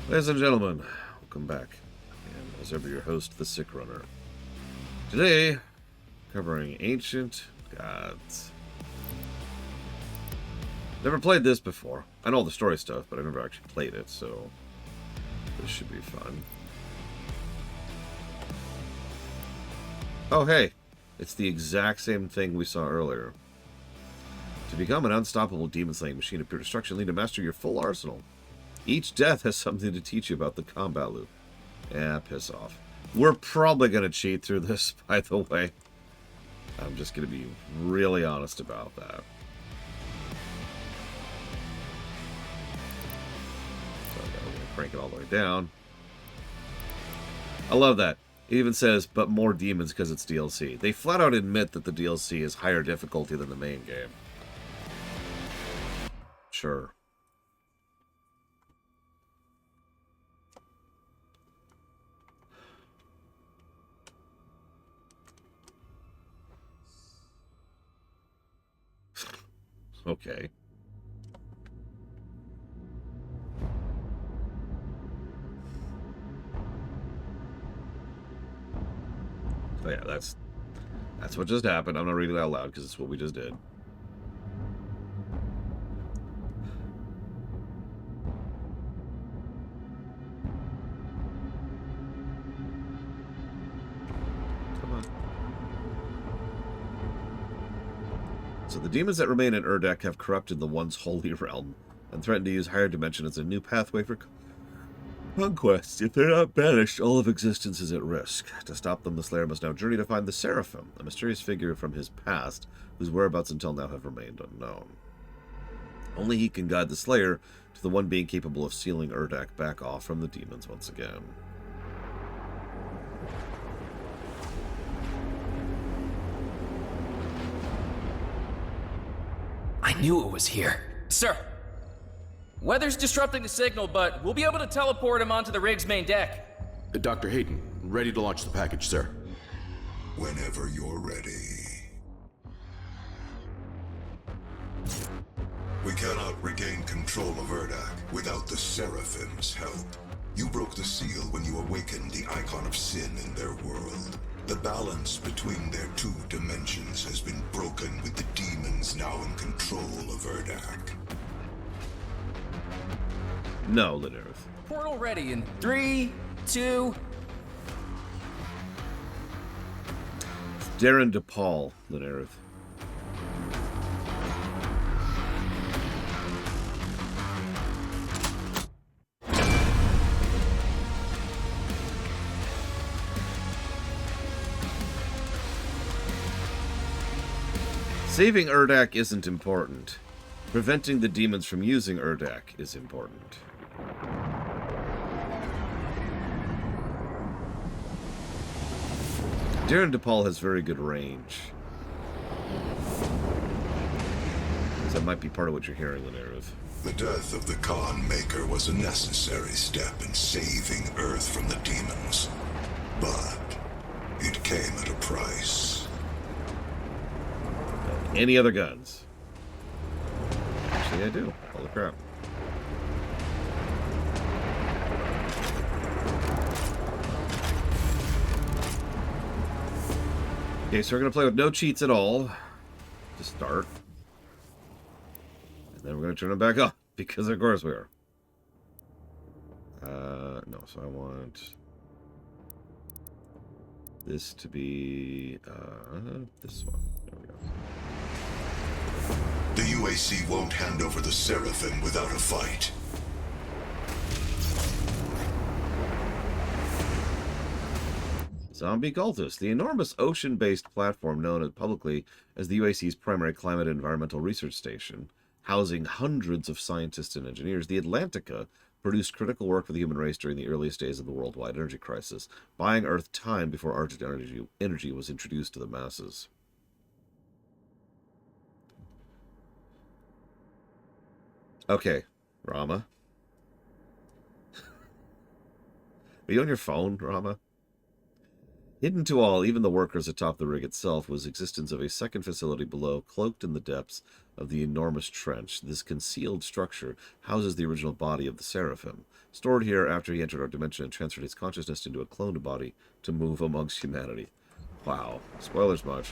Ladies and gentlemen, welcome back. And as ever, your host, the Sick Runner. Today, covering Ancient Gods. Never played this before. I know all the story stuff, but I never actually played it, so this should be fun. Oh, hey, it's the exact same thing we saw earlier. To become an unstoppable demon-slaying machine of pure destruction, you need to master your full arsenal. Each death has something to teach you about the combat loop. Yeah, piss off. We're probably going to cheat through this, by the way. I'm just going to be really honest about that. So I'm going to crank it all the way down. I love that. It even says, but more demons because it's DLC. They flat out admit that the DLC is higher difficulty than the main game. Sure. Okay. So yeah, that's what just happened. I'm not reading it out loud because it's what we just did. Come on. So the demons that remain in Urdak have corrupted the once holy realm and threaten to use higher dimension as a new pathway for conquest. If they're not banished, all of existence is at risk. To stop them, the Slayer must now journey to find the Seraphim, a mysterious figure from his past, whose whereabouts until now have remained unknown. Only he can guide the Slayer to the one being capable of sealing Urdak back off from the demons once again. I knew it was here. Sir, weather's disrupting the signal, but we'll be able to teleport him onto the rig's main deck. Dr. Hayden, ready to launch the package, sir. Whenever you're ready. We cannot regain control of Urdak without the Seraphim's help. You broke the seal when you awakened the icon of sin in their world. The balance between their two dimensions has been broken with the demons now in control of Urdak. No, Linareth. Portal ready in 3, 2... Darren DePaul, Linareth. Saving Urdak isn't important. Preventing the demons from using Urdak is important. Darren DePaul has very good range. So that might be part of what you're hearing, Linareth. The death of the Khan Maker was a necessary step in saving Earth from the demons. But it came at a price. Any other guns? Actually, I do. Holy crap. Okay, so we're going to play with no cheats at all to start. And then we're going to turn them back on, because of course we are. No, so I want this to be this one. There we go. The UAC won't hand over the Seraphim without a fight. Zombie Cultist, the enormous ocean-based platform known publicly as the UAC's primary climate and environmental research station, housing hundreds of scientists and engineers, the Atlantica produced critical work for the human race during the earliest days of the worldwide energy crisis, buying Earth time before Argent energy was introduced to the masses. Okay, Rama. Are you on your phone, Rama? Hidden to all, even the workers atop the rig itself, was existence of a second facility below, cloaked in the depths of the enormous trench. This concealed structure houses the original body of the Seraphim, stored here after he entered our dimension and transferred his consciousness into a cloned body to move amongst humanity. Wow. Spoilers much.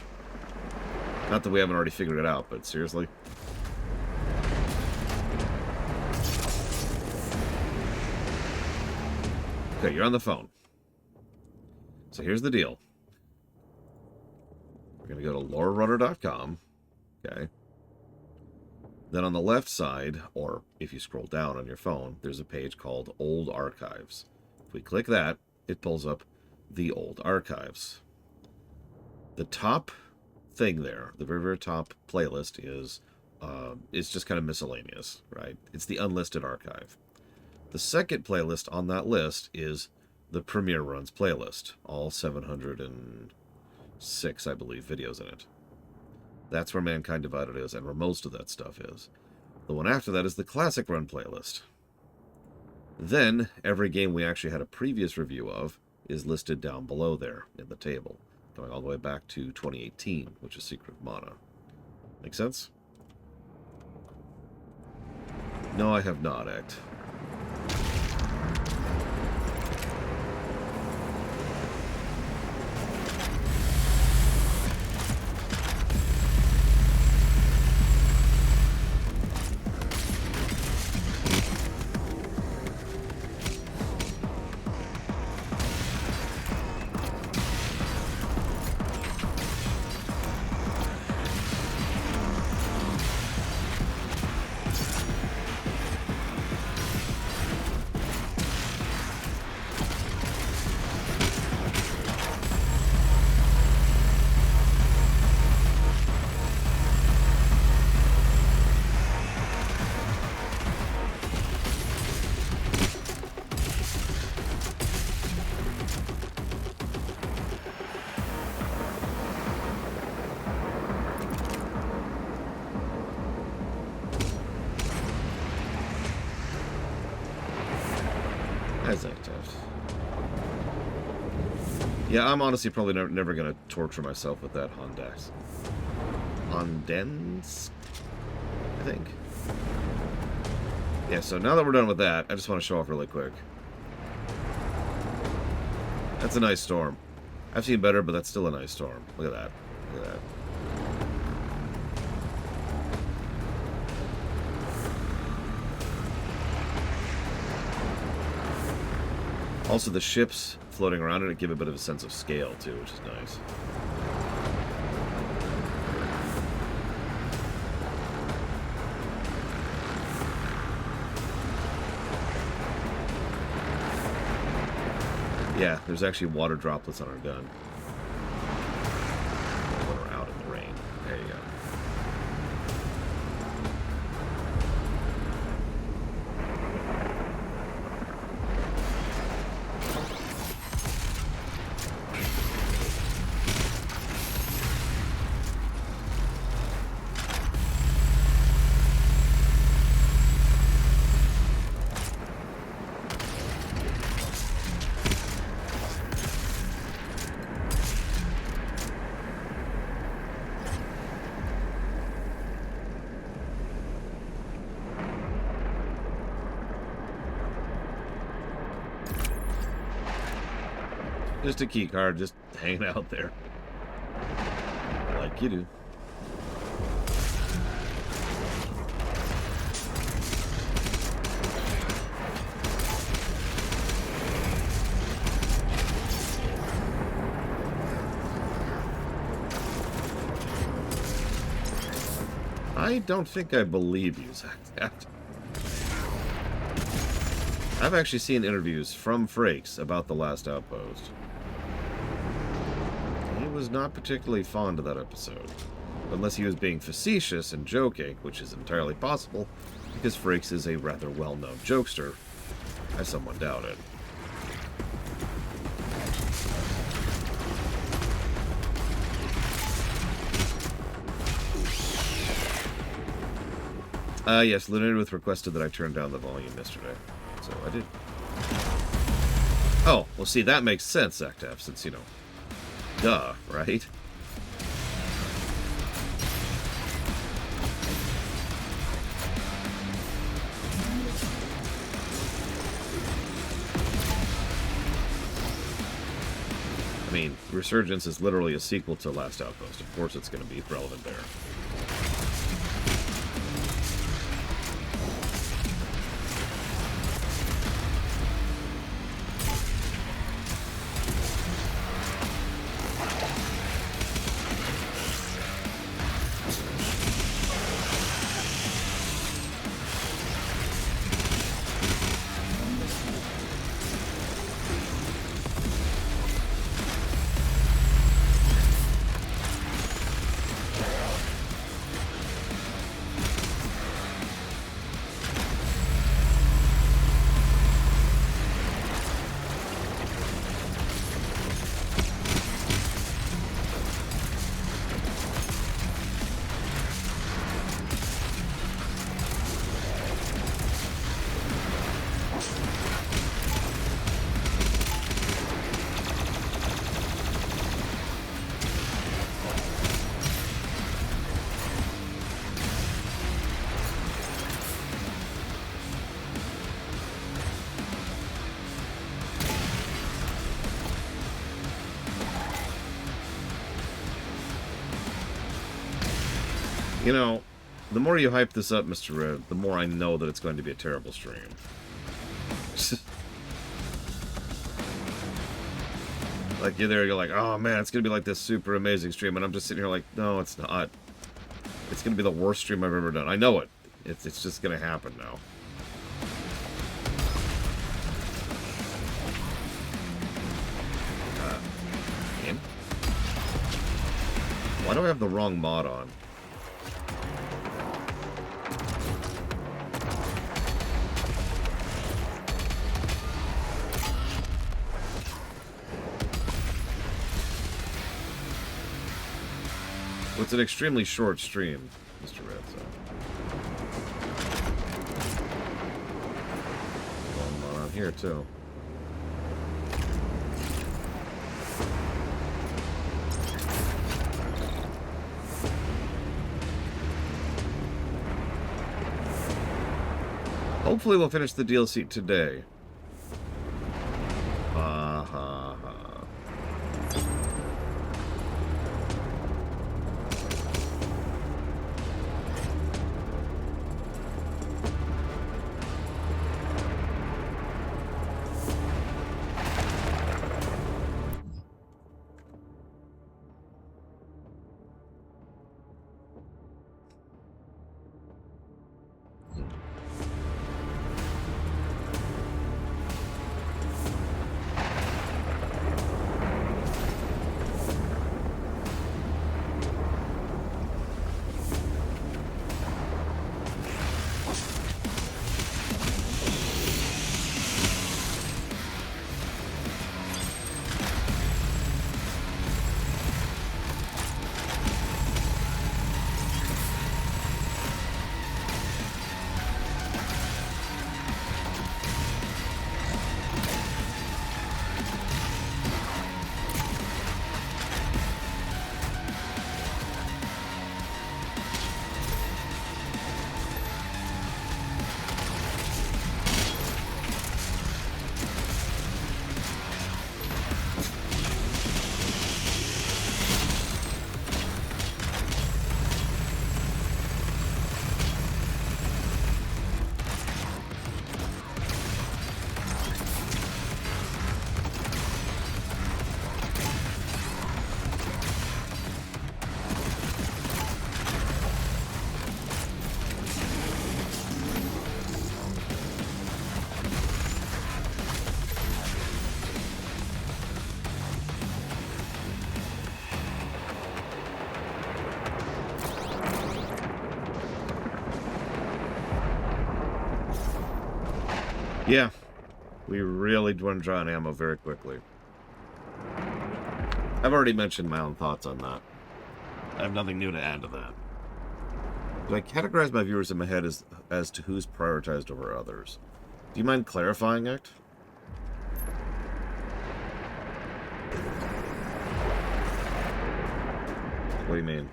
Not that we haven't already figured it out, but seriously? Okay, you're on the phone. So here's the deal. We're going to go to lorerunner.com. Okay. Then on the left side, or if you scroll down on your phone, there's a page called Old Archives. If we click that, it pulls up the Old Archives. The top thing there, the very, very top playlist is just kind of miscellaneous, right? It's the unlisted archive. The second playlist on that list is the Premiere Runs playlist, all 706, I believe, videos in it. That's where Mankind Divided is, and where most of that stuff is. The one after that is the Classic Run playlist. Then, every game we actually had a previous review of is listed down below there in the table, going all the way back to 2018, which is Secret of Mana. Make sense? No, I have not, Act. Yeah, I'm honestly probably never going to torture myself with that Hondex. Hondensk? I think. Yeah, so now that we're done with that, I just want to show off really quick. That's a nice storm. I've seen better, but that's still a nice storm. Look at that. Look at that. Also, the ships floating around it give a bit of a sense of scale, too, which is nice. Yeah, there's actually water droplets on our gun. When we're out in the rain. There you go. Just a key card, just hanging out there. Like you do. I don't think I believe you, Zach. I've actually seen interviews from Frakes about The Last Outpost. He was not particularly fond of that episode. Unless he was being facetious and joking, which is entirely possible, because Frakes is a rather well-known jokester. I somewhat doubt it. Yes, Lunarith requested that I turn down the volume yesterday. So I did. Oh, well see, that makes sense, Actaf, since, you know, Duh, right? I mean, Resurgence is literally a sequel to Last Outpost. Of course it's going to be relevant there. You know, the more you hype this up, Mr. Red, the more I know that it's going to be a terrible stream. Like, you're there, you're like, oh man, it's going to be like this super amazing stream, and I'm just sitting here like, no, it's not. It's going to be the worst stream I've ever done. I know it. It's just going to happen now. Game? Why do I have the wrong mod on? Well, it's an extremely short stream, Mr. Red, so. Going on here, too. Hopefully we'll finish the DLC today. Yeah, we really want to draw on ammo very quickly. I've already mentioned my own thoughts on that. I have nothing new to add to that. Do I categorize my viewers in my head as to who's prioritized over others? Do you mind clarifying it? What do you mean?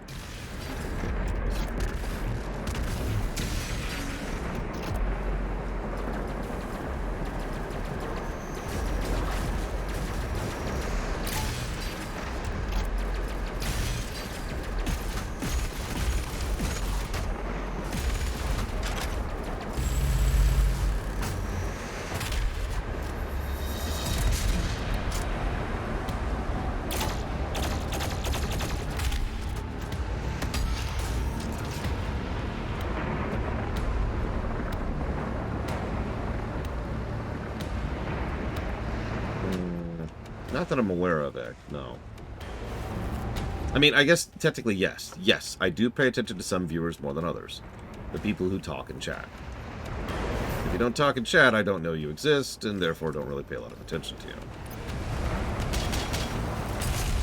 Not that I'm aware of it, no. I mean, I guess technically yes. Yes, I do pay attention to some viewers more than others. The people who talk and chat. If you don't talk and chat, I don't know you exist, and therefore don't really pay a lot of attention to you.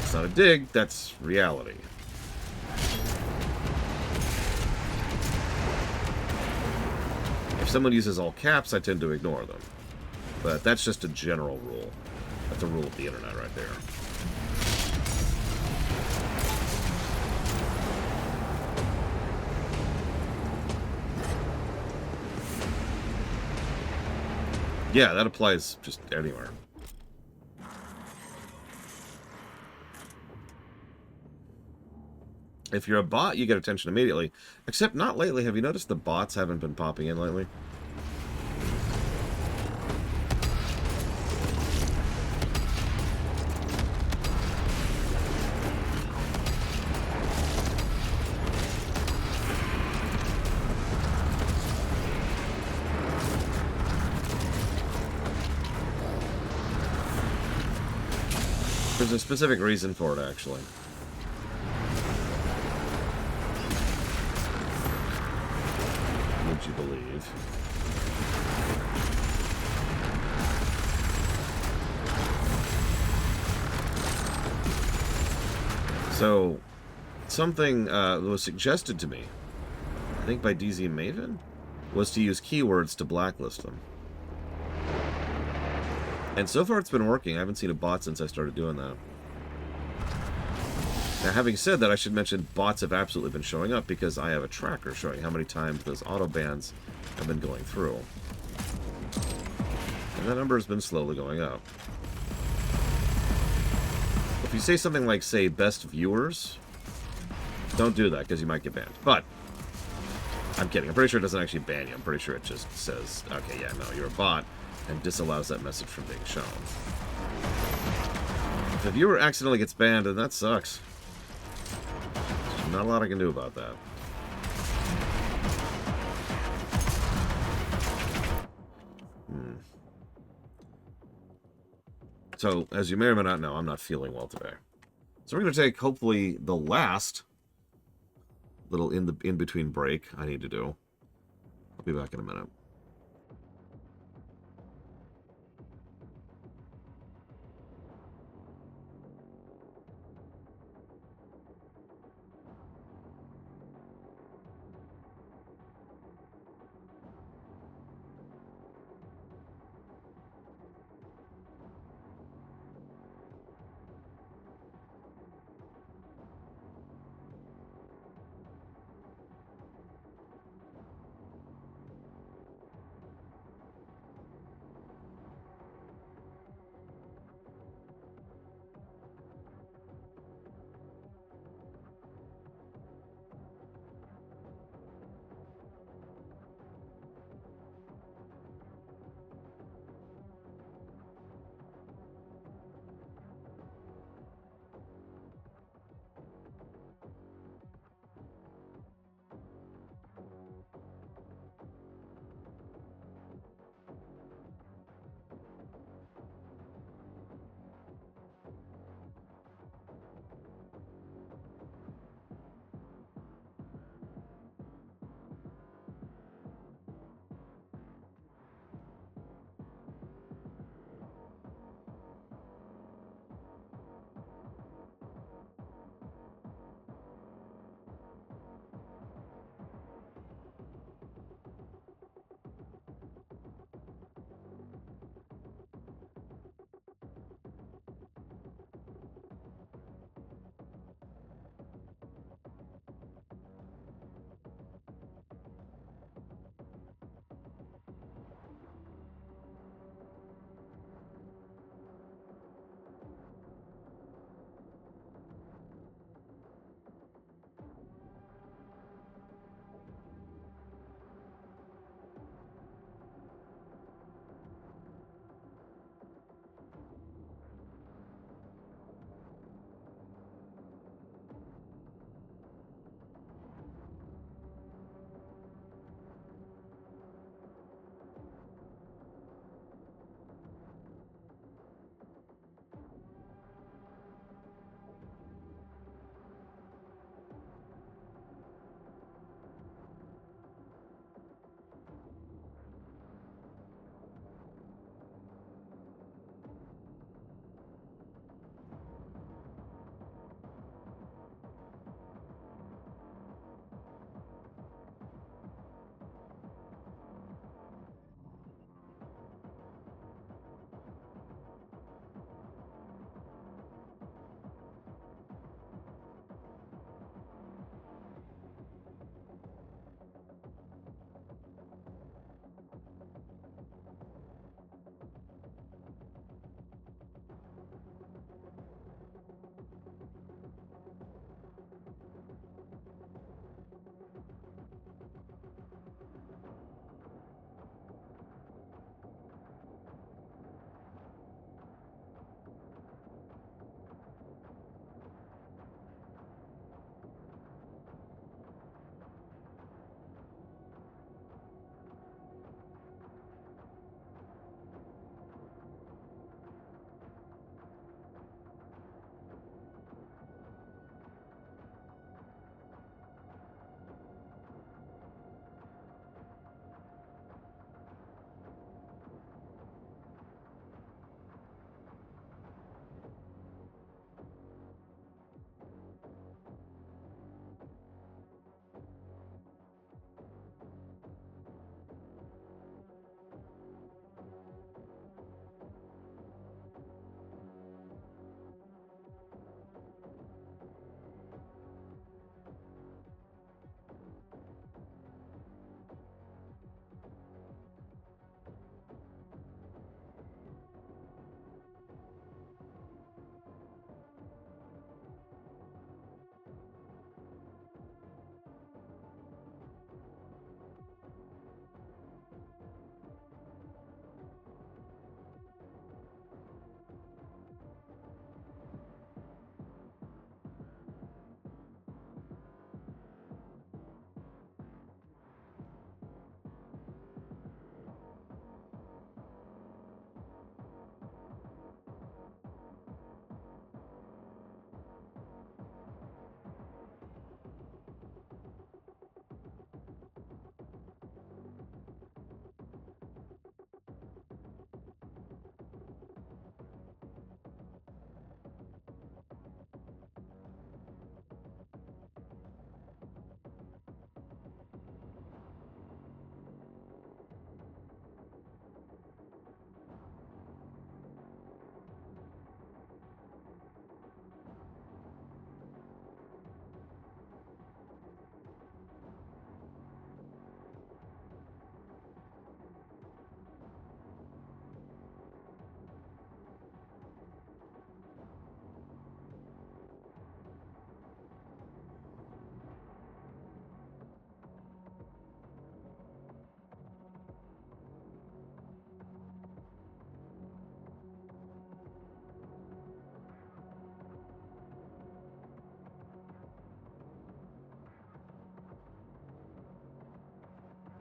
It's not a dig, that's reality. If someone uses all caps, I tend to ignore them. But that's just a general rule. That's a rule of the internet right there. Yeah, that applies just anywhere. If you're a bot, you get attention immediately. Except not lately. Have you noticed the bots haven't been popping in lately? There's a specific reason for it, actually. Would you believe? So, something that was suggested to me, I think by DZ Maven, was to use keywords to blacklist them. And so far it's been working. I haven't seen a bot since I started doing that. Now, having said that, I should mention bots have absolutely been showing up because I have a tracker showing how many times those auto bans have been going through. And that number has been slowly going up. If you say something like, say, best viewers, don't do that because you might get banned. But, I'm kidding. I'm pretty sure it doesn't actually ban you. I'm pretty sure it just says, okay, yeah, no, you're a bot, and disallows that message from being shown. If a viewer accidentally gets banned, then that sucks. There's not a lot I can do about that. So, as you may or may not know, I'm not feeling well today. So we're going to take, hopefully, the last little in-between break I need to do. I'll be back in a minute.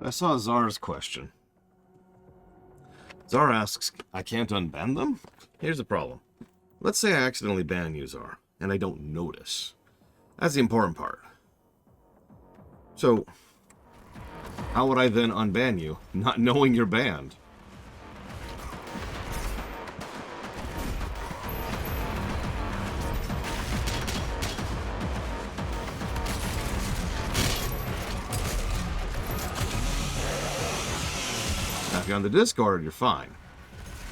I saw Zar's question. Zar asks, I can't unban them? Here's the problem. Let's say I accidentally ban you, Zar, and I don't notice. That's the important part. So, how would I then unban you, not knowing you're banned? Now, if you're on the Discord, you're fine.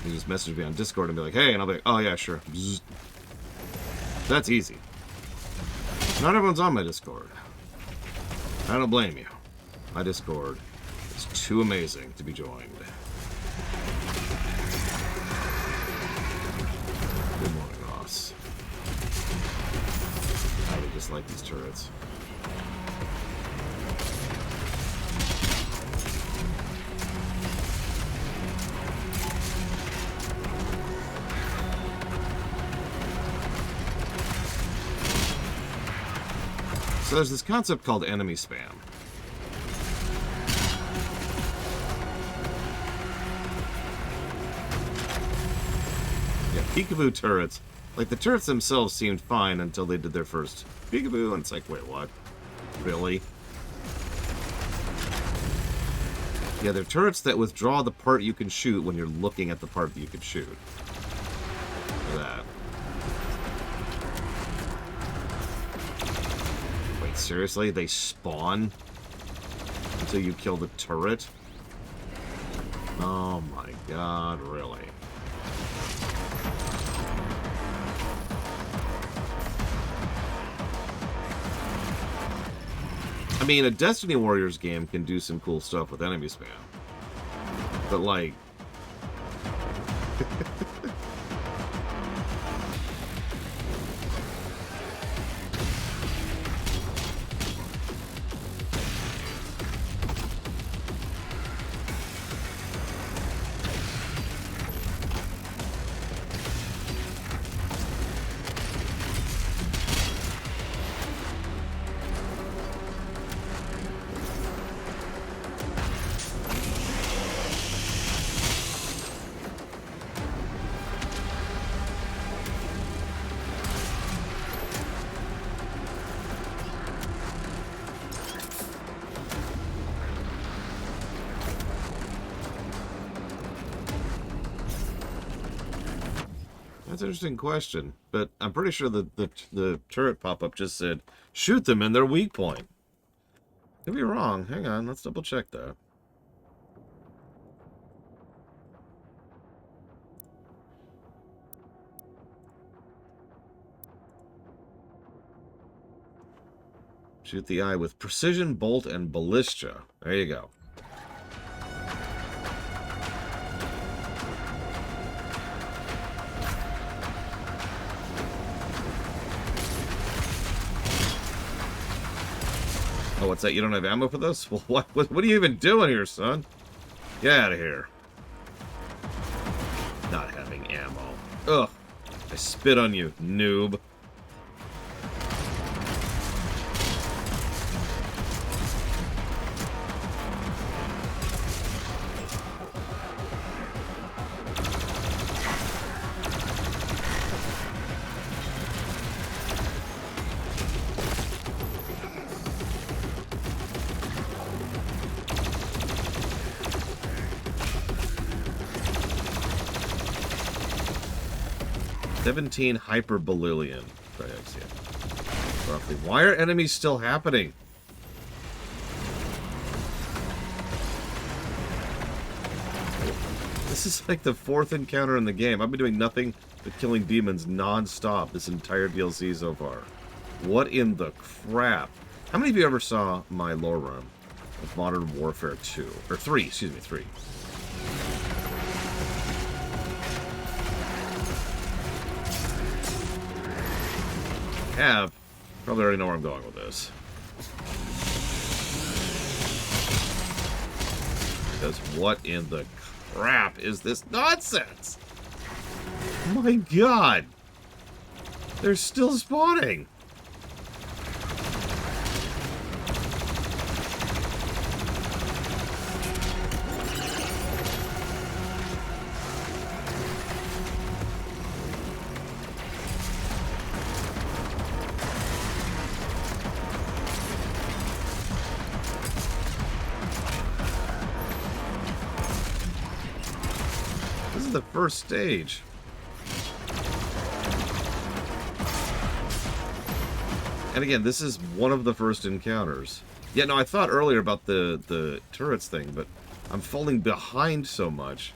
You just message me on Discord and be like, hey, and I'll be like, oh yeah, sure. Bzz. That's easy. Not everyone's on my Discord. I don't blame you. My Discord is too amazing to be joined. Good morning, Ross. I would just like these turrets. So there's this concept called enemy spam. Yeah, peekaboo turrets. Like, the turrets themselves seemed fine until they did their first peekaboo, and it's like, wait, what? Really? Yeah, they're turrets that withdraw the part you can shoot when you're looking at the part that you can shoot. Look at that. Seriously? They spawn until you kill the turret? Oh my god, really? I mean, a Destiny Warriors game can do some cool stuff with enemy spam. But like... That's an interesting question, but I'm pretty sure the turret pop-up just said, shoot them in their weak point. Could be wrong. Hang on, let's double check that. Shoot the eye with precision, bolt, and ballista. There you go. Oh, what's that? You don't have ammo for this? Well, what are you even doing here, son? Get out of here. Not having ammo. Ugh. I spit on you, noob. $17 hyperbolillion. Roughly. Why are enemies still happening? This is like the 4th encounter in the game. I've been doing nothing but killing demons non-stop this entire DLC so far. What in the crap? How many of you ever saw my lore run of Modern Warfare 2? Or 3, excuse me, 3. Have probably already know where I'm going with this. Because what in the crap is this nonsense? My god! They're still spawning! the first stage. And again, this is one of the first encounters. Yeah, no, I thought earlier about the turrets thing, but I'm falling behind so much.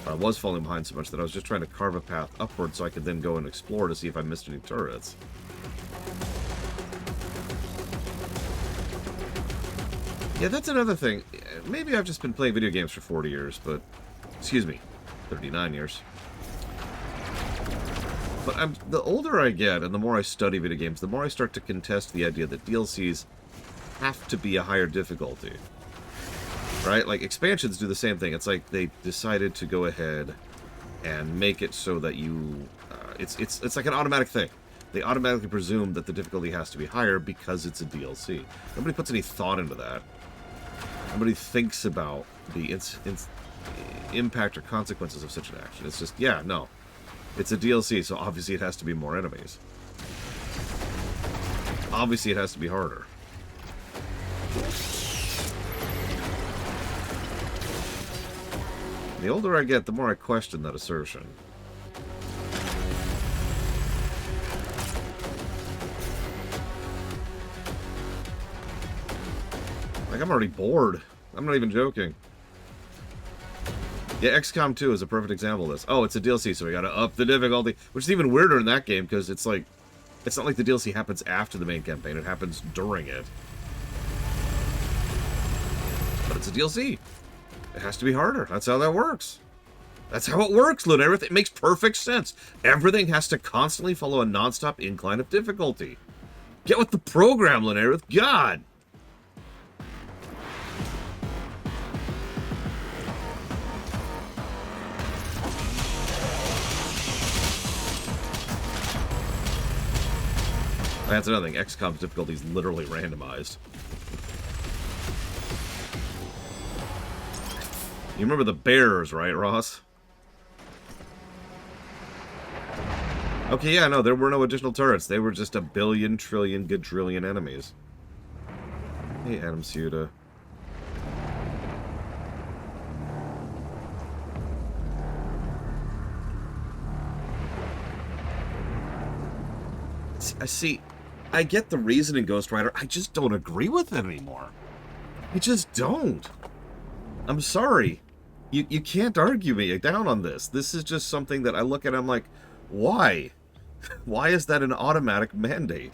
I was falling behind so much that I was just trying to carve a path upward so I could then go and explore to see if I missed any turrets. Yeah, that's another thing. Maybe I've just been playing video games for 40 years, but... Excuse me, 39 years. But the older I get and the more I study video games, the more I start to contest the idea that DLCs have to be a higher difficulty. Right? Like, expansions do the same thing. It's like they decided to go ahead and make it so that you... it's like an automatic thing. They automatically presume that the difficulty has to be higher because it's a DLC. Nobody puts any thought into that. Nobody thinks about the impact or consequences of such an action. It's just, yeah, no. It's a DLC, so obviously it has to be more enemies. Obviously it has to be harder. The older I get, the more I question that assertion. Like, I'm already bored. I'm not even joking. Yeah, XCOM 2 is a perfect example of this. Oh, it's a DLC, so we gotta up the difficulty. Which is even weirder in that game, because it's like... It's not like the DLC happens after the main campaign, it happens during it. But it's a DLC. It has to be harder. That's how that works. That's how it works, Lunareth. It makes perfect sense. Everything has to constantly follow a non-stop incline of difficulty. Get with the program, Lunareth. God! That's another thing. XCOM's difficulty is literally randomized. You remember the bears, right, Ross? Okay, yeah, no, there were no additional turrets. They were just a billion, trillion, quadrillion enemies. Hey, Adam Suda. See, I get the reason in Ghost Rider. I just don't agree with it anymore. I just don't. I'm sorry. You can't argue me down on this. This is just something that I look at and I'm like, why? Why is that an automatic mandate?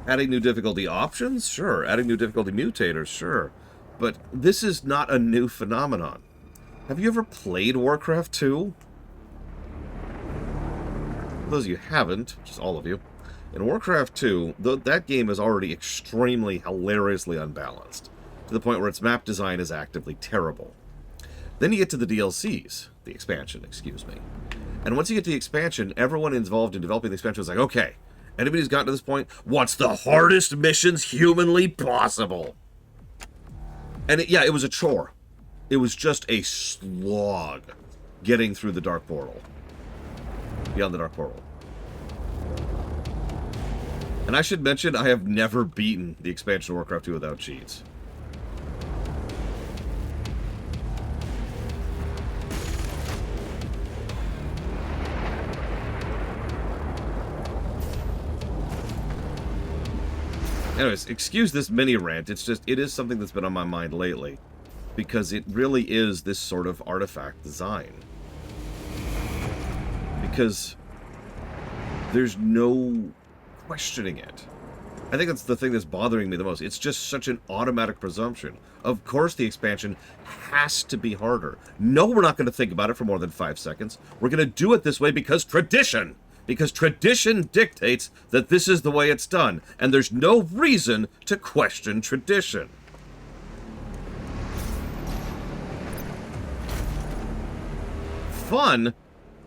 Adding new difficulty options? Sure. Adding new difficulty mutators? Sure. But this is not a new phenomenon. Have you ever played Warcraft 2? For those of you who haven't, just all of you, in Warcraft 2, that game is already extremely hilariously unbalanced, to the point where its map design is actively terrible. Then you get to the DLCs, the expansion, excuse me. And once you get to the expansion, everyone involved in developing the expansion was like, okay, anybody who's gotten to this point, what's the hardest missions humanly possible? And it was a chore. It was just a slog getting through the Dark Portal. Beyond the Dark Portal. And I should mention, I have never beaten the expansion of Warcraft 2 without cheats. Anyways, excuse this mini rant. It's just, it is something that's been on my mind lately. Because it really is this sort of artifact design. Because there's no questioning it. I think that's the thing that's bothering me the most. It's just such an automatic presumption. Of course the expansion has to be harder. No, we're not going to think about it for more than 5 seconds. We're going to do it this way because tradition. Because tradition dictates that this is the way it's done. And there's no reason to question tradition. Fun?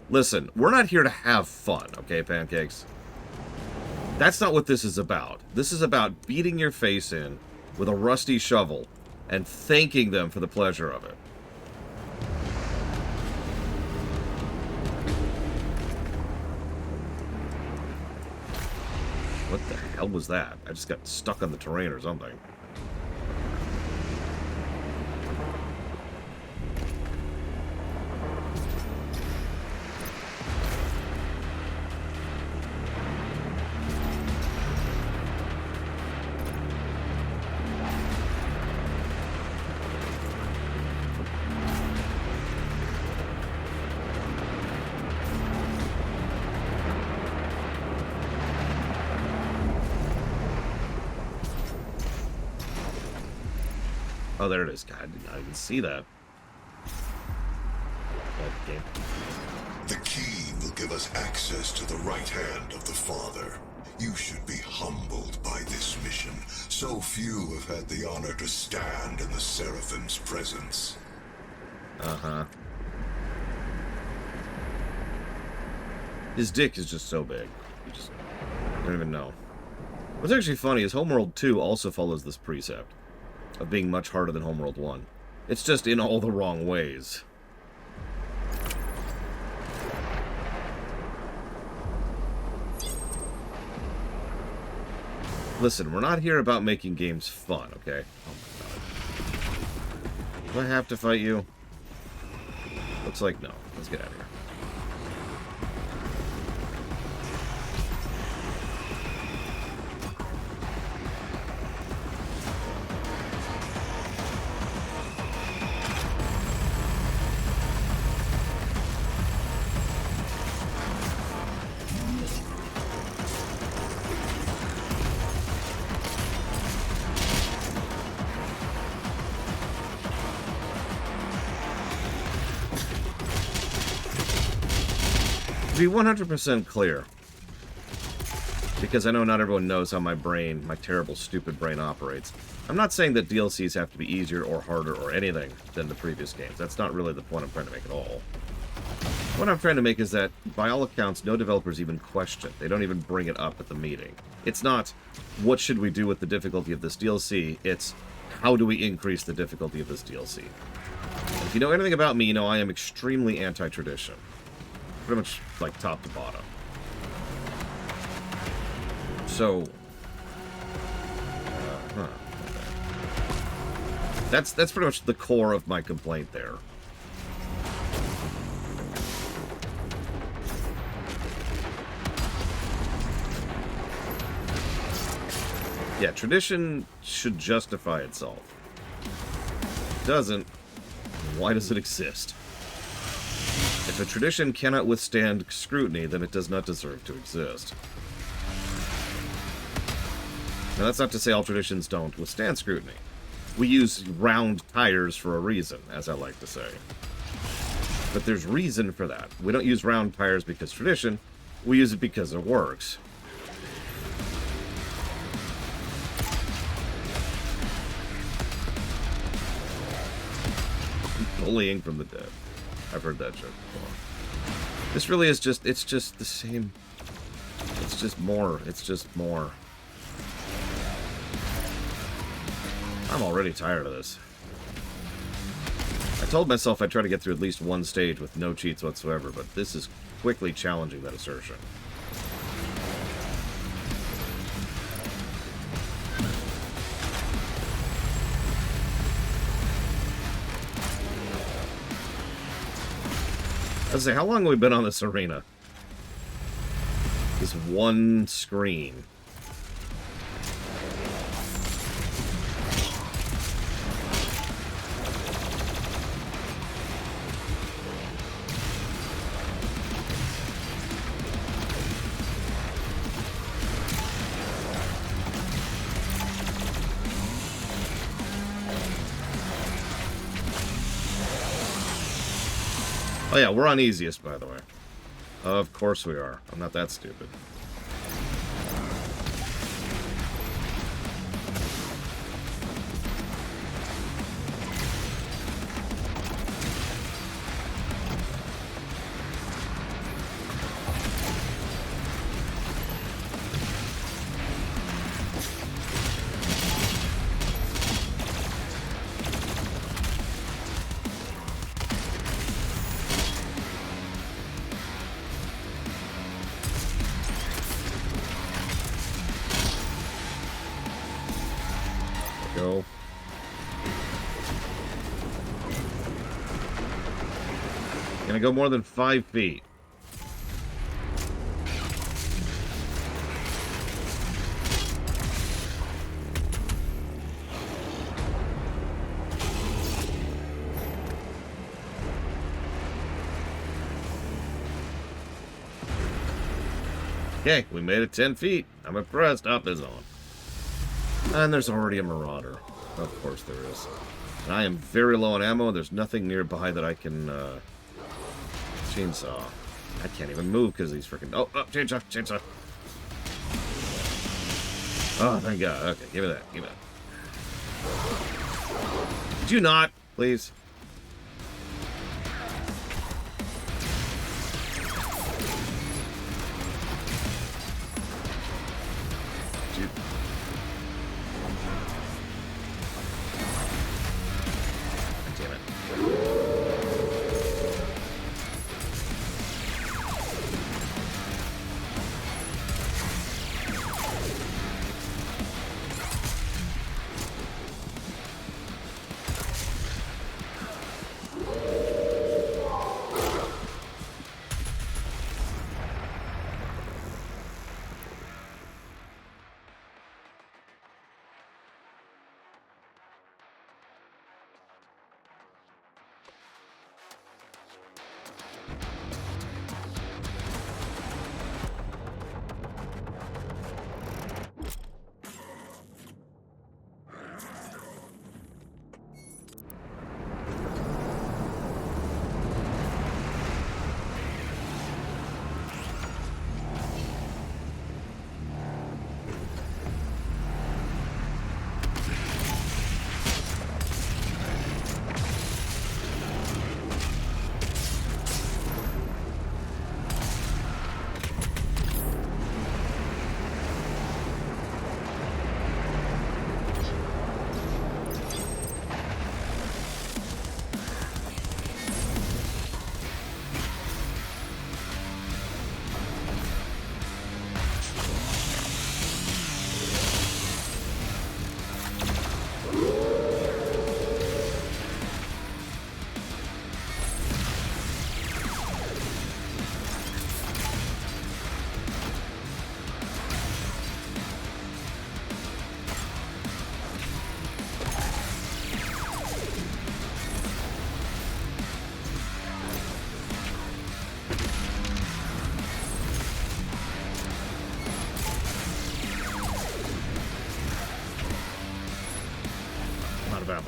Listen, we're not here to have fun, okay, Pancakes? That's not what this is about. This is about beating your face in with a rusty shovel and thanking them for the pleasure of it. What the hell was that? I just got stuck on the terrain or something. Oh, there it is. God, I did not even see that. Game. The key will give us access to the right hand of the Father. You should be humbled by this mission. So few have had the honor to stand in the Seraphim's presence. Uh-huh. His dick is just so big. You just don't even know. What's actually funny is Homeworld 2 also follows this precept of being much harder than Homeworld 1. It's just in all the wrong ways. Listen, we're not here about making games fun, okay? Oh my god. Do I have to fight you? Looks like no. Let's get out of here. To be 100% clear, because I know not everyone knows how my brain, my terrible, stupid brain operates, I'm not saying that DLCs have to be easier or harder or anything than the previous games. That's not really the point I'm trying to make at all. What I'm trying to make is that, by all accounts, no developers even question. They don't even bring it up at the meeting. It's not, what should we do with the difficulty of this DLC? It's, how do we increase the difficulty of this DLC? And if you know anything about me, you know I am extremely anti-tradition. Pretty much, like, top to bottom. So... okay. That's pretty much the core of my complaint there. Yeah, tradition should justify itself. If it doesn't, why does it exist? If a tradition cannot withstand scrutiny, then it does not deserve to exist. Now, that's not to say all traditions don't withstand scrutiny. We use round tires for a reason, as I like to say. But there's reason for that. We don't use round tires because tradition, we use it because it works. Bullying from the dead. I've heard that joke before. This really is just, it's just the same. It's just more. It's just more. I'm already tired of this. I told myself I'd try to get through at least one stage with no cheats whatsoever, but this is quickly challenging that assertion. I was say, how long have we been on this arena? This one screen. Oh yeah, we're on easiest, by the way. Of course we are. I'm not that stupid. Go. Gonna go more than 5 feet. Okay, we made it 10 feet. I'm impressed. Up is on. And there's already a Marauder. Of course there is. And I am very low on ammo, and there's nothing nearby that I can chainsaw. I can't even move because these freaking... Oh, chainsaw, chainsaw. Oh, thank God. Okay, give me that, give me that. Could you not, please? Dude. Damn it.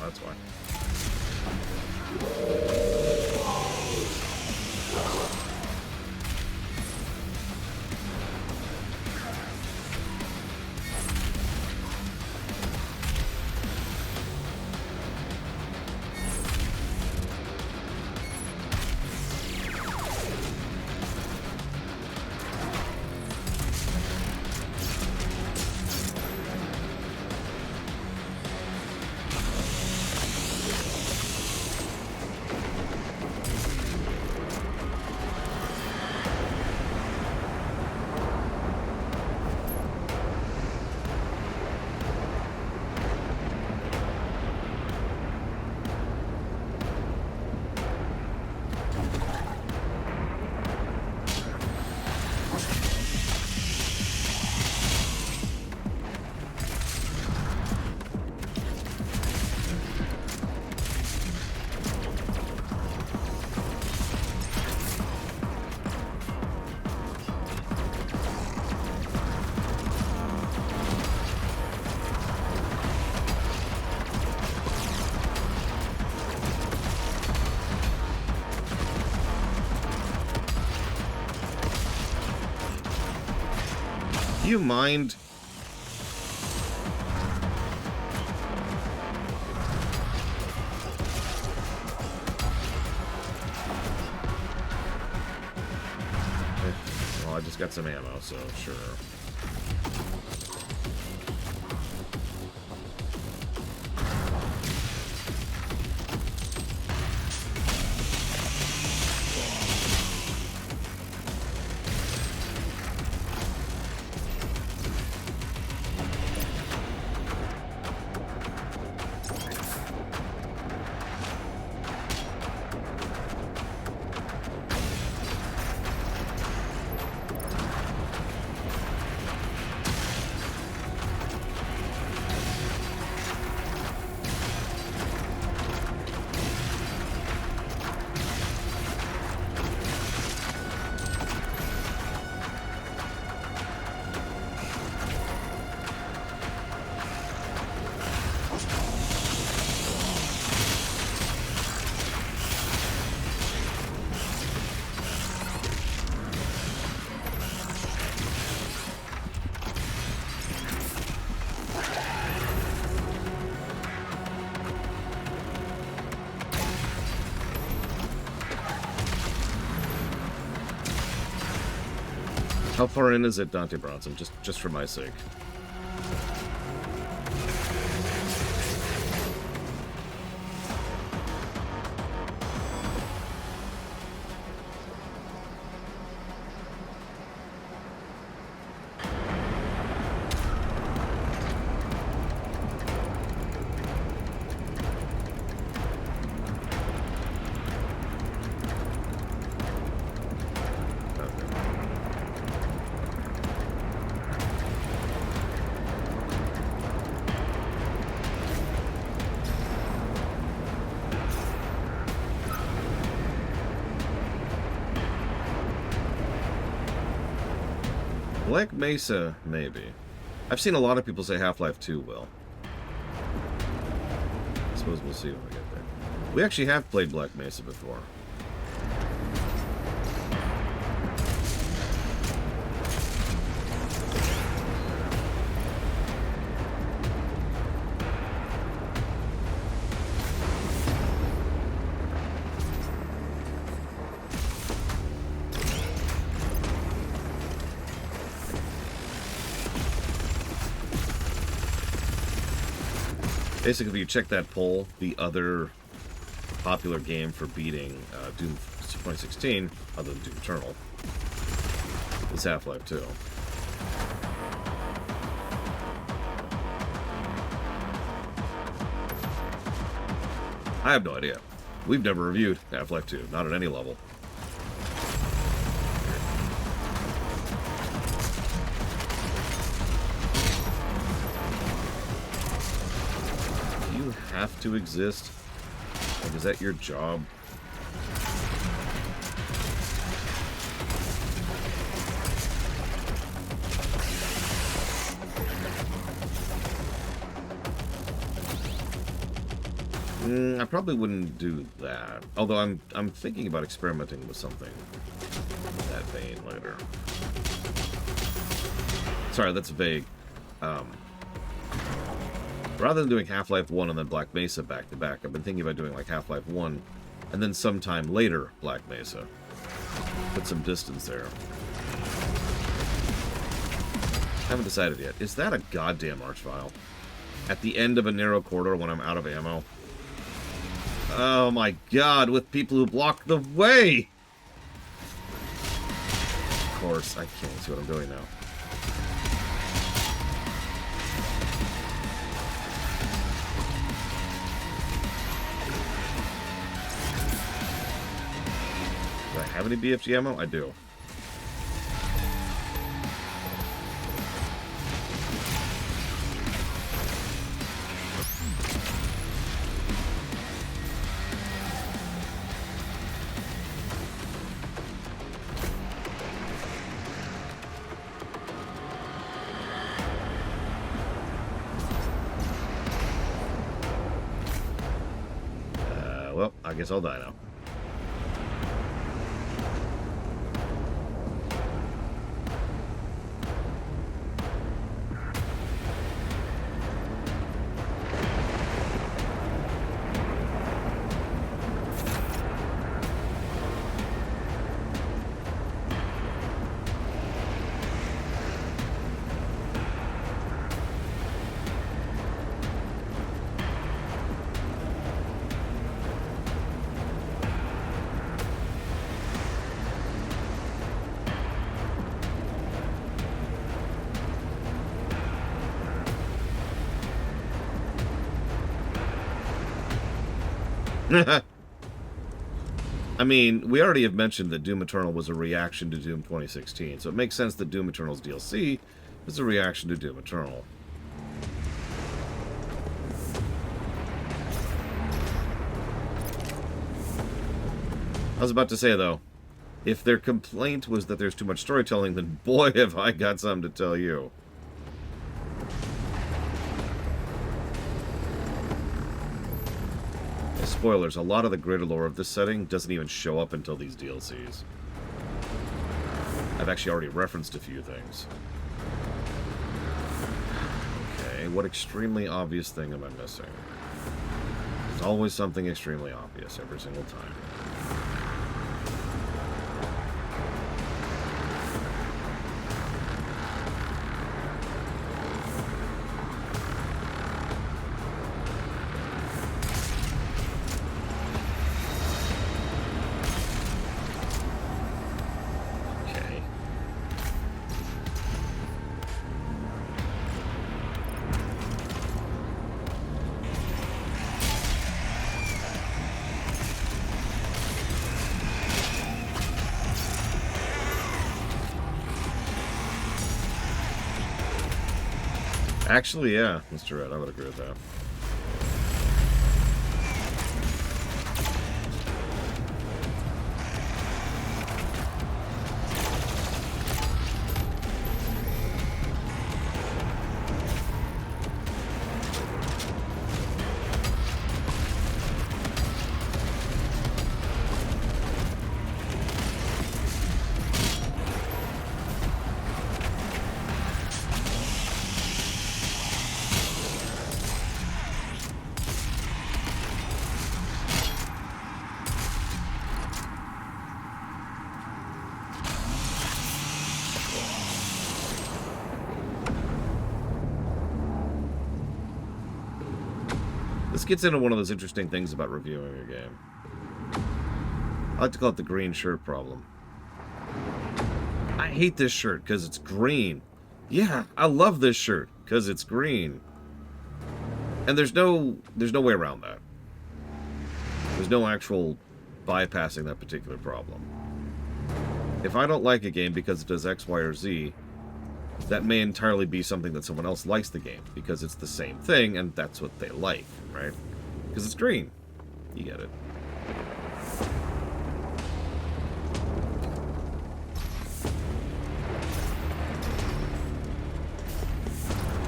That's why. Do you mind? Well, I just got some ammo, so sure. How far in is it, Dante Bronson? Just for my sake. Black Mesa, maybe. I've seen a lot of people say Half-Life 2 will. I suppose we'll see when we get there. We actually have played Black Mesa before. Basically, if you check that poll, the other popular game for beating Doom 2016, other than Doom Eternal, is Half-Life 2. I have no idea. We've never reviewed Half-Life 2, not at any level. Have to exist? Like, is that your job? I probably wouldn't do that. Although I'm thinking about experimenting with something in that vein later. Sorry, that's vague. Rather than doing Half-Life 1 and then Black Mesa back-to-back, I've been thinking about doing like Half-Life 1 and then sometime later Black Mesa. Put some distance there. Haven't decided yet. Is that a goddamn Archvile? At the end of a narrow corridor when I'm out of ammo? Oh my god, with people who block the way! Of course, I can't see what I'm doing now. Do I have any BFG ammo? I do. Well, I guess I'll die now. I mean, we already have mentioned that Doom Eternal was a reaction to Doom 2016, so it makes sense that Doom Eternal's DLC is a reaction to Doom Eternal. I was about to say, though, if their complaint was that there's too much storytelling, then boy, have I got something to tell you. Spoilers, a lot of the greater lore of this setting doesn't even show up until these DLCs. I've actually already referenced a few things. Okay, what extremely obvious thing am I missing? There's always something extremely obvious every single time. Actually, yeah, Mr. Red, I would agree with that. This gets into one of those interesting things about reviewing a game. I like to call it the green shirt problem. I hate this shirt because it's green. Yeah, I love this shirt because it's green. And there's no way around that. There's no actual bypassing that particular problem. If I don't like a game because it does X, Y, or Z, that may entirely be something that someone else likes the game, because it's the same thing, and that's what they like, right? Because it's green. You get it.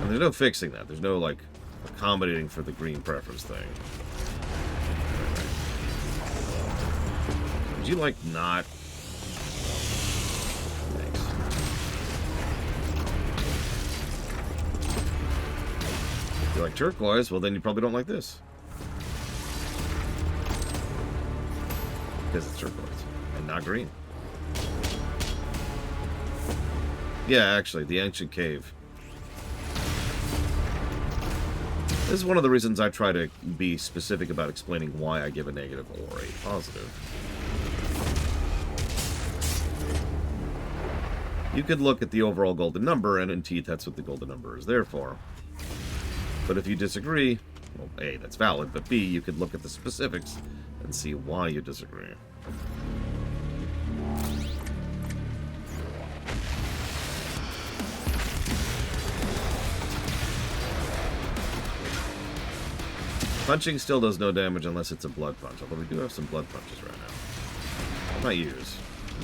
And there's no fixing that. There's no, like, accommodating for the green preference thing. Would you, like, not... If you like turquoise, well then you probably don't like this. Because it's turquoise and not green. Yeah, actually, the ancient cave. This is one of the reasons I try to be specific about explaining why I give a negative or a positive. You could look at the overall golden number, and indeed that's what the golden number is there for. But if you disagree, well, A, that's valid, but B, you could look at the specifics and see why you disagree. Punching still does no damage unless it's a blood punch, although we do have some blood punches right now. I might use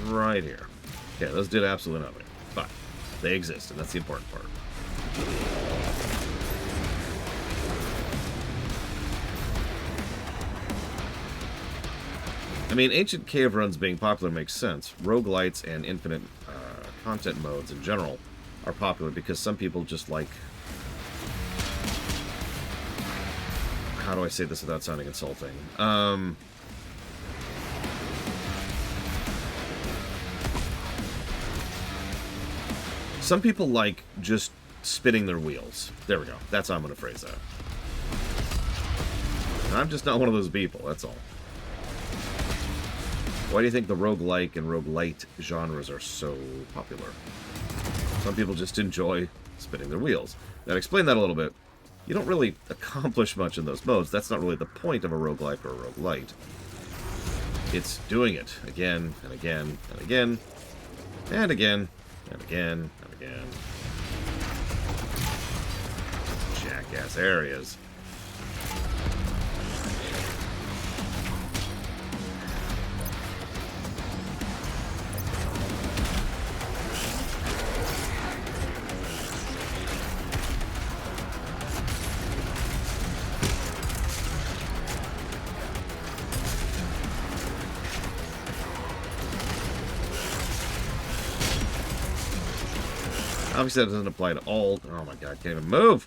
right here. Okay, those did absolutely nothing, but they exist, and that's the important part. I mean, Ancient Cave runs being popular makes sense. Roguelites and infinite content modes in general are popular because some people just like... How do I say this without sounding insulting? Some people like just spinning their wheels. There we go. That's how I'm going to phrase that. I'm just not one of those people, that's all. Why do you think the roguelike and roguelite genres are so popular? Some people just enjoy spinning their wheels. Now, to explain that a little bit, you don't really accomplish much in those modes. That's not really the point of a roguelike or a roguelite. It's doing it again and again and again and again and again and again. Jackass areas. Obviously, that doesn't apply to all... Oh my god, can't even move!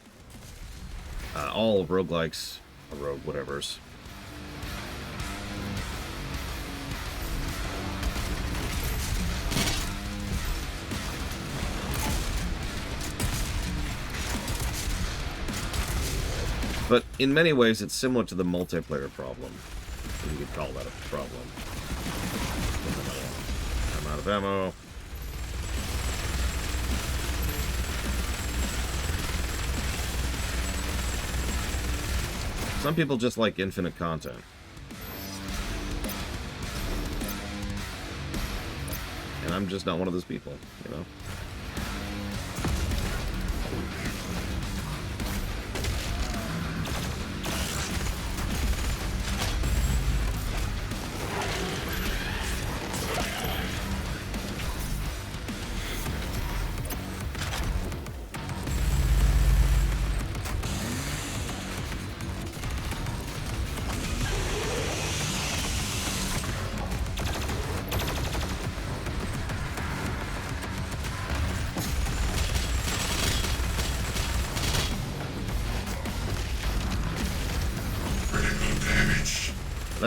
All roguelikes, or rogue whatevers. But in many ways, it's similar to the multiplayer problem. If you could call that a problem. I'm out of ammo. Some people just like infinite content. And I'm just not one of those people, you know?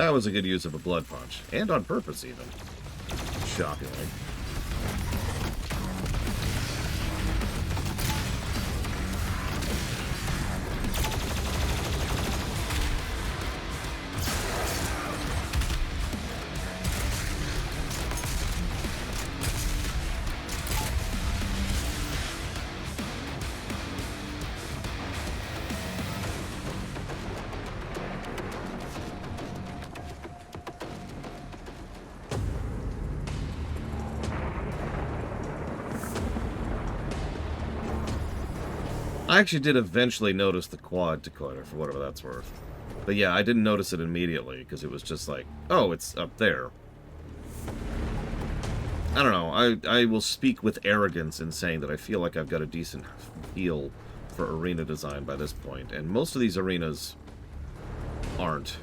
That was a good use of a blood punch. And on purpose, even. Shockingly. I actually did eventually notice the quad decoder, for whatever that's worth. But yeah, I didn't notice it immediately, because it was just like, oh, it's up there. I don't know, I will speak with arrogance in saying that I feel like I've got a decent feel for arena design by this point, and most of these arenas aren't.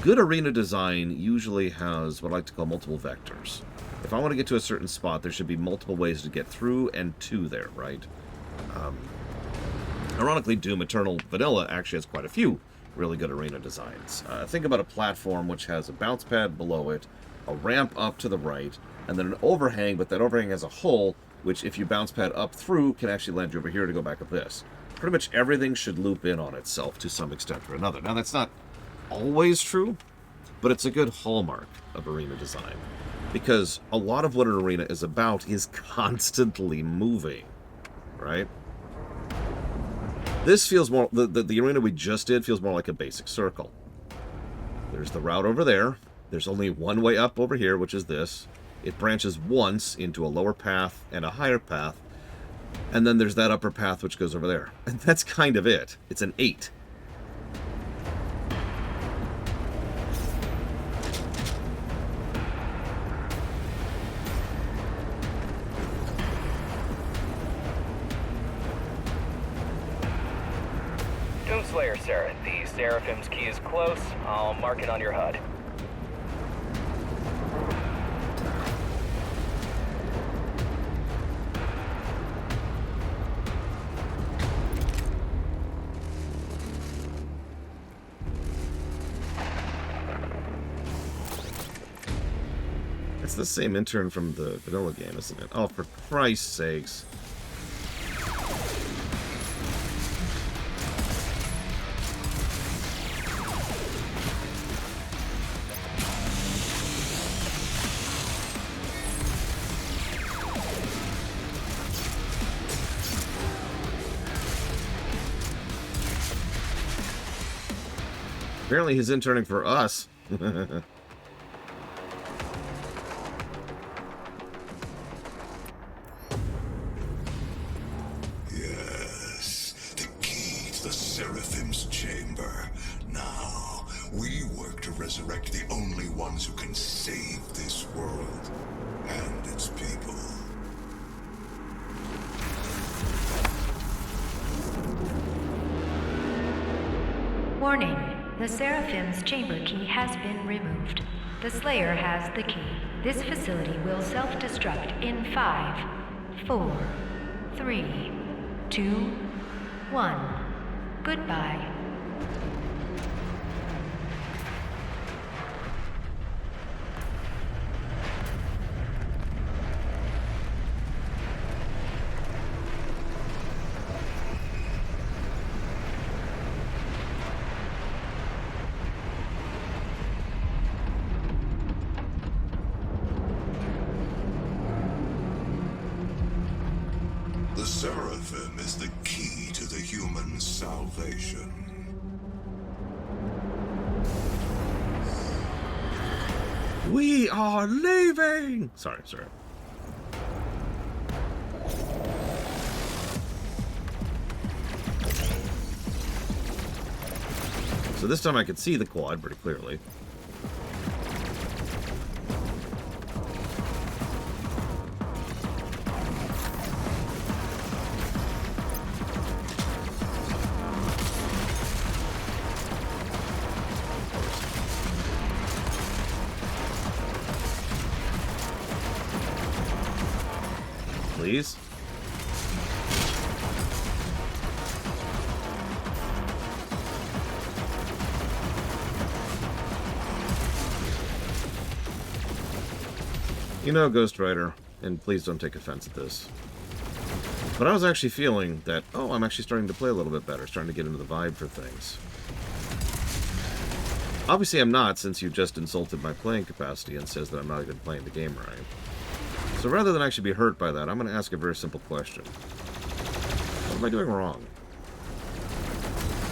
Good arena design usually has what I like to call multiple vectors. If I want to get to a certain spot, there should be multiple ways to get through and to there, right? Ironically, Doom Eternal Vanilla actually has quite a few really good arena designs. Think about a platform which has a bounce pad below it, a ramp up to the right, and then an overhang, but that overhang has a hole, which if you bounce pad up through, can actually land you over here to go back up this. Pretty much everything should loop in on itself to some extent or another. Now, that's not always true, but it's a good hallmark of arena design, because a lot of what an arena is about is constantly moving, right? This feels more, the arena we just did feels more like a basic circle. There's the route over there. There's only one way up over here, which is this. It branches once into a lower path and a higher path. And then there's that upper path which goes over there. And that's kind of it. It's an 8. Doomslayer, sir. The Seraphim's key is close. I'll mark it on your HUD. It's the same intern from the vanilla game, isn't it? Oh, for Christ's sakes. Apparently he's interning for us. Yes, the key to the Seraphim's chamber. Now, we work to resurrect the only ones who can save this world and its people. Warning. The Seraphim's chamber key has been removed. The Slayer has the key. This facility will self-destruct in 5, 4, 3, 2, 1. Goodbye. The Seraphim is the key to the human salvation. We are leaving! Sorry. So this time I could see the quad pretty clearly. Please. You know, Ghost Rider, and please don't take offense at this, but I was actually feeling that, oh, I'm actually starting to play a little bit better, starting to get into the vibe for things. Obviously I'm not, since you just insulted my playing capacity and says that I'm not even playing the game right. So rather than actually be hurt by that, I'm going to ask a very simple question. What am I doing wrong?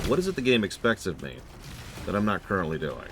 What is it the game expects of me that I'm not currently doing?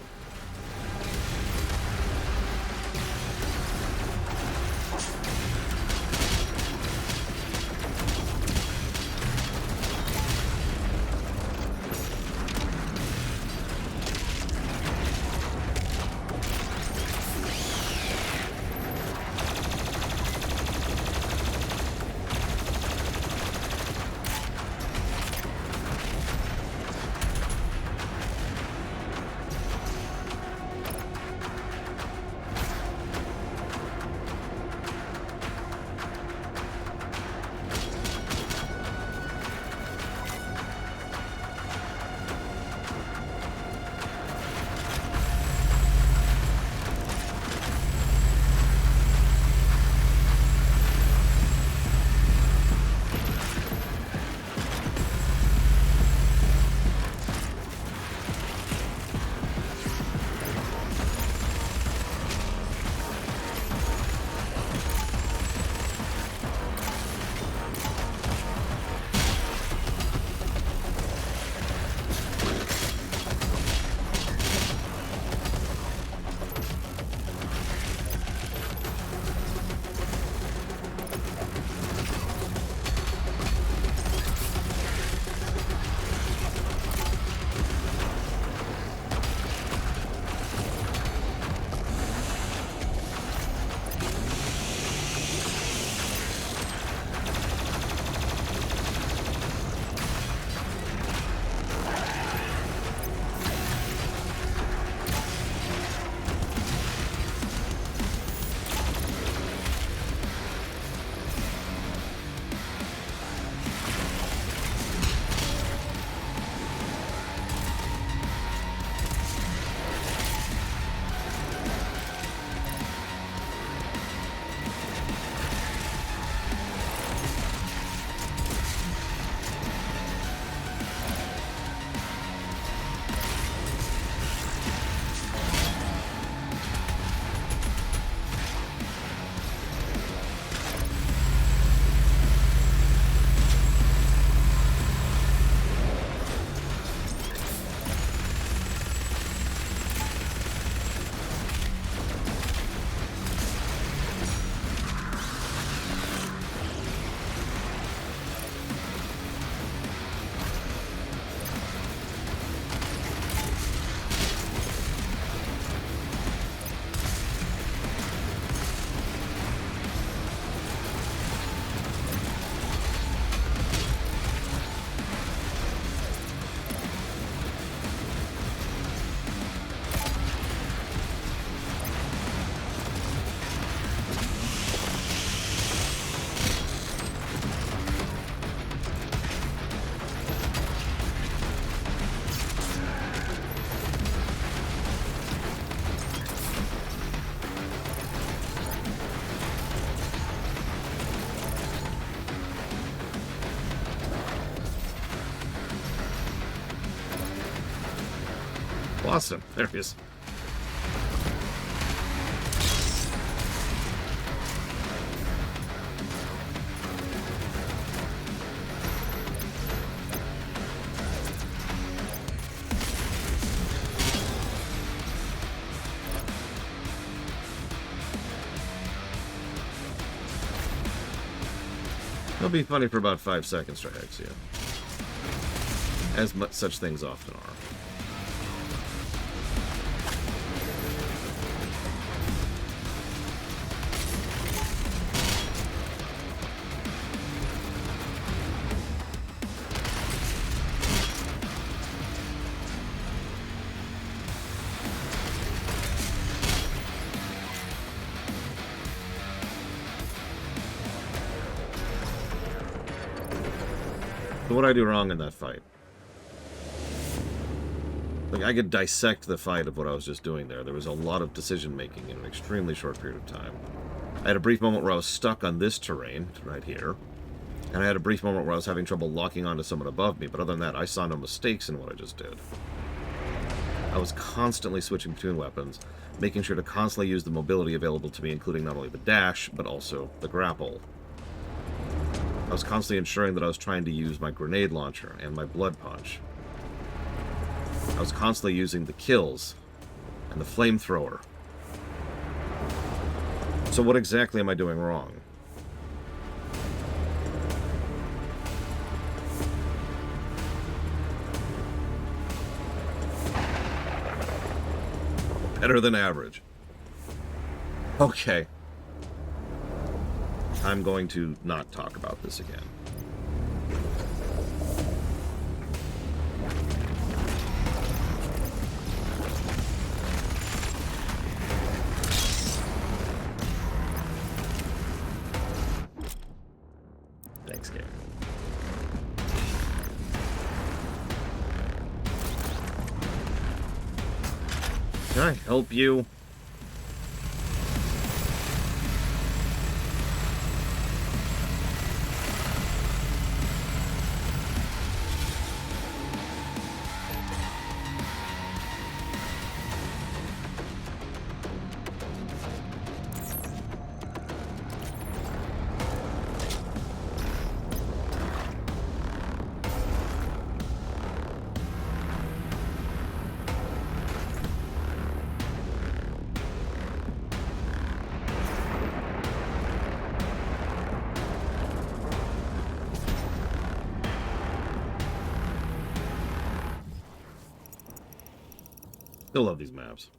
Awesome. There he is. It'll be funny for about 5 seconds, Triaxia. As much such things often are. So what did I do wrong in that fight? Like, I could dissect the fight of what I was just doing there. There was a lot of decision-making in an extremely short period of time. I had a brief moment where I was stuck on this terrain, right here. And I had a brief moment where I was having trouble locking onto someone above me, but other than that, I saw no mistakes in what I just did. I was constantly switching between weapons, making sure to constantly use the mobility available to me, including not only the dash, but also the grapple. I was constantly ensuring that I was trying to use my grenade launcher and my blood punch. I was constantly using the kills and the flamethrower. So what exactly am I doing wrong? Better than average. Okay. I'm going to not talk about this again. Thanks, game. Can I help you? Still love these maps.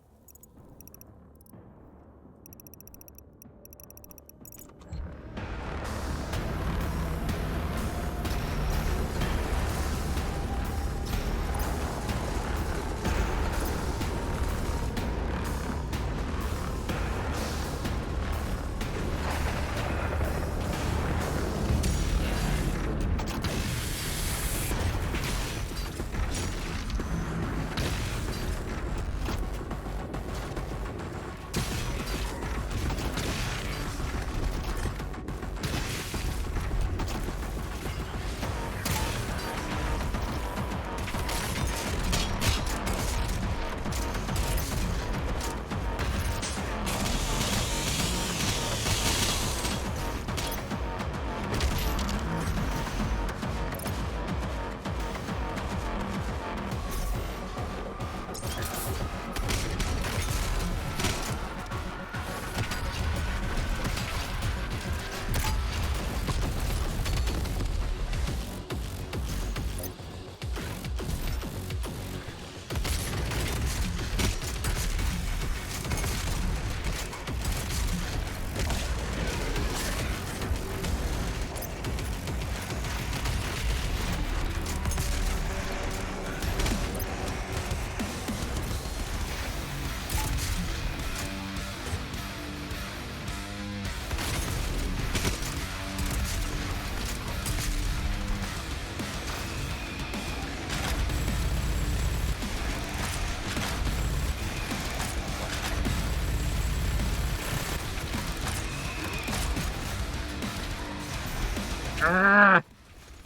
Ah!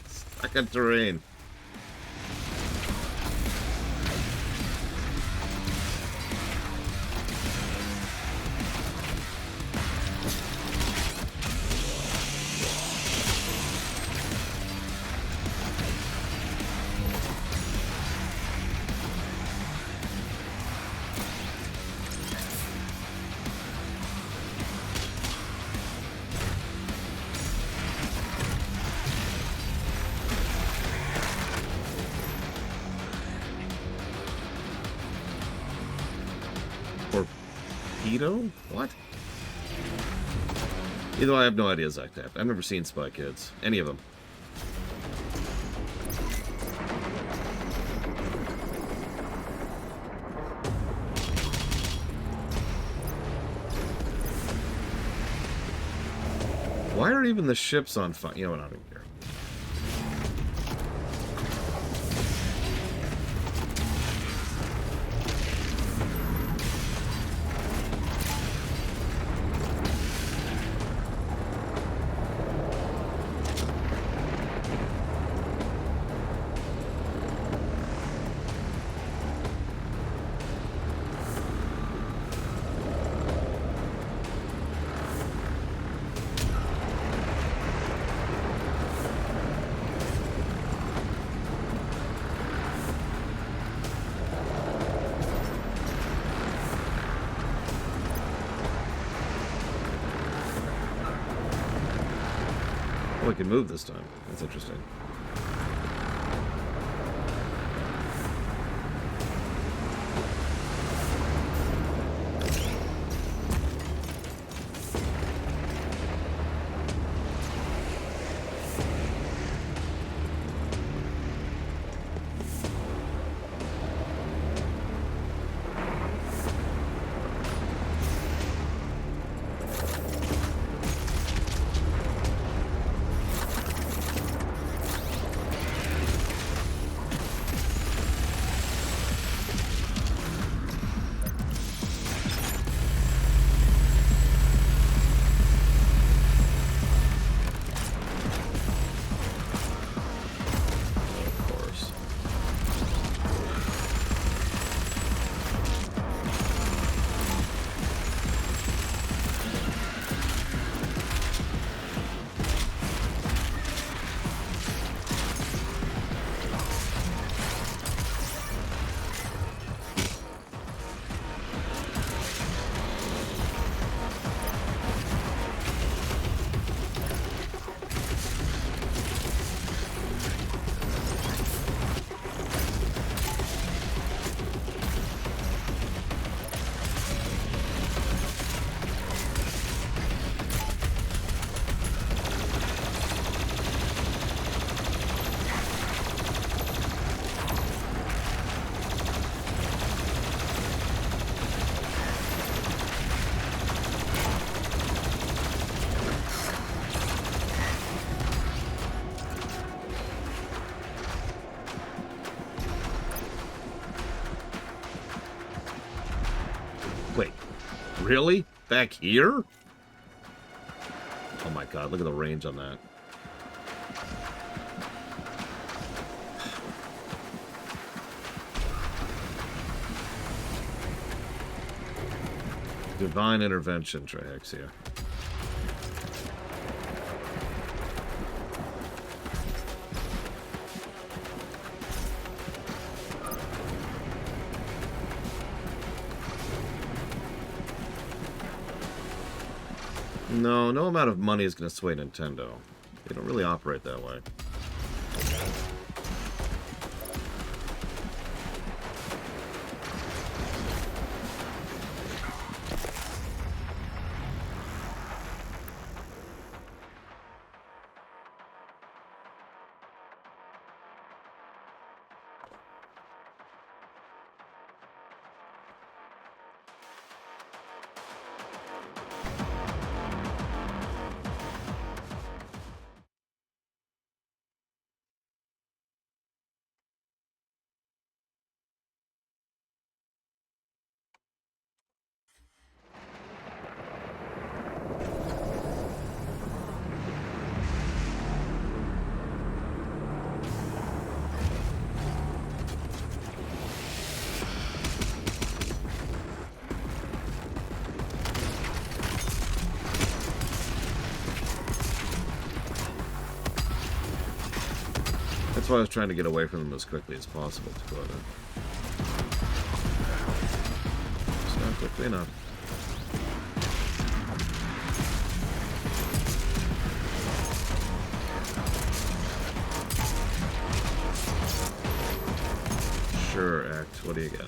Stuck in terrain. Torpedo? What? Either way, I have no idea, Zactap. I've never seen Spy Kids. Any of them. Why are even the ships on fire? You know what, I don't even care. Oh, we can move this time. That's interesting. Wait, really? Back here? Oh my god, look at the range on that. Divine intervention, Trihexia. No amount of money is going to sway Nintendo. They don't really operate that way. That's why I was trying to get away from them as quickly as possible to go there. Just not quickly enough. Sure, Act. What do you got?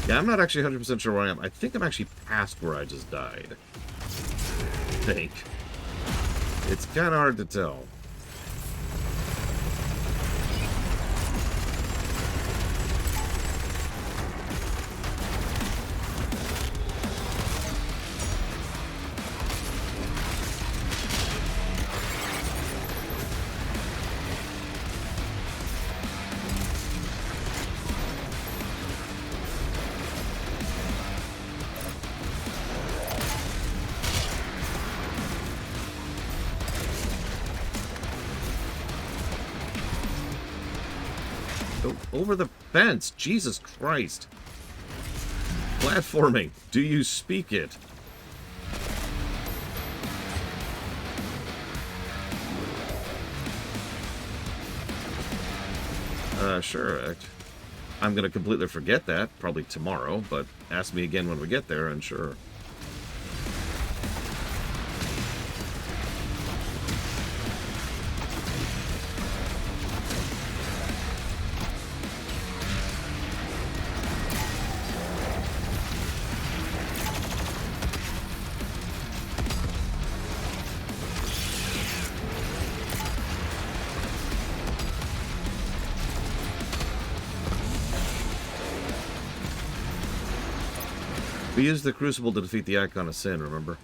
Yeah, I'm not actually 100% sure where I am. I think I'm actually past where I just died. I think. It's kind of hard to tell. Over the fence! Jesus Christ! Platforming! Do you speak it? Sure. I'm going to completely forget that, probably tomorrow, but ask me again when we get there, and sure. We used the Crucible to defeat the Icon of Sin, remember?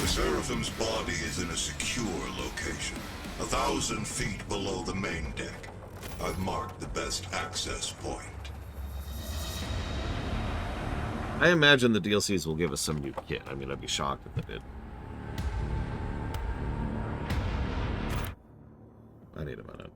The Seraphim's body is in a secure location, 1,000 feet below the main deck. I've marked the best access point. I imagine the DLCs will give us some new kit. I mean, I'd be shocked if they did. I need a minute.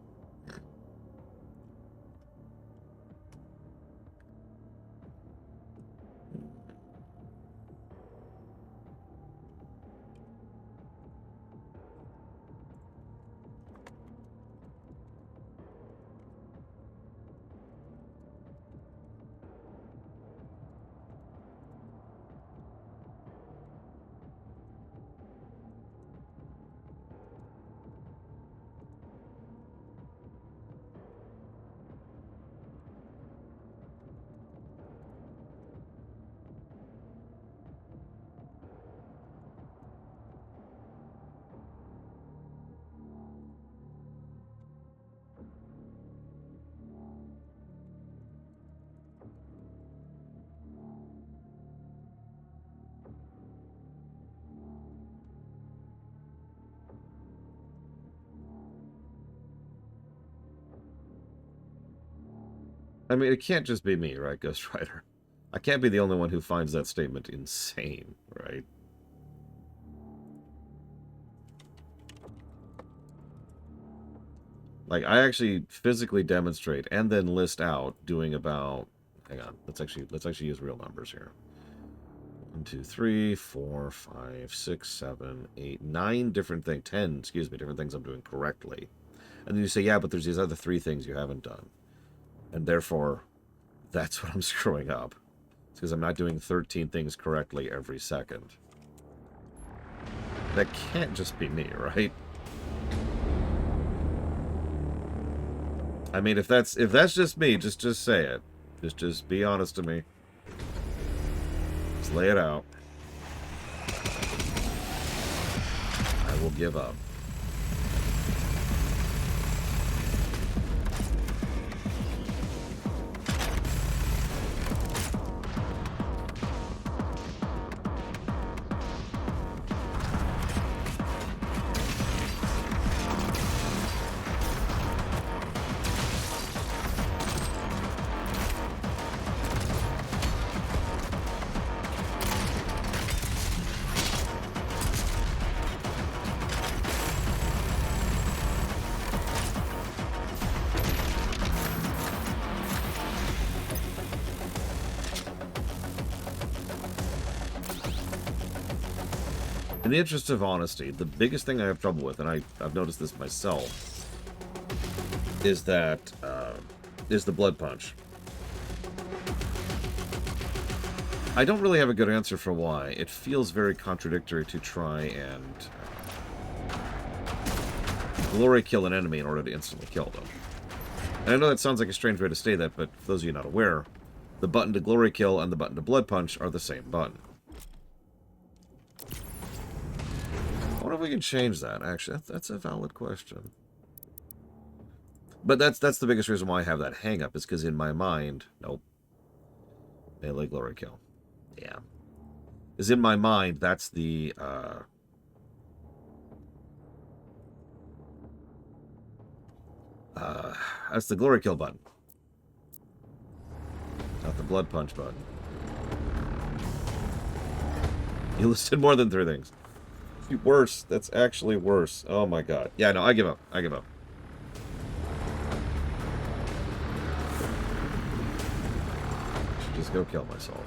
I mean, it can't just be me, right, Ghost Rider? I can't be the only one who finds that statement insane, right? Like, I actually physically demonstrate and then list out doing about... Hang on, let's actually use real numbers here. 1, 2, 3, 4, 5, 6, 7, 8, 9 different things, 10, excuse me, different things I'm doing correctly. And then you say, yeah, but there's these other 3 things you haven't done. And therefore, that's what I'm screwing up. It's because I'm not doing 13 things correctly every second. That can't just be me, right? I mean, if that's just me, just say it. Just be honest to me. Just lay it out. I will give up. In the interest of honesty, the biggest thing I have trouble with, and I've noticed this myself, is that is the blood punch. I don't really have a good answer for why. It feels very contradictory to try and glory kill an enemy in order to instantly kill them. And I know that sounds like a strange way to say that, but for those of you not aware, the button to glory kill and the button to blood punch are the same button. I wonder if we can change that, actually. That's a valid question. But that's the biggest reason why I have that hang-up, is because in my mind, nope. Melee glory kill. Yeah. is in my mind, that's the glory kill button. Not the blood punch button. You listed more than 3 things. Worse. That's actually worse. Oh my god. Yeah, no, I give up. I give up. Should just go kill myself.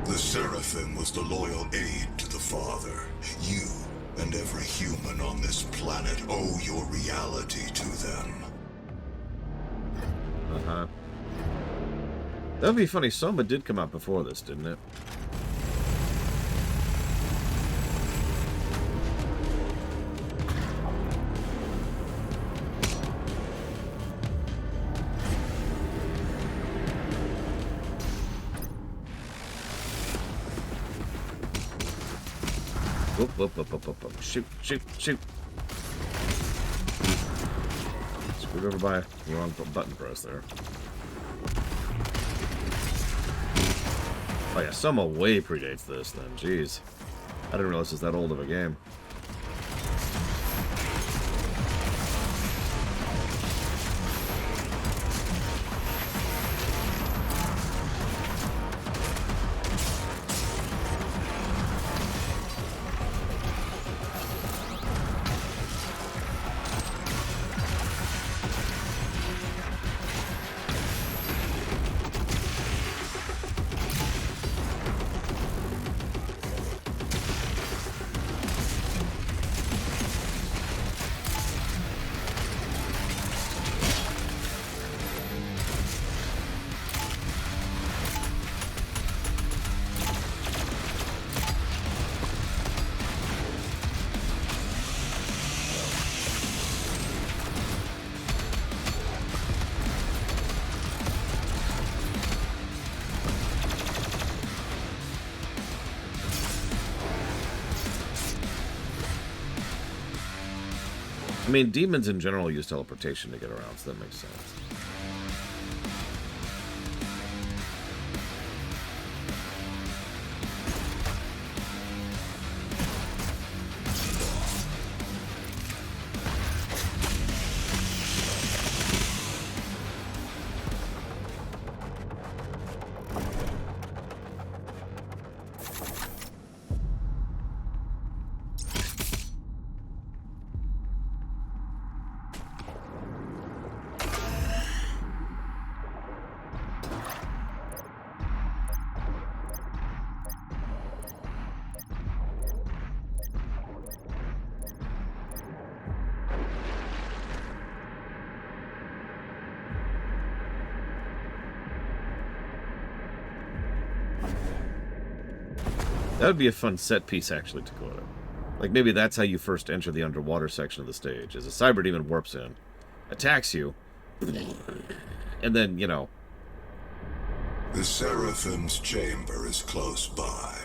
The Seraphim was the loyal aid to the Father. You and every human on this planet owe your reality to them. Uh-huh. That would be funny. Soma did come out before this, didn't it? Whoop. Shoot. Screwed over by the wrong button press there. Oh yeah, Soma way predates this then. Jeez. I didn't realize it's that old of a game. I mean, demons in general use teleportation to get around, so that makes sense. That would be a fun set piece, actually, to go to. Like, maybe that's how you first enter the underwater section of the stage, as a cyber demon warps in, attacks you, and then, you know... The Seraphim's chamber is close by.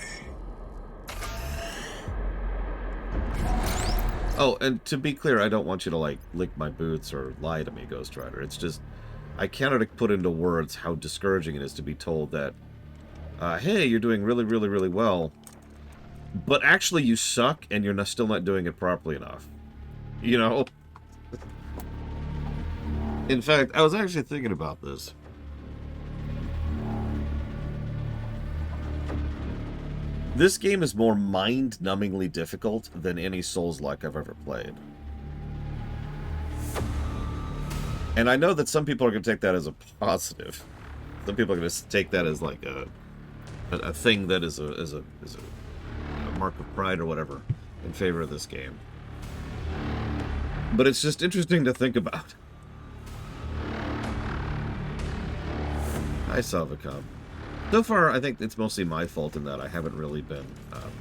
Oh, and to be clear, I don't want you to, like, lick my boots or lie to me, Ghost Rider. It's just, I cannot put into words how discouraging it is to be told that, hey, you're doing really, really, really well, but actually you suck and you're still not doing it properly enough. you know? In fact, I was actually thinking about this. This game is more mind-numbingly difficult than any Souls-like I've ever played. And I know that some people are going to take that as a positive. Some people are going to take that as like a thing that is a mark of pride or whatever in favor of this game. But it's just interesting to think about. Hi, Salvacom. So far, I think it's mostly my fault in that I haven't really been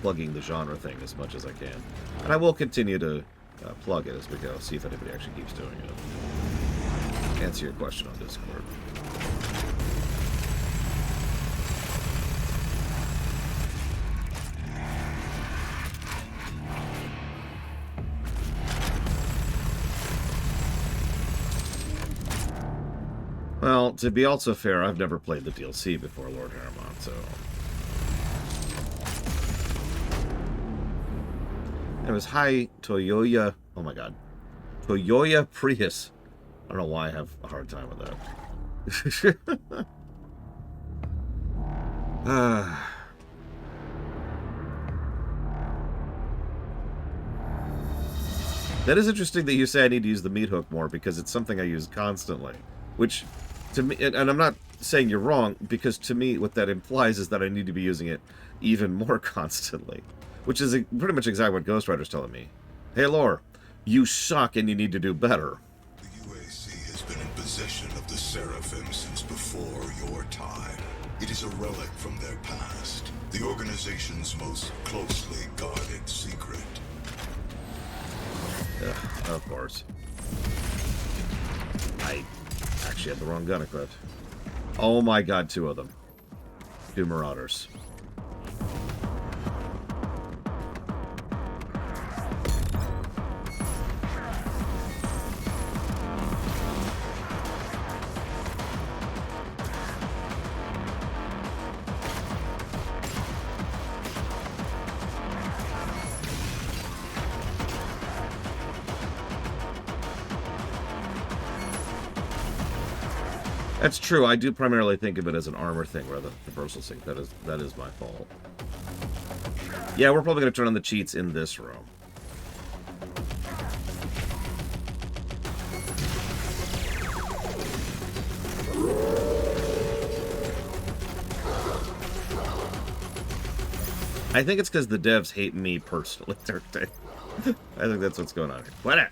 plugging the genre thing as much as I can. And I will continue to plug it as we go, see if anybody actually keeps doing it. Answer your question on Discord. Well, to be also fair, I've never played the DLC before Lord Harriman, so... It was hi, Toyoya... Oh my god. Toyoya Prius. I don't know why I have a hard time with that. That is interesting that you say I need to use the meat hook more, because it's something I use constantly. Which... to me, and I'm not saying you're wrong, because to me what that implies is that I need to be using it even more constantly. Which is pretty much exactly what Ghost Rider's telling me. Hey, Lore, you suck and you need to do better. The UAC has been in possession of the Seraphim since before your time. It is a relic from their past, the organization's most closely guarded secret. Of course. I actually had the wrong gun equipped. Oh my god, two of them. Two Marauders. That's true. I do primarily think of it as an armor thing rather than the versal sync. That is my fault. Yeah, we're probably going to turn on the cheats in this room. I think it's because the devs hate me personally. I think that's what's going on here. What it?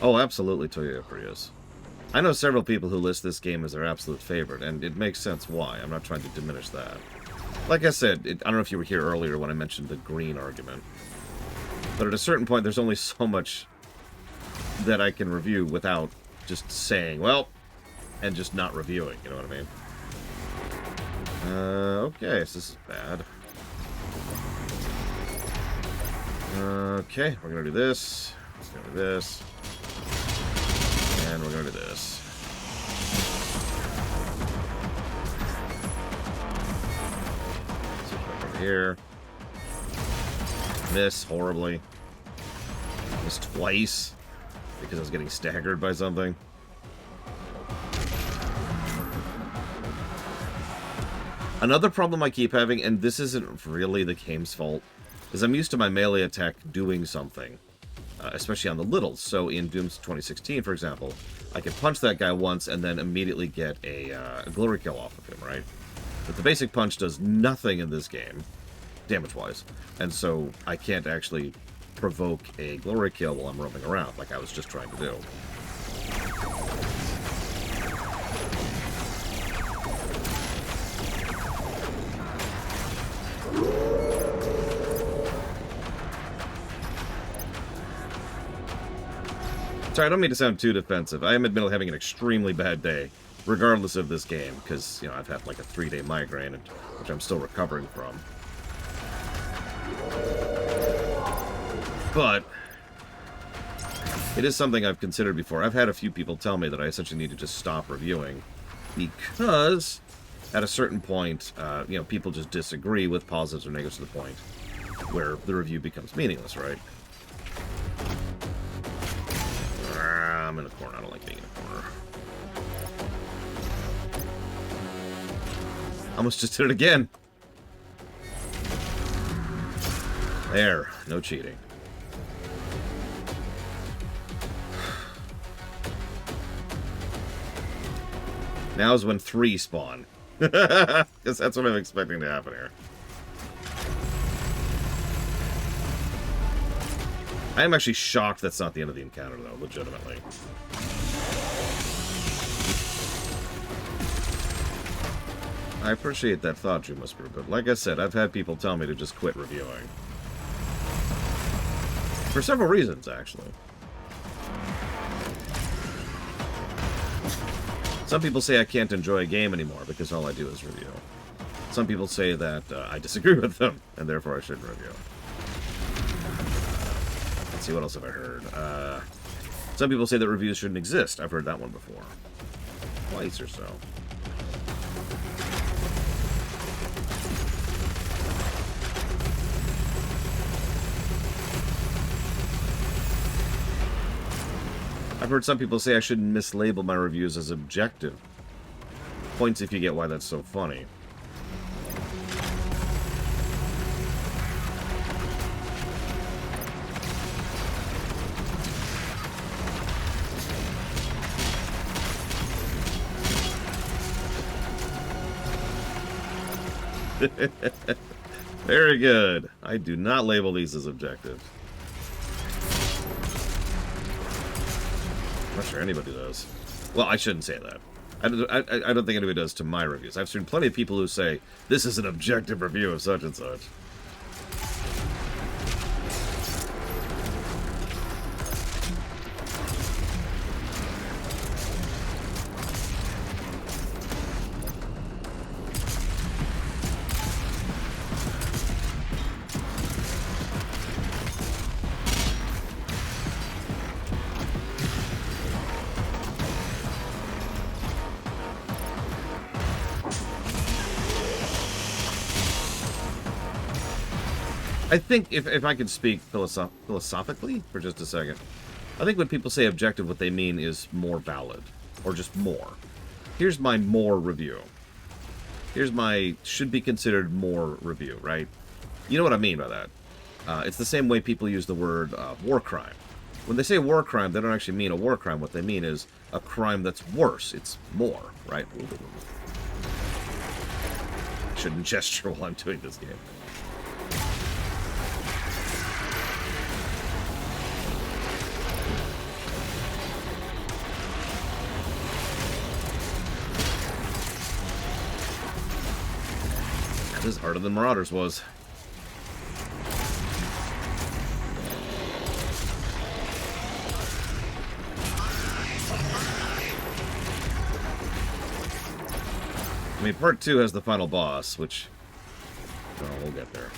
Oh, absolutely, Toyota Prius. I know several people who list this game as their absolute favorite, and it makes sense why. I'm not trying to diminish that. Like I said, I don't know if you were here earlier when I mentioned the green argument, but at a certain point, there's only so much that I can review without just saying, well, and just not reviewing, you know what I mean? Okay, so this is bad. Okay, we're gonna do this. Let's go to this. And we're going to do this. So over here. Miss horribly. Miss twice because I was getting staggered by something. Another problem I keep having, and this isn't really the game's fault, is I'm used to my melee attack doing something. Especially on the littles. So in Doom 2016, for example, I could punch that guy once and then immediately get a glory kill off of him, right? But the basic punch does nothing in this game, damage-wise. And so I can't actually provoke a glory kill while I'm roaming around, like I was just trying to do. Sorry, I don't mean to sound too defensive. I am admittedly having an extremely bad day regardless of this game, because, you know, I've had like a 3-day migraine, which I'm still recovering from. But it is something I've considered before. I've had a few people tell me that I essentially need to just stop reviewing, because at a certain point, you know, people just disagree with positives or negatives to the point where the review becomes meaningless, right? I'm in a corner. I don't like being in a corner. Almost just did it again. There. No cheating. Now is when 3 spawn. Because that's what I'm expecting to happen here. I am actually shocked that's not the end of the encounter, though, legitimately. I appreciate that thought, Dream Whisperer, but like I said, I've had people tell me to just quit reviewing. For several reasons, actually. Some people say I can't enjoy a game anymore because all I do is review. Some people say that I disagree with them, and therefore I shouldn't review. Let's see, what else have I heard? Some people say that reviews shouldn't exist. I've heard that one before. Twice or so. I've heard some people say I shouldn't mislabel my reviews as objective. Points if you get why that's so funny. Very good. I do not label these as objective. I'm not sure anybody does. Well, I shouldn't say that. I don't think anybody does to my reviews. I've seen plenty of people who say, this is an objective review of such and such. I think, if I could speak philosophically for just a second, I think when people say objective, what they mean is more valid, or just more. Here's my more review. Here's my should be considered more review, right? You know what I mean by that. It's the same way people use the word war crime. When they say war crime, they don't actually mean a war crime. What they mean is a crime that's worse. It's more, right? Shouldn't gesture while I'm doing this game. That is harder than Marauders was. I mean, part 2 has the final boss, which... oh, we'll get there.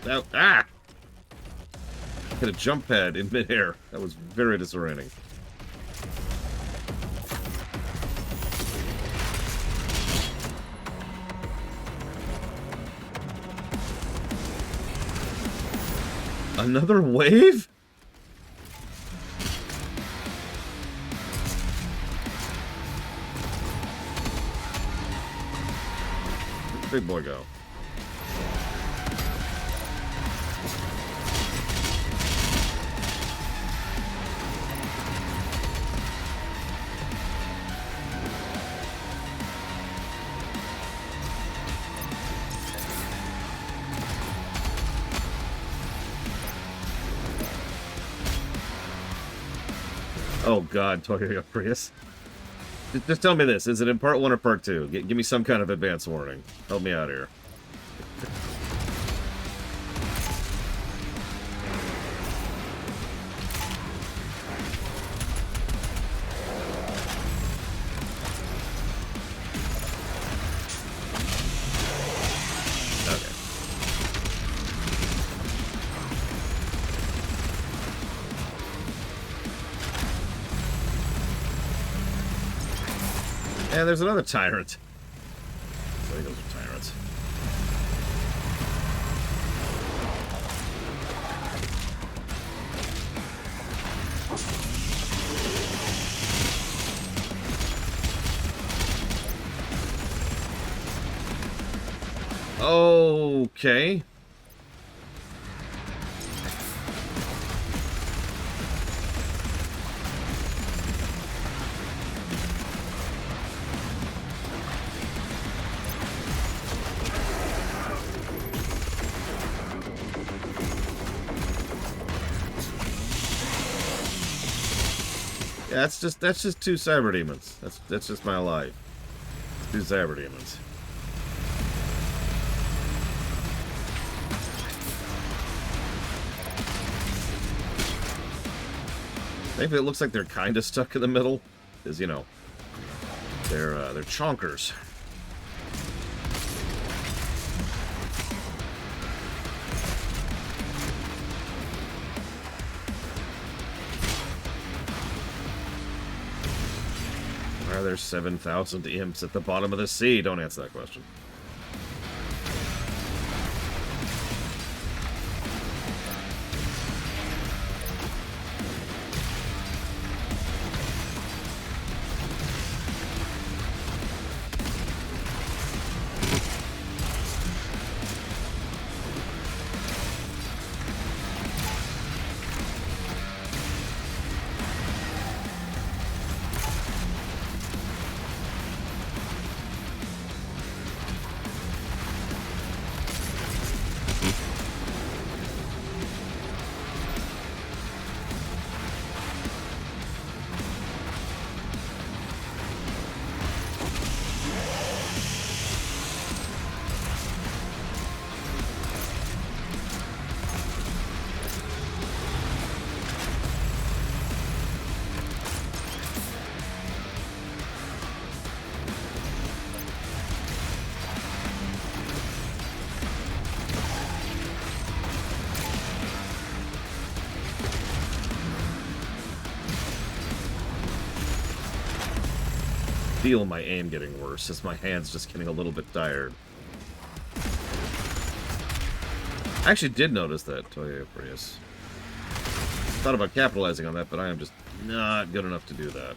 Out. Ah! Hit a jump pad in midair. That was very disorienting. Another wave? big boy go? Oh god, Toyota Prius. Just tell me this. Is it in part 1 or part 2? Give me some kind of advance warning. Help me out here. Okay. And there's another tyrant. I think those are tyrants. Okay. Yeah, that's just 2 cyber demons. That's just my life. 2 cyber demons. Maybe it looks like they're kind of stuck in the middle, because you know they're chonkers. Why are there 7,000 imps at the bottom of the sea? Don't answer that question. Feel my aim getting worse as my hand's just getting a little bit tired. I actually did notice that, Toyota Prius. Thought about capitalizing on that, but I am just not good enough to do that.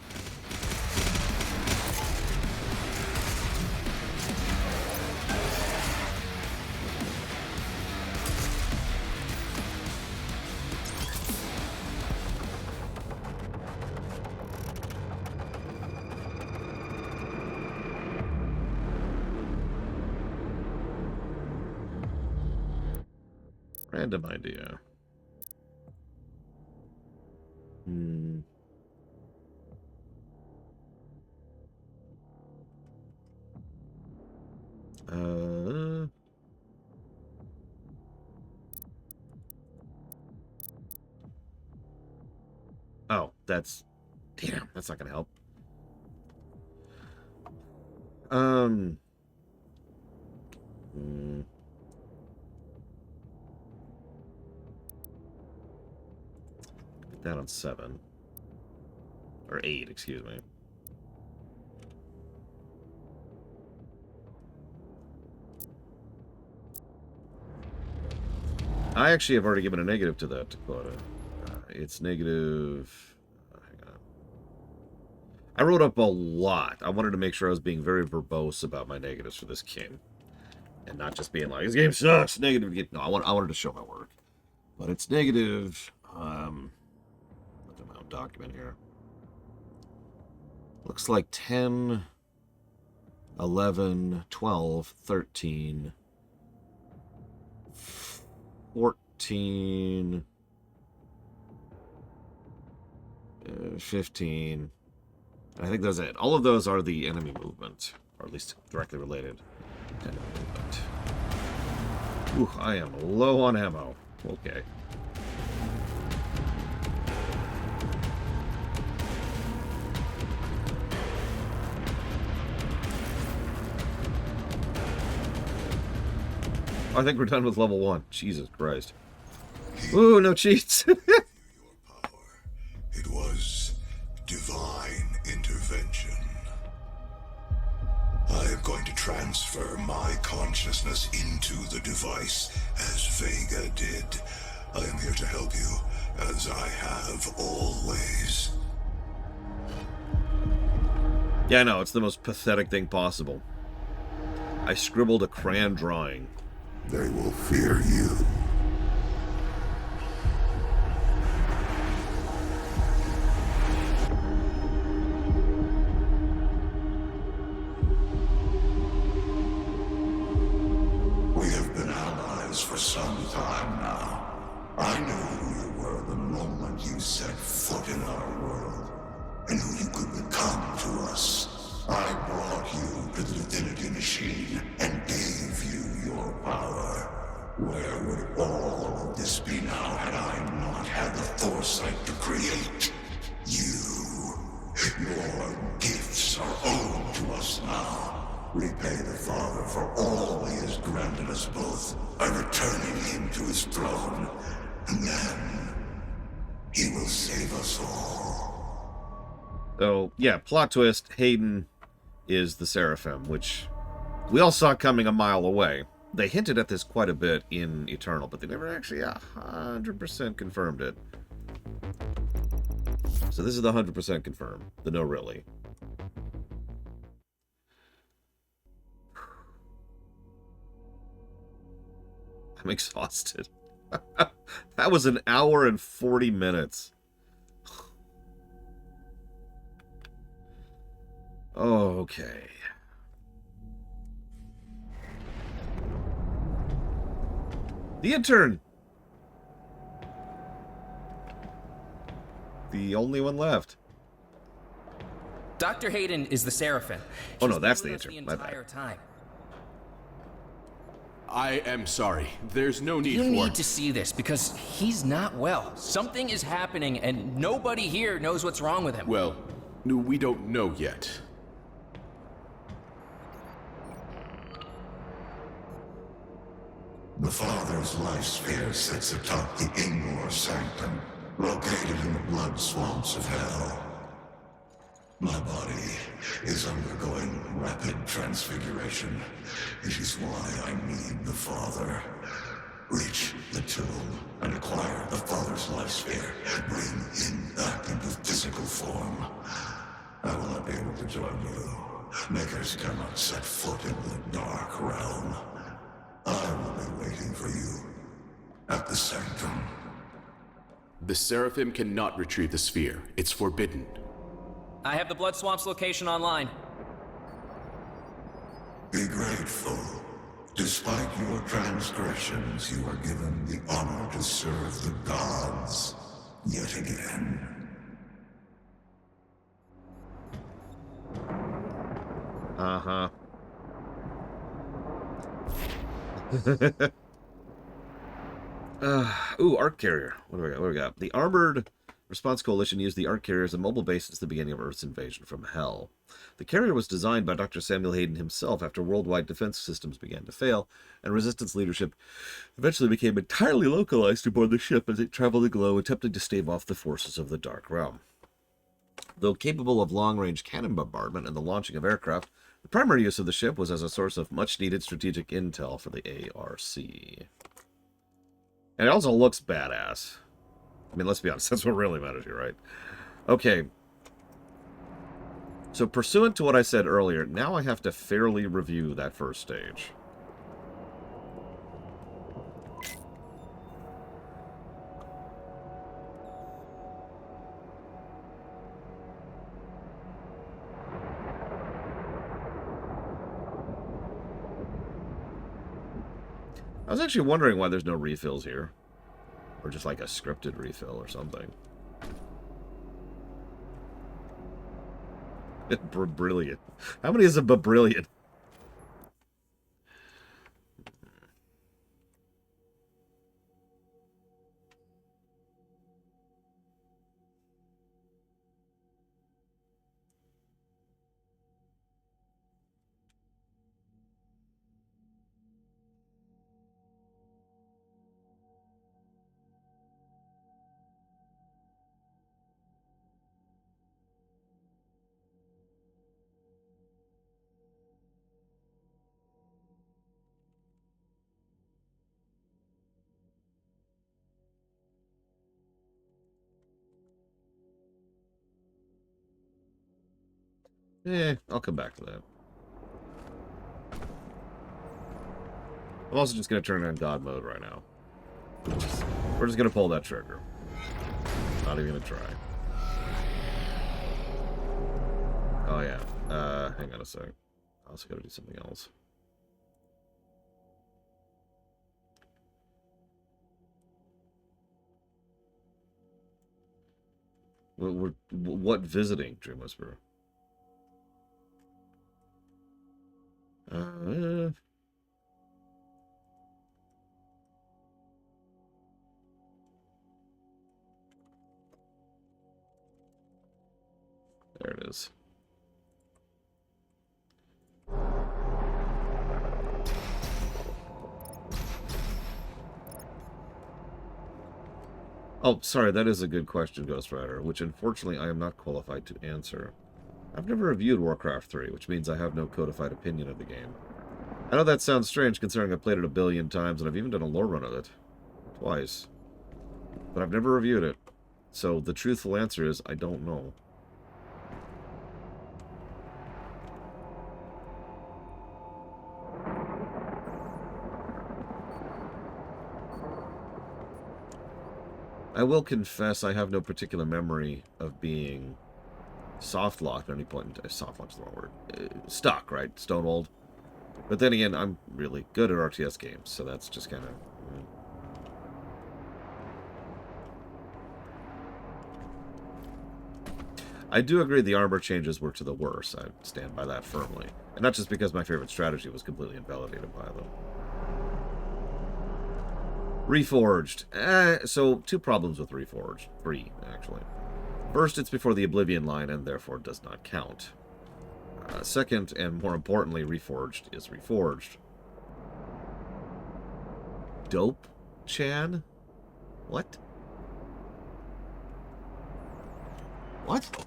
Random idea. Oh, that's... Damn, that's not gonna help. Down on 7. Or 8, excuse me. I actually have already given a negative to that, Dakota. It's negative... hang on. I wrote up a lot. I wanted to make sure I was being very verbose about my negatives for this king. And not just being like, this game sucks, negative. No, I wanted to show my work. But it's negative. Look at my own document here. Looks like 10, 11, 12, 13, 14, 15. I think that's it. All of those are the enemy movement, or at least directly related enemy movement. Ooh, I am low on ammo. Okay. I think we're done with level 1. Jesus Christ. Ooh, no cheats. Your power. It was divine intervention. I am going to transfer my consciousness into the device, as Vega did. I am here to help you, as I have always. Yeah, I know, it's the most pathetic thing possible. I scribbled a crayon drawing. They will fear you. We have been allies for some time now. I knew who you were the moment you set foot in our world, and who you could become to us. I brought you to the Divinity Machine and gave you your power. Where would all of this be now had I not had the foresight to create you? Your gifts are owed to us now. Repay the Father for all he has granted us both by returning him to his throne. And then he will save us all. So, yeah, plot twist, Hayden is the Seraphim, which we all saw coming a mile away. They hinted at this quite a bit in Eternal, but they never actually 100% confirmed it. So this is the 100% confirmed. The no really. I'm exhausted. That was an hour and 40 minutes. Okay. The intern! The only one left. Dr. Hayden is the Seraphim. Oh no, She's that's been the with us intern. My bad. entire time. I am sorry. There's no need You for... need to see this because he's not well. Something is happening and nobody here knows what's wrong with him. Well, we don't know yet. The Father's life sphere sits atop the Ingor Sanctum, located in the blood swamps of hell. My body is undergoing rapid transfiguration. It is why I need the Father. Reach the tomb and acquire the Father's life sphere. Bring him back into physical form. I will not be able to join you. Makers cannot set foot in the dark realm. I will be waiting for you at the Sanctum. The Seraphim cannot retrieve the sphere. It's forbidden. I have the Blood Swamp's location online. Be grateful. Despite your transgressions, you are given the honor to serve the gods yet again. Uh-huh. Ooh, Arc Carrier. What do we got? The Armored Response Coalition used the Arc Carrier as a mobile base since the beginning of Earth's invasion from Hell. The carrier was designed by Dr. Samuel Hayden himself after worldwide defense systems began to fail, and Resistance leadership eventually became entirely localized aboard the ship as it traveled the globe, attempting to stave off the forces of the Dark Realm. Though capable of long-range cannon bombardment and the launching of aircraft, the primary use of the ship was as a source of much-needed strategic intel for the ARC. And it also looks badass. I mean, let's be honest, that's what really matters here, right? Okay. So, pursuant to what I said earlier, now I have to fairly review that first stage. I was actually wondering why there's no refills here. Or just like a scripted refill or something. Brilliant. How many is a brilliant? I'll come back to that. I'm also just going to turn on God mode right now. We're just going to pull that trigger. Not even going to try. Oh, yeah. Hang on a sec. I also got to do something else. What visiting, Dream Whisperer? There it is. Oh, sorry, that is a good question, Ghost Rider, which unfortunately I am not qualified to answer. I've never reviewed Warcraft 3, which means I have no codified opinion of the game. I know that sounds strange considering I've played it a billion times and I've even done a lore run of it. Twice. But I've never reviewed it. So the truthful answer is, I don't know. I will confess I have no particular memory of being soft-locked at any point in time. Soft-lock's the wrong word. Stuck, right? Stonewalled. But then again, I'm really good at RTS games, so that's just kind of... I do agree the armor changes were to the worse. I stand by that firmly. And not just because my favorite strategy was completely invalidated by them. Reforged. So, two problems with Reforged. Three, actually. First, it's before the Oblivion line, and therefore does not count. Second, and more importantly, Reforged is Reforged. Dope Chan? What? What?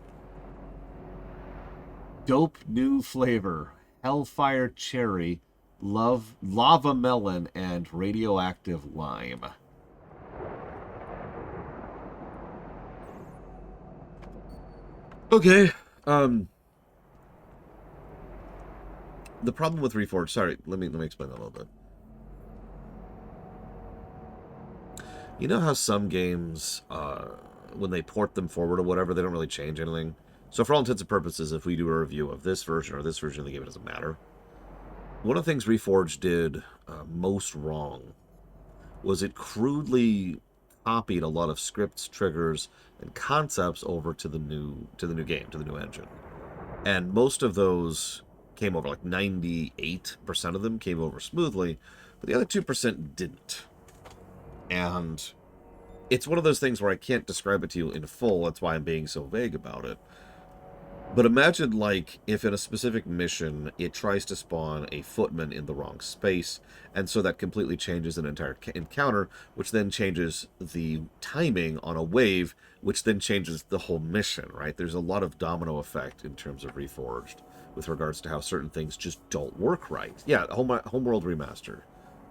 Dope new flavor. Hellfire Cherry, Lava Melon, and Radioactive Lime. Okay, the problem with Reforged, sorry, let me explain that a little bit. You know how some games, when they port them forward or whatever, they don't really change anything? So for all intents and purposes, if we do a review of this version or this version of the game, it doesn't matter. One of the things Reforged did most wrong was it crudely copied a lot of scripts, triggers, and concepts over to the new game, to the new engine. And most of those came over, like 98% of them came over smoothly, but the other 2% didn't. And it's one of those things where I can't describe it to you in full, that's why I'm being so vague about it. But imagine, like, if in a specific mission, it tries to spawn a footman in the wrong space, and so that completely changes an entire encounter, which then changes the timing on a wave, which then changes the whole mission, right? There's a lot of domino effect in terms of Reforged, with regards to how certain things just don't work right. Yeah, Homeworld Remaster.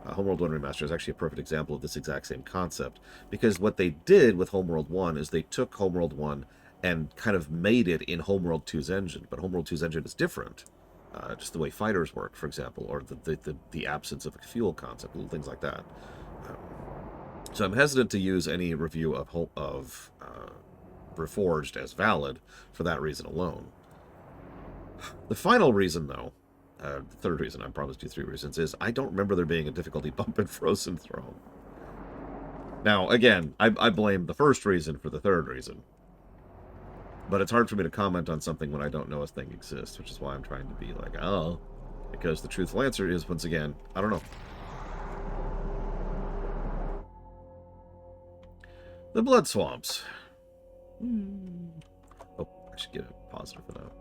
Homeworld 1 Remaster is actually a perfect example of this exact same concept, because what they did with Homeworld 1 is they took Homeworld 1 and kind of made it in Homeworld 2's engine. But Homeworld 2's engine is different. Just the way fighters work, for example, or the absence of a fuel concept, little things like that. So I'm hesitant to use any review of Reforged as valid for that reason alone. The final reason, though, the third reason I promised you 3 reasons is I don't remember there being a difficulty bump in Frozen Throne. Now, again, I blame the first reason for the third reason. But it's hard for me to comment on something when I don't know a thing exists, which is why I'm trying to be like, oh, because the truthful answer is, once again, I don't know. The Blood Swamps. Oh, I should get a positive for that.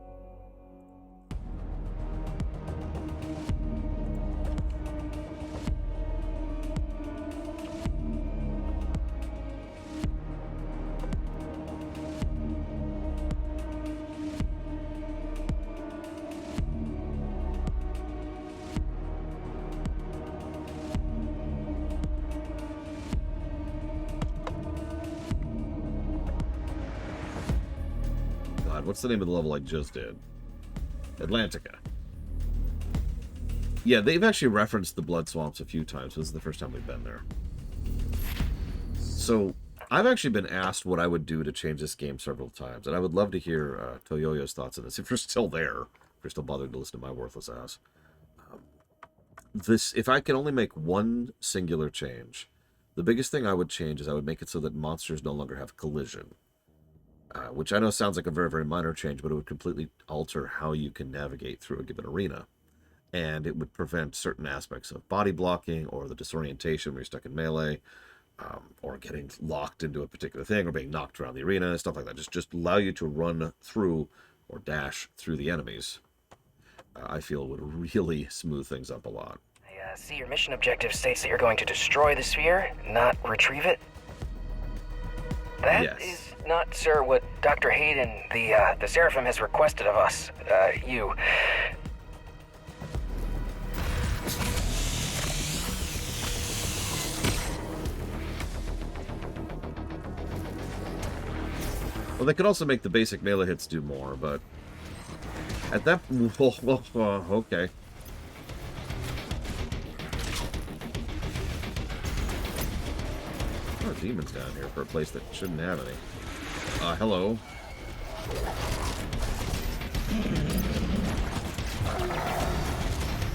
What's the name of the level I just did? Atlantica. Yeah, they've actually referenced the Blood Swamps a few times. This is the first time we've been there. So, I've actually been asked what I would do to change this game several times, and I would love to hear Toyoyo's thoughts on this. If you're still there, if you're still bothered to listen to my worthless ass. If I could only make one singular change, the biggest thing I would change is I would make it so that monsters no longer have collision. Which I know sounds like a very, very minor change, but it would completely alter how you can navigate through a given arena. And it would prevent certain aspects of body blocking, or the disorientation when you're stuck in melee, or getting locked into a particular thing, or being knocked around the arena, stuff like that. Just allow you to run through or dash through the enemies. I feel would really smooth things up a lot. I see your mission objective states that you're going to destroy the sphere, not retrieve it. That is not, sir, what Dr. Hayden, the Seraphim, has requested of us. You. Well, they could also make the basic melee hits do more, but at that... okay. There are demons down here for a place that shouldn't have any. Hello.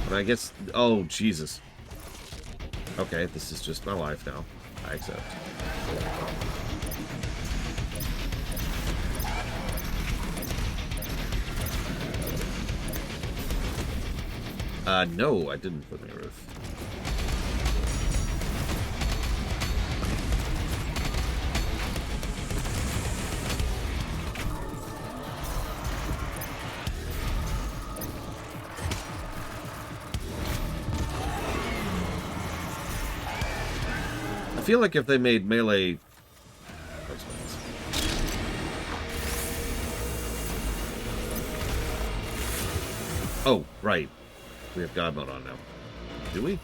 But I guess... Oh, Jesus. Okay, this is just my life now. I accept. No, I didn't put my roof. I feel like if they made melee... Oh, right. We have God mode on now. Do we?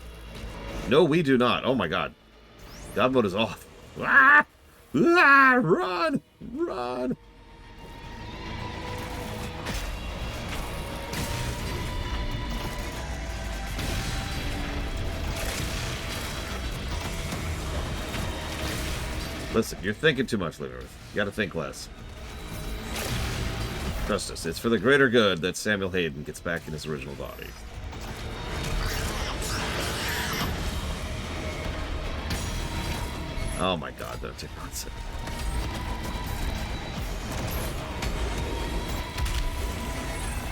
No, we do not. Oh my god. God mode is off. Ah! Ah! Run! Run! Listen, you're thinking too much, Living Earth. You gotta think less. Trust us, it's for the greater good that Samuel Hayden gets back in his original body. Oh my god, that's a concept.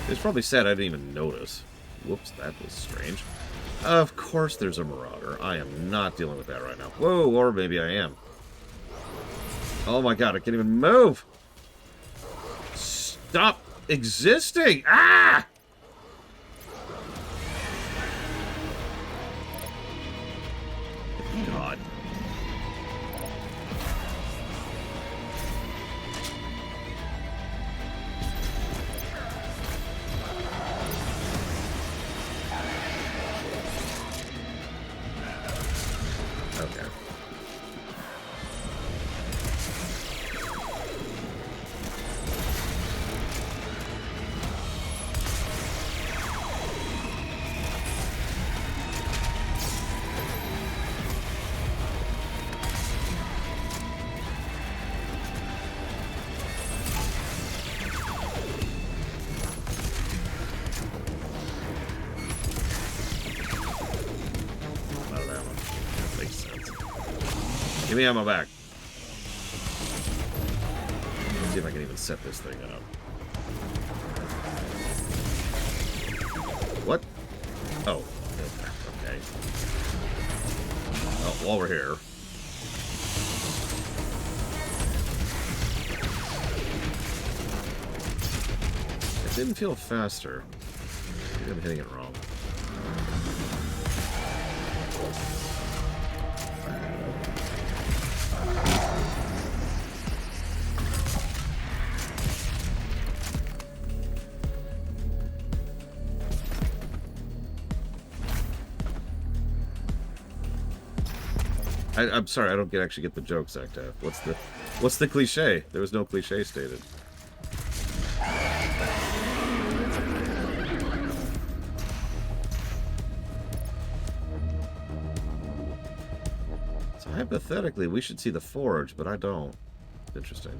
It's probably sad I didn't even notice. Whoops, that was strange. Of course there's a Marauder. I am not dealing with that right now. Whoa, or maybe I am. Oh my god, I can't even move! Stop existing! Ah! God. Okay. Give me ammo back. Let's see if I can even set this thing up. What? Oh. Okay. Well, while we're here. It didn't feel faster. Maybe I'm hitting it wrong. I'm sorry, I don't actually get the joke, Zactaf. What's the cliche? There was no cliche stated. So hypothetically, we should see the forge, but I don't. Interesting.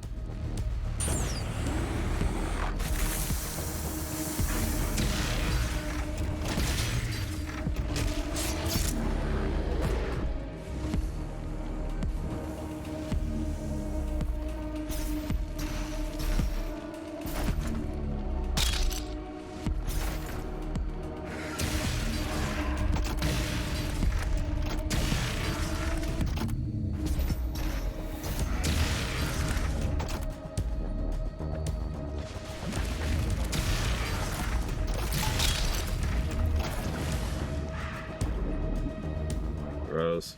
Gross.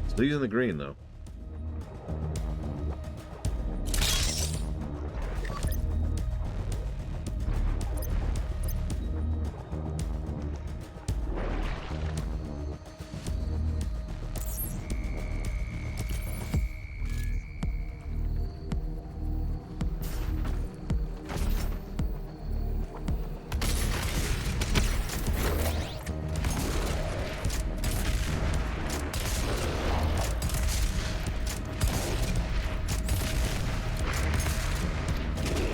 Still using the green, though.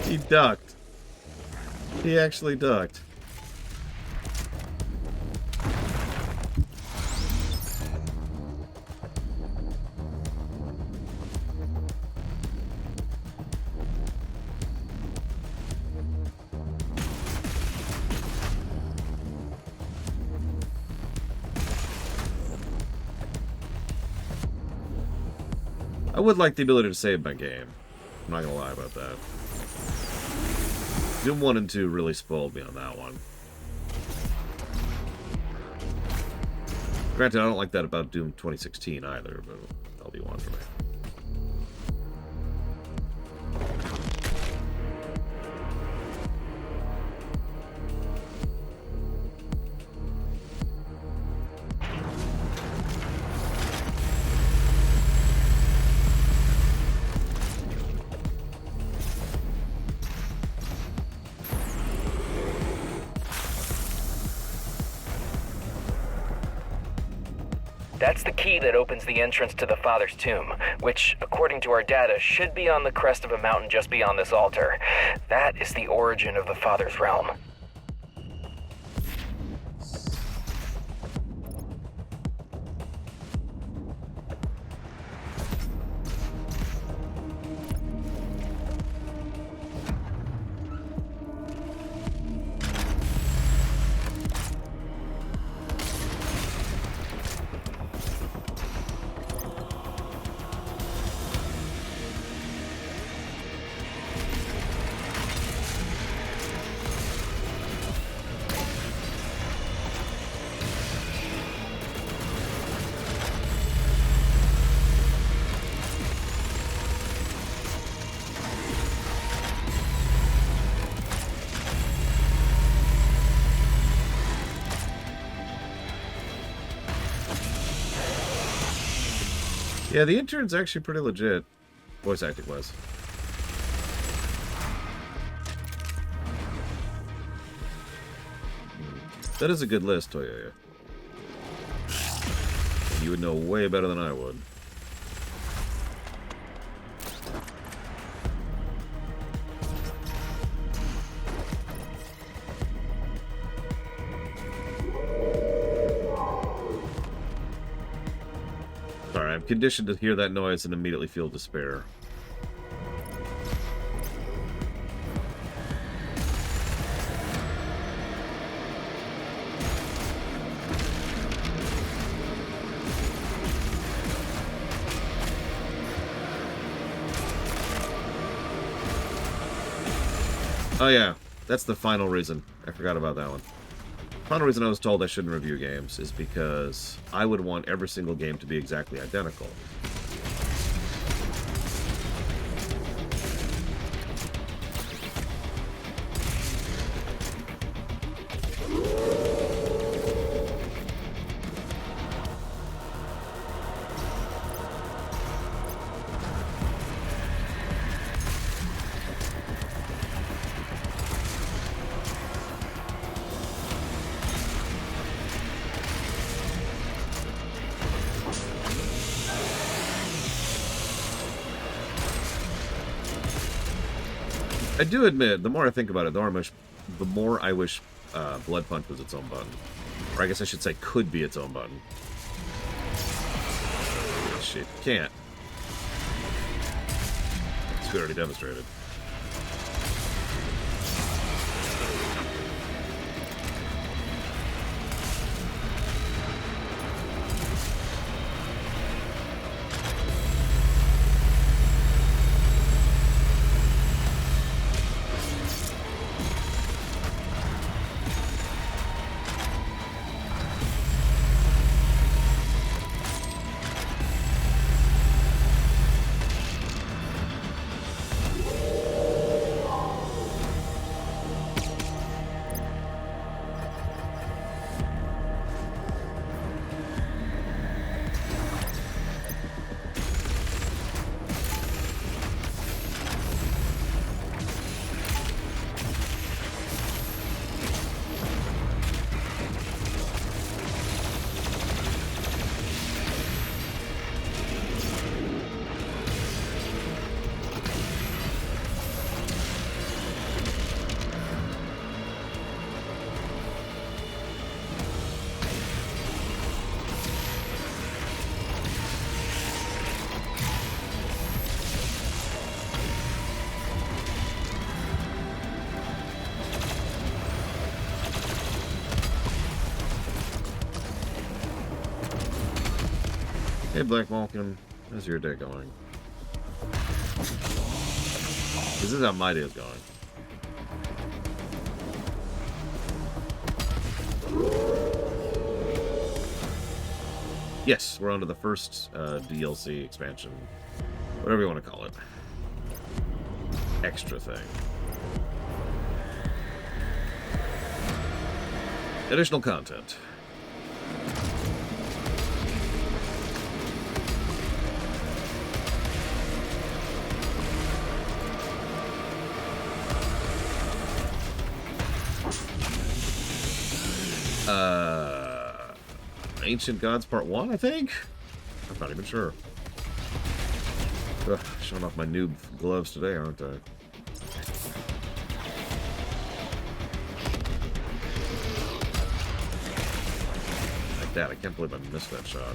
He ducked. He actually ducked. I would like the ability to save my game. I'm not gonna lie about that. Doom 1 and 2 really spoiled me on that one. Granted, I don't like that about Doom 2016 either, but that'll be one for me. That's the key that opens the entrance to the Father's tomb, which, according to our data, should be on the crest of a mountain just beyond this altar. That is the origin of the Father's realm. Yeah, the intern's actually pretty legit, voice acting wise. That is a good list, Toyoya. You would know way better than I would. I'm conditioned to hear that noise and immediately feel despair. Oh yeah, that's the final reason. I forgot about that one. Final reason I was told I shouldn't review games is because I would want every single game to be exactly identical. I do admit, the more I think about it, the more I wish Blood Punch was its own button. Or I guess I should say could be its own button. Shit, can't. It's already demonstrated. Hey, Black Vulcan. How's your day going? This is how my day is going. Yes, we're on to the first DLC expansion. Whatever you want to call it. Extra thing. Additional content. Ancient Gods Part 1, I think? I'm not even sure. Ugh, showing off my noob gloves today, aren't I? Like that, I can't believe I missed that shot.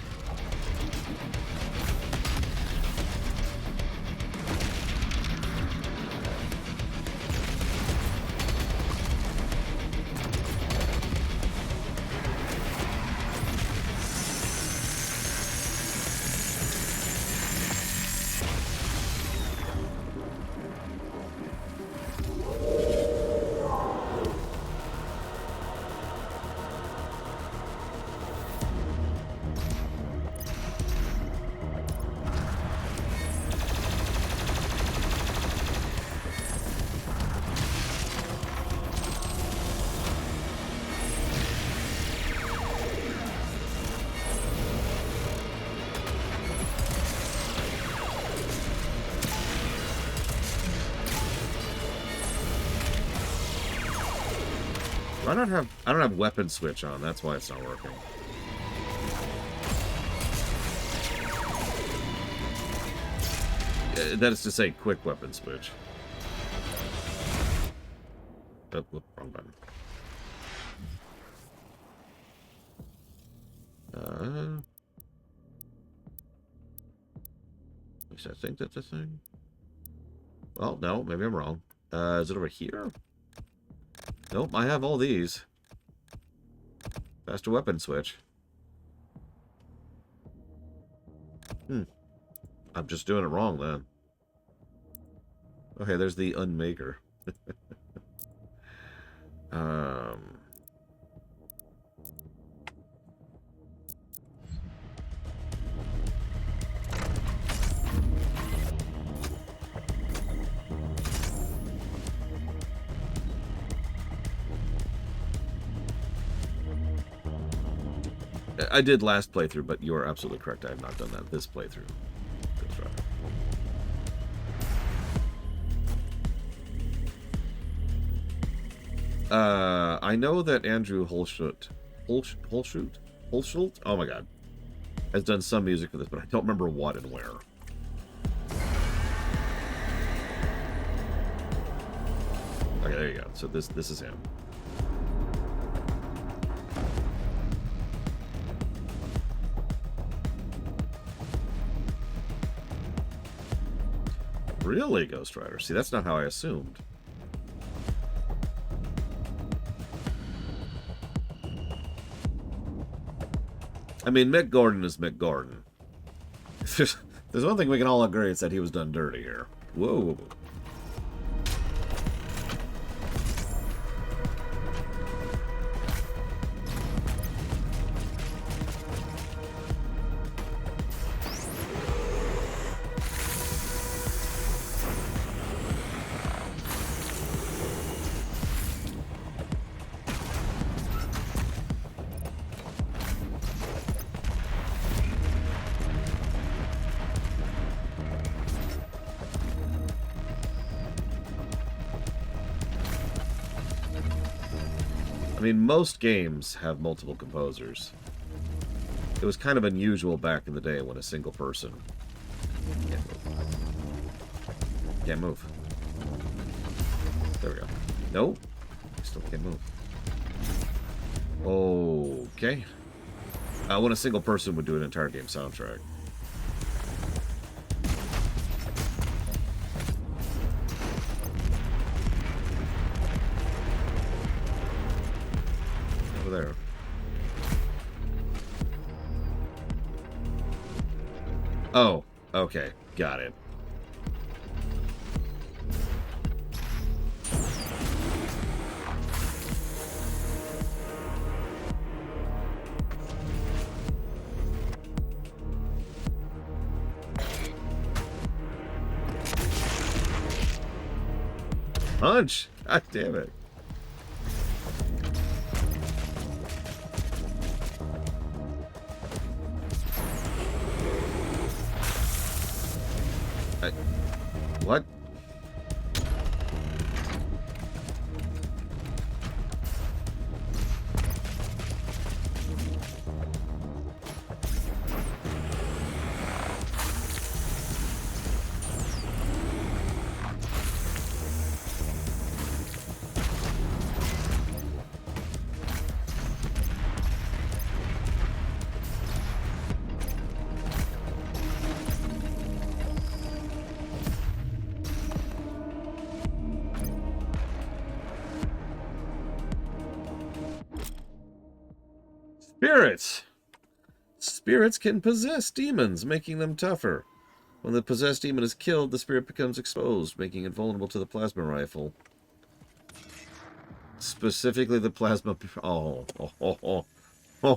I don't have weapon switch on. That's why it's not working. That is to say, quick weapon switch. Oh, wrong button. least I think that's a thing. Well, no, maybe I'm wrong. Is it over here? Nope, I have all these. Faster weapon switch. I'm just doing it wrong then. Okay, there's the unmaker. I did last playthrough, but you are absolutely correct. I have not done that this playthrough. Ghost Rider. I know that Andrew Holschult, oh my god, has done some music for this, but I don't remember what and where. Okay, there you go. So this is him. Really, Ghost Rider? See, that's not how I assumed. I mean, Mick Gordon is Mick Gordon. There's one thing we can all agree, it's that he was done dirty here. Whoa. I mean, most games have multiple composers. It was kind of unusual back in the day when a single person... Can't move. There we go. No, I still can't move. Okay. When a single person would do an entire game soundtrack. There. Oh, okay. Got it. Punch! God damn it. What? Spirits! Spirits can possess demons, making them tougher. When the possessed demon is killed, the spirit becomes exposed, making it vulnerable to the plasma rifle. Specifically the plasma... Oh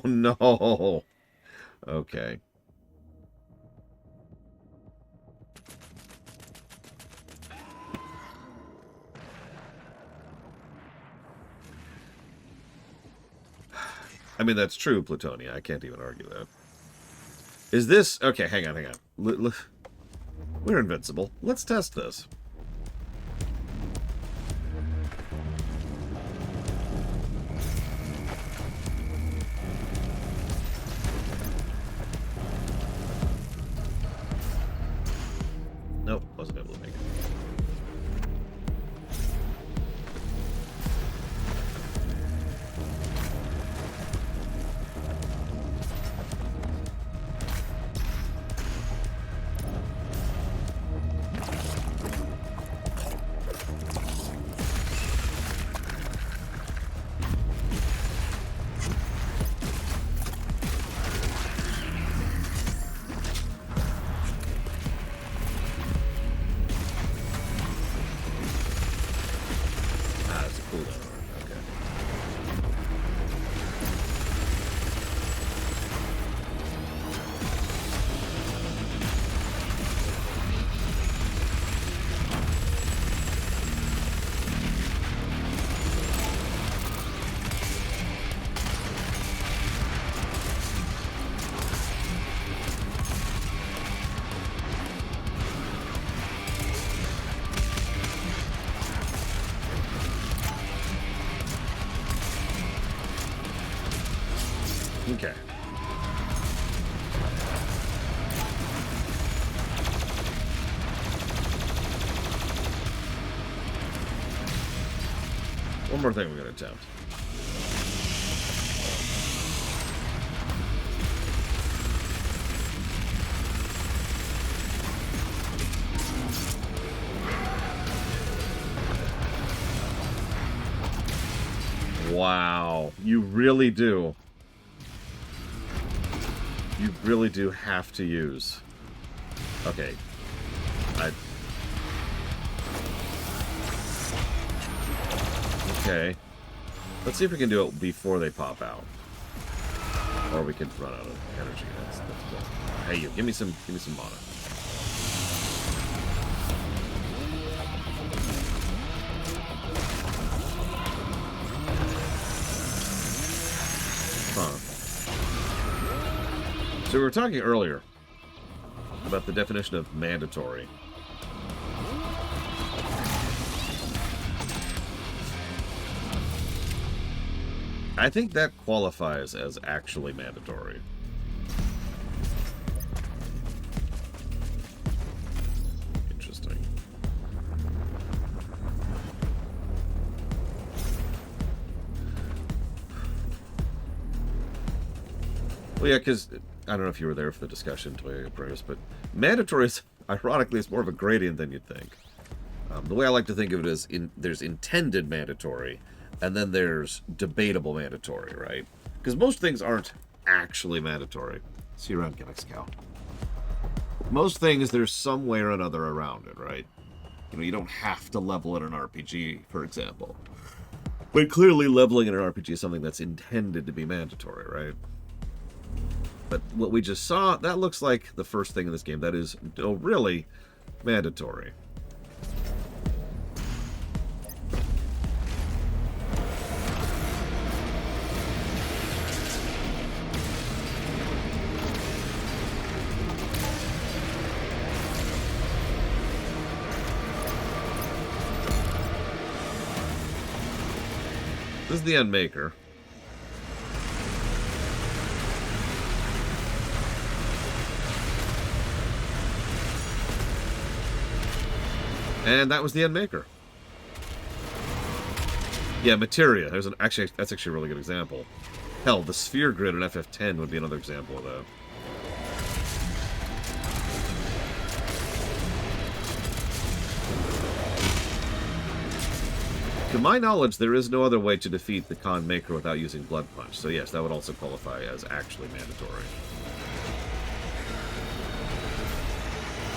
no! Okay. I mean, that's true, Plutonia. I can't even argue that. Is this... Okay, hang on. We're invincible. Let's test this. Nope, wasn't able to make it. cooldown. Okay. Okay. One more thing we're going to attempt. Wow, you really do. You really do have to use. Okay. Okay. Let's see if we can do it before they pop out. Or we could run out of energy. That's cool. Hey, you, give me some mana. Huh. So we were talking earlier about the definition of mandatory. I think that qualifies as actually mandatory. Interesting. Well, yeah, because I don't know if you were there for the discussion, Toya Prius, but mandatory is, ironically, it's more of a gradient than you'd think. The way I like to think of it is there's intended mandatory, and then there's debatable mandatory, right? Because most things aren't actually mandatory. See you around, Galax Cow. Most things, there's some way or another around it, right? You know, you don't have to level in an RPG, for example. But clearly leveling in an RPG is something that's intended to be mandatory, right? But what we just saw, that looks like the first thing in this game that is really mandatory. This is the Endmaker. And that was the Endmaker. Yeah, Materia. There's that's actually a really good example. Hell, the sphere grid in FF10 would be another example of that. To my knowledge, there is no other way to defeat the Khan Maker without using Blood Punch. So yes, that would also qualify as actually mandatory.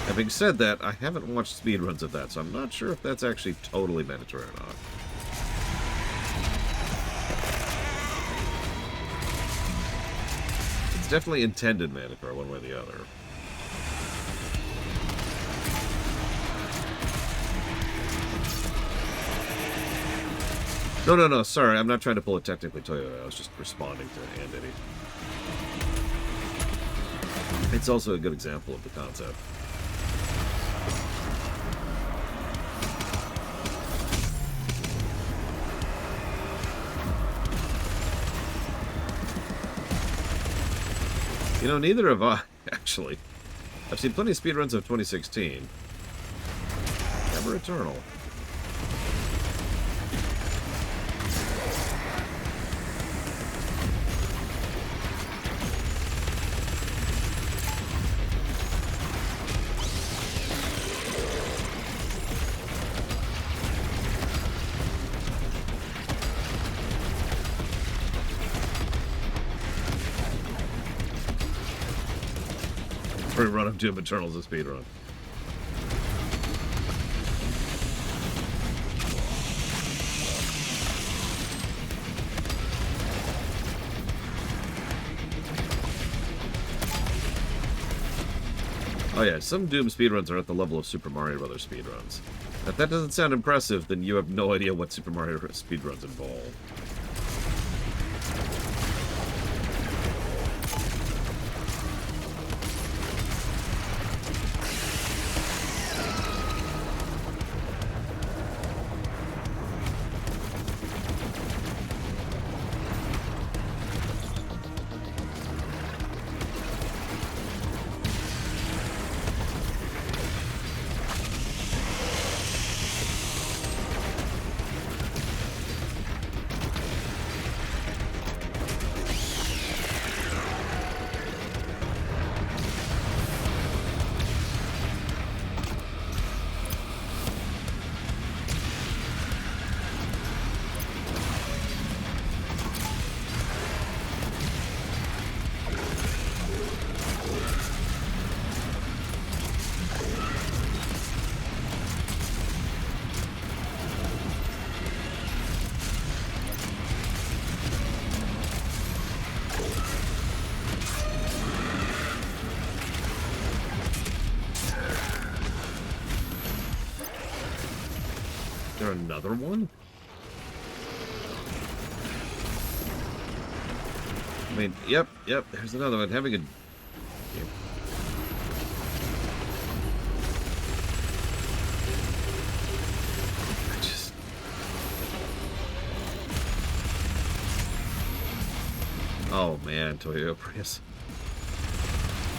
Having said that, I haven't watched speedruns of that, so I'm not sure if that's actually totally mandatory or not. It's definitely intended mandatory one way or the other. No, sorry, I'm not trying to pull it technically, Toyota. I was just responding to Hand Eddy. It's also a good example of the concept. You know, neither have I, actually. I've seen plenty of speedruns of 2016. Never Eternal. Run of Doom Eternal's a speedrun. Oh yeah, some Doom speedruns are at the level of Super Mario Bros. Speedruns. If that doesn't sound impressive, then you have no idea what Super Mario speedruns involve. Another one? I mean, yep, there's another one. Having a... Oh man, Toyo Prius.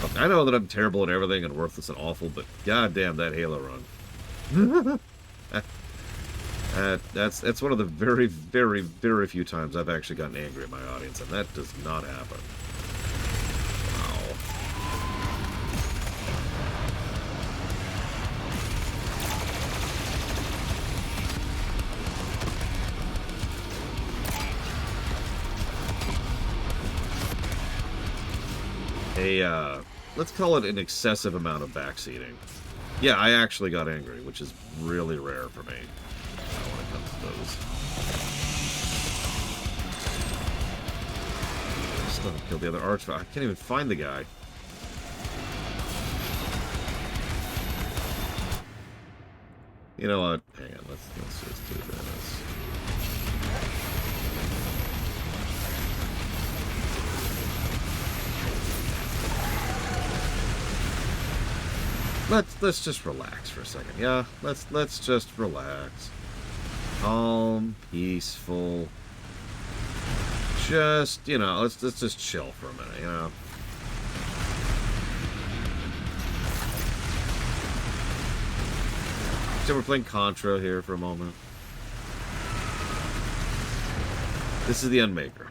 Look, I know that I'm terrible at everything and worthless and awful, but goddamn that Halo run. That's one of the very, very, very few times I've actually gotten angry at my audience, and that does not happen. Wow. Let's call it an excessive amount of backseating. Yeah, I actually got angry, which is really rare for me. When it comes to those. Still haven't killed the other archvile. I can't even find the guy. You know what? Hang on, let's just do this. Let's just relax for a second. Yeah, let's just relax. Calm, peaceful. Just, you know, let's just chill for a minute, you know. So we're playing Contra here for a moment. This is the Endmaker.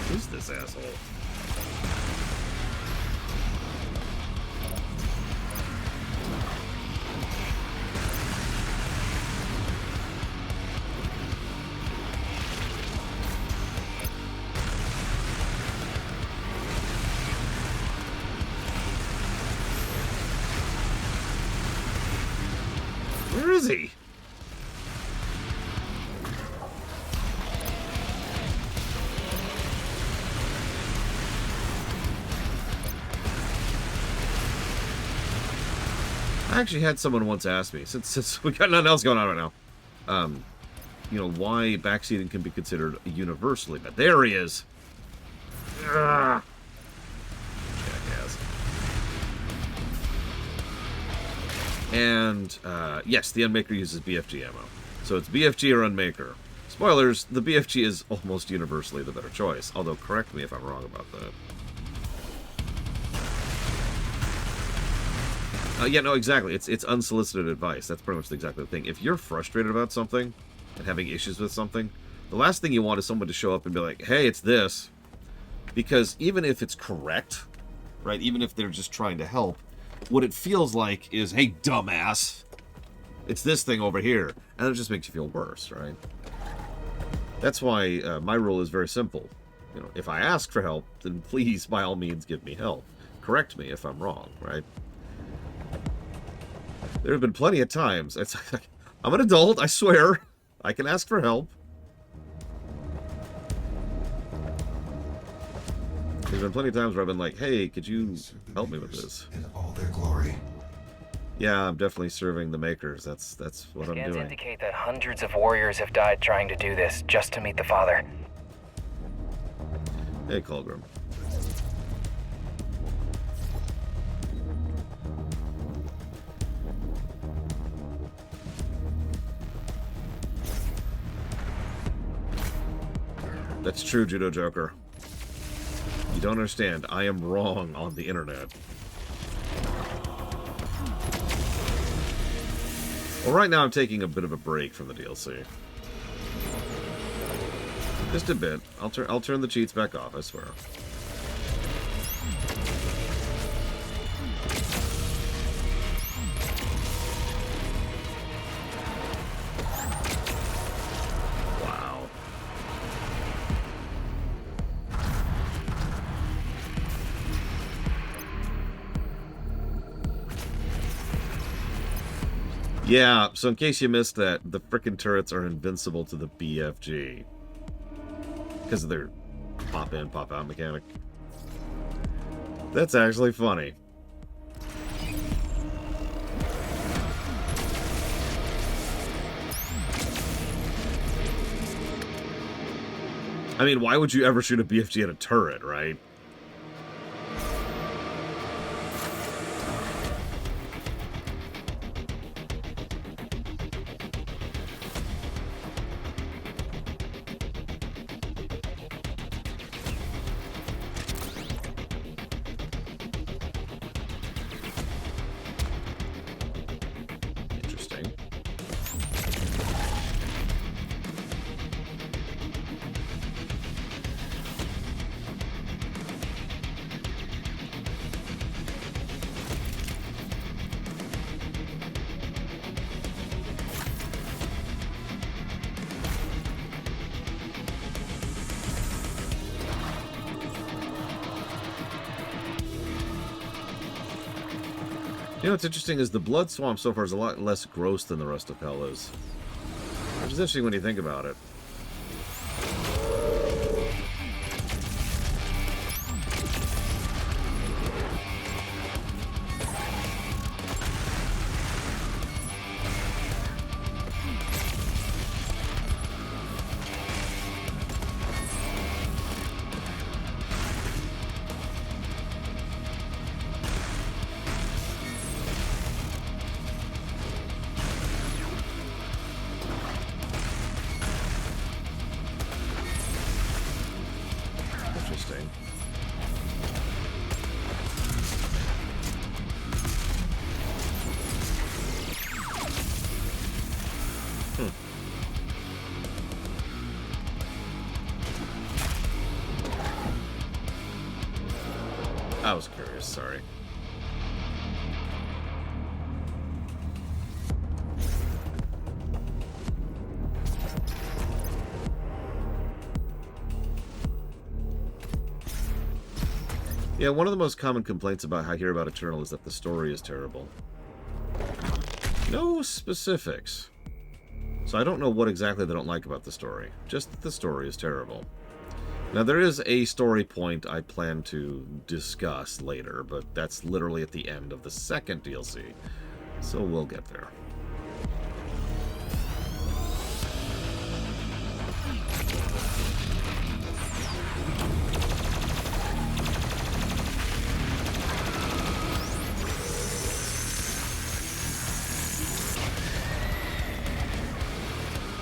Who's this asshole? Where is he? I actually had someone once ask me, since we got nothing else going on right now, you know, why backseating can be considered universally bad. There he is! Ugh. Jackass. And, yes, the Unmaker uses BFG ammo. So it's BFG or Unmaker. Spoilers, the BFG is almost universally the better choice, although correct me if I'm wrong about that. Yeah, no, exactly. It's unsolicited advice. That's pretty much exactly the thing. If you're frustrated about something and having issues with something, the last thing you want is someone to show up and be like, hey, it's this. Because even if it's correct, right, even if they're just trying to help, what it feels like is, hey, dumbass, It's this thing over here. And it just makes you feel worse, right? That's why my rule is very simple. You know, if I ask for help, then please, by all means, give me help. Correct me if I'm wrong, right? There have been plenty of times. It's like, I'm an adult, I swear. I can ask for help. There's been plenty of times where I've been like, hey, could you help me with this? In all their glory. Yeah, I'm definitely serving the makers. That's what I'm Scans doing. indicate that hundreds of warriors have died trying to do this just to meet the Father. Hey, Colgrim. That's true, Judo Joker. You don't understand. I am wrong on the internet. Well, right now I'm taking a bit of a break from the DLC. Just a bit. I'll turn the cheats back off, I swear. Wow. Yeah, so in case you missed that, the frickin' turrets are invincible to the BFG. Because of their pop-in, pop-out mechanic. That's actually funny. I mean, why would you ever shoot a BFG at a turret, right? Interesting. You know what's interesting is the Blood Swamp so far is a lot less gross than the rest of Hell is. Which is interesting when you think about it. Interesting. I was curious, sorry. Yeah, one of the most common complaints about I hear about Eternal is that the story is terrible. No specifics. So I don't know what exactly they don't like about the story. Just that the story is terrible. Now, there is a story point I plan to discuss later, but that's literally at the end of the second DLC. So we'll get there.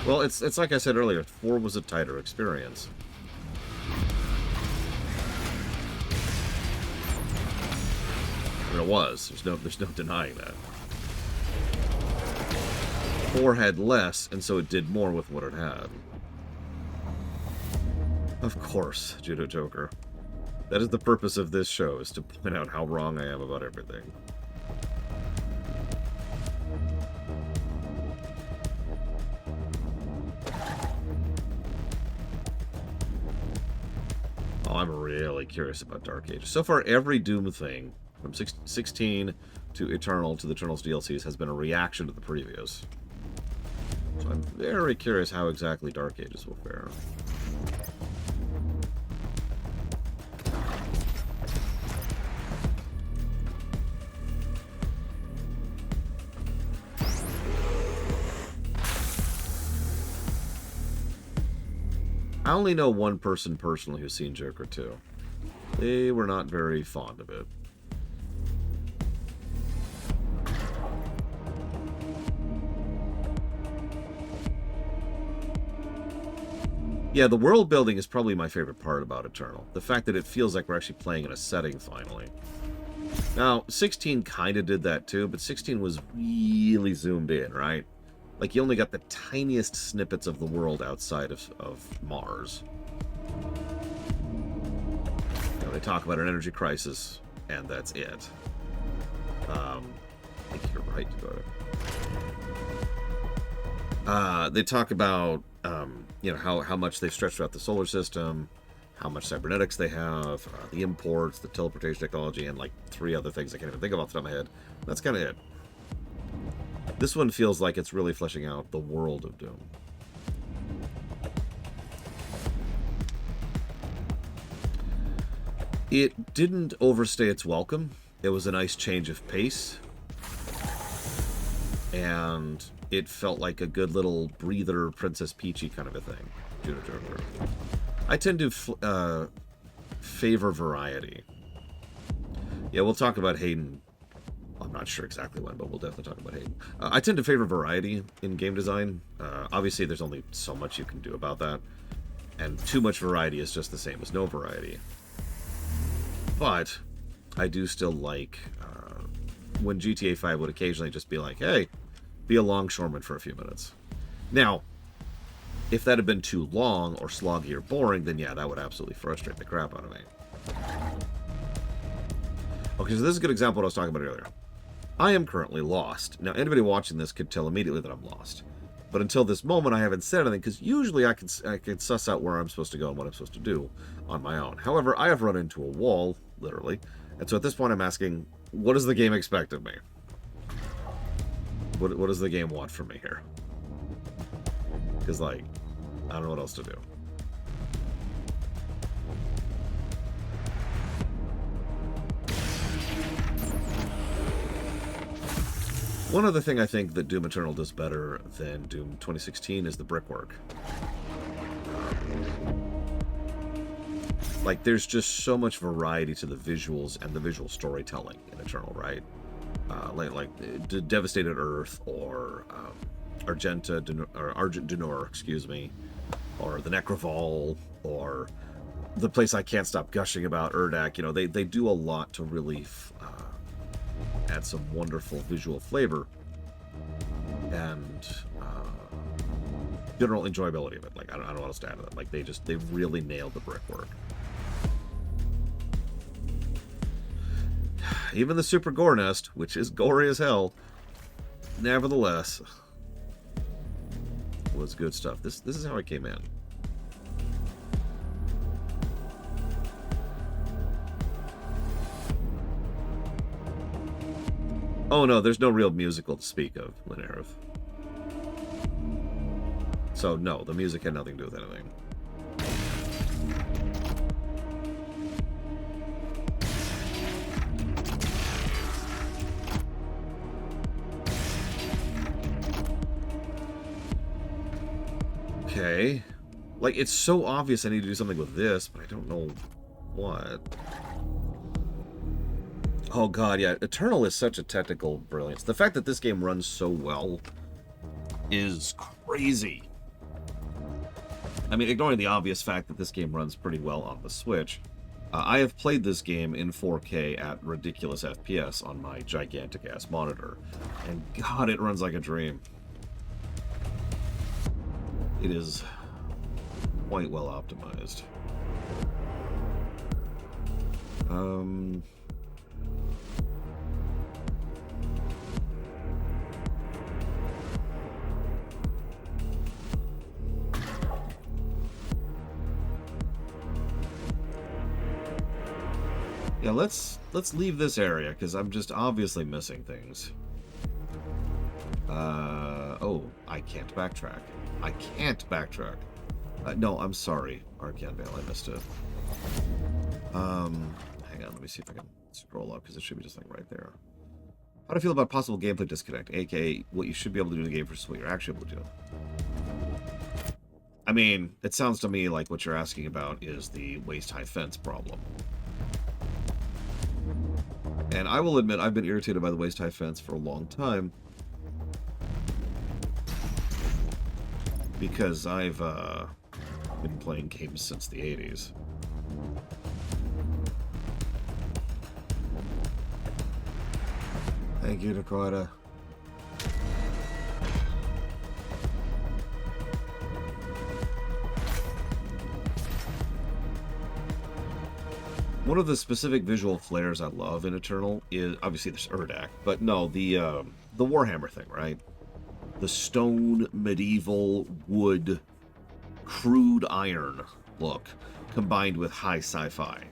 Well, it's like I said earlier, 4 was a tighter experience. I mean, it was. There's no denying that. 4 had less, and so it did more with what it had. Of course, Judo Joker. That is the purpose of this show, is to point out how wrong I am about everything. Oh, I'm really curious about Dark Ages. So far, every Doom thing, from 16 to Eternal to the Eternals DLCs, has been a reaction to the previous. So I'm very curious how exactly Dark Ages will fare. I only know one person personally who's seen Joker 2. They were not very fond of it. Yeah, the world building is probably my favorite part about Eternal. The fact that it feels like we're actually playing in a setting finally. Now, 16 kind of did that too, but 16 was really zoomed in, right? Like, you only got the tiniest snippets of the world outside of Mars. You know, they talk about an energy crisis, and that's it. I think you're right about it. They talk about, you know, how much they've stretched out the solar system, how much cybernetics they have, the imports, the teleportation technology, and like 3 other things I can't even think of off the top of my head. That's kind of it. This one feels like it's really fleshing out the world of Doom. It didn't overstay its welcome. It was a nice change of pace. And it felt like a good little breather, Princess Peachy kind of a thing. I tend to favor variety. Yeah, we'll talk about Hayden. I'm not sure exactly when, but we'll definitely talk about Hayden. I tend to favor variety in game design. Obviously, there's only so much you can do about that. And too much variety is just the same as no variety. But I do still like when GTA 5 would occasionally just be like, hey, be a longshoreman for a few minutes. Now, if that had been too long or sloggy or boring, then yeah, that would absolutely frustrate the crap out of me. Okay, so this is a good example of what I was talking about earlier. I am currently lost. Now, anybody watching this could tell immediately that I'm lost. But until this moment, I haven't said anything, because usually I can suss out where I'm supposed to go and what I'm supposed to do on my own. However, I have run into a wall, literally. And so at this point, I'm asking, what does the game expect of me? What does the game want from me here? Because, like, I don't know what else to do. One other thing I think that Doom Eternal does better than Doom 2016 is the brickwork. Like, there's just so much variety to the visuals and the visual storytelling in Eternal, right? Like Devastated Earth, or Argent D'Nur, excuse me, or the Necroval, or the place I can't stop gushing about, Urdak. You know, they do a lot to really add some wonderful visual flavor and general enjoyability of it. Like, I don't know what else to add to that. Like, they really nailed the brickwork. Even the Super Gore Nest, which is gory as hell, nevertheless, was good stuff. This is how I came in. Oh no, there's no real musical to speak of, Linareth. So no, the music had nothing to do with anything. Okay. Like, it's so obvious I need to do something with this, but I don't know what. Oh god, yeah. Eternal is such a technical brilliance. The fact that this game runs so well is crazy. I mean, ignoring the obvious fact that this game runs pretty well on the Switch, I have played this game in 4K at ridiculous FPS on my gigantic-ass monitor. And god, it runs like a dream. It is quite well optimized. Yeah, let's leave this area, because I'm just obviously missing things. Oh, I can't backtrack. I can't backtrack. No, I'm sorry, Arcane Vale, I missed it. Hang on, let me see if I can scroll up, because it should be just like right there. How do you feel about possible gameplay disconnect, aka what you should be able to do in the game versus what you're actually able to do? I mean, it sounds to me like what you're asking about is the waist-high fence problem. And I will admit, I've been irritated by the waist-high fence for a long time. Because I've been playing games since the 80s. Thank you, Dakota. One of the specific visual flares I love in Eternal is, obviously there's Urdak, but no, the Warhammer thing, right? The stone, medieval, wood, crude iron look, combined with high sci-fi.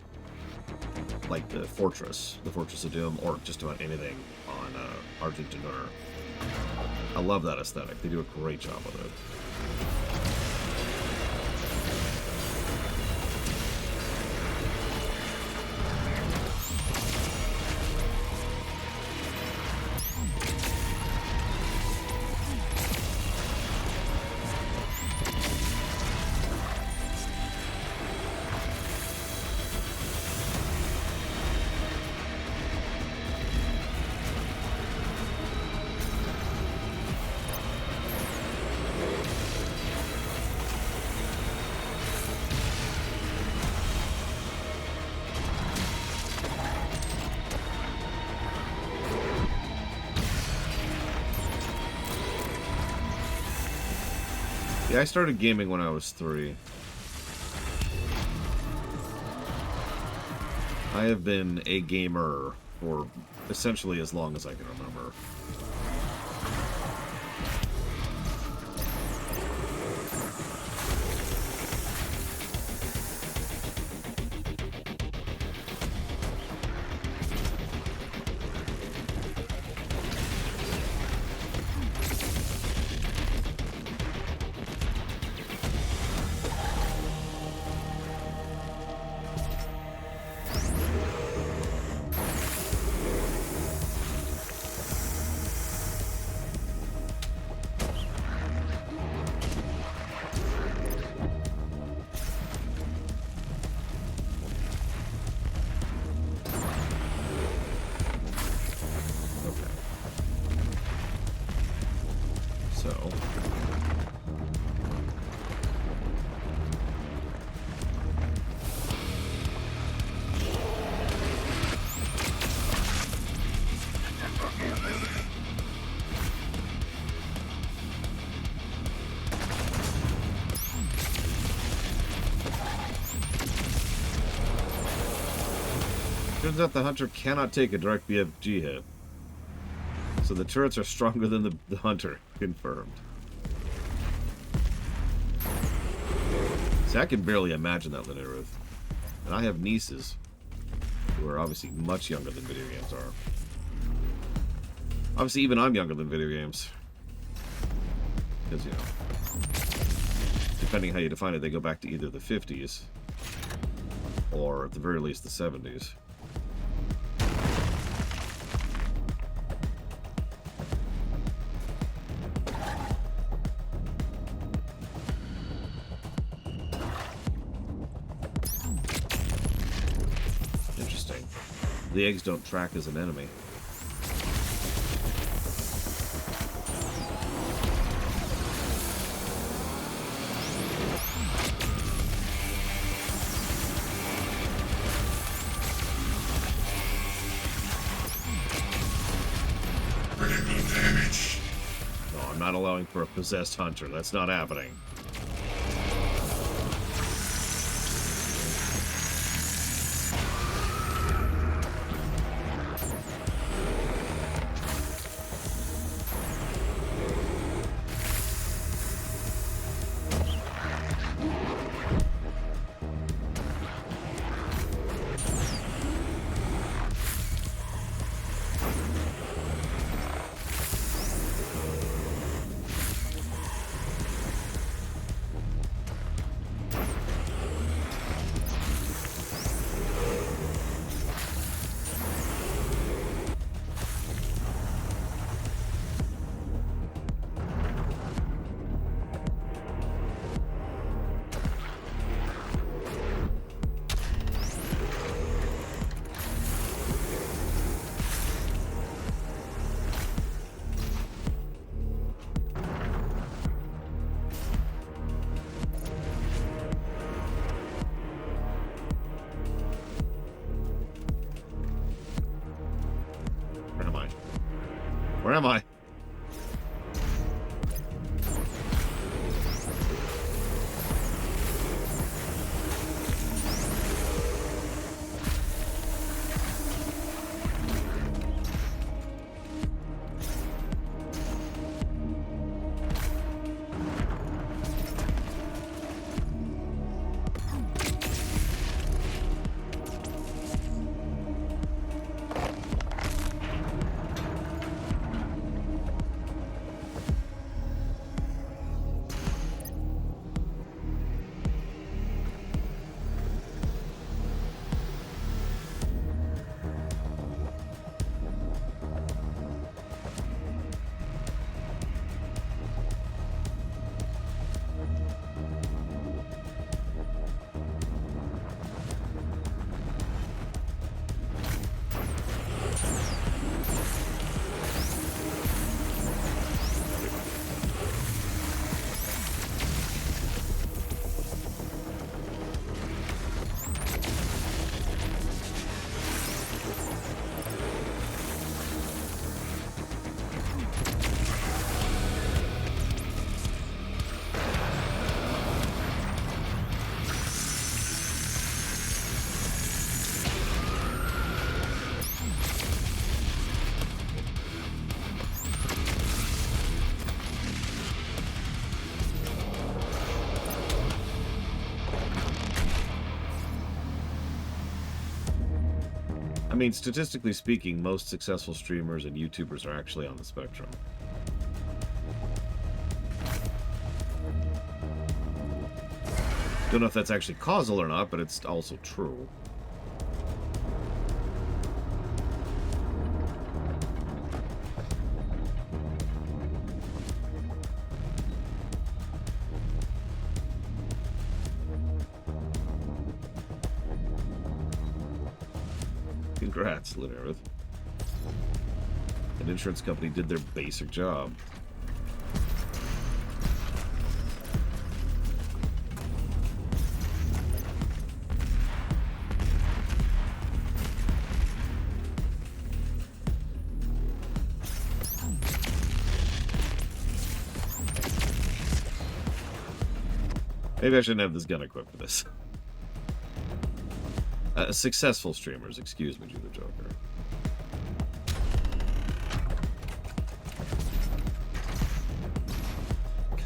Like the Fortress of Doom, or just about anything on Argent D'Nur. I love that aesthetic. They do a great job with it. Yeah, I started gaming when I was 3. I have been a gamer for essentially as long as I can remember. Turns out the Hunter cannot take a direct BFG hit. So the turrets are stronger than the Hunter. Confirmed. See, I can barely imagine that, Linearuth. And I have nieces who are obviously much younger than video games are. Obviously, even I'm younger than video games. Because, you know, depending how you define it, they go back to either the 50s or, at the very least, the 70s. Interesting. The eggs don't track as an enemy. No, I'm not allowing for a possessed hunter. That's not happening. Where am I? I mean, statistically speaking, most successful streamers and YouTubers are actually on the spectrum. Don't know if that's actually causal or not, but it's also true. Congrats, Linerith. An insurance company did their basic job. Maybe I shouldn't have this gun equipped for this. Successful streamers, excuse me, Judah Joker.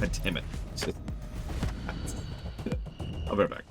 God damn it. I'll be right back.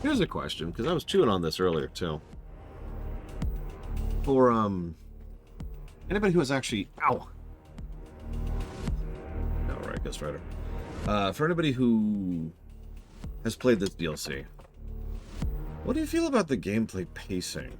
Here's a question, because I was chewing on this earlier too. For anybody who has actually no, right, Ghost Rider. For anybody who has played this DLC, what do you feel about the gameplay pacing?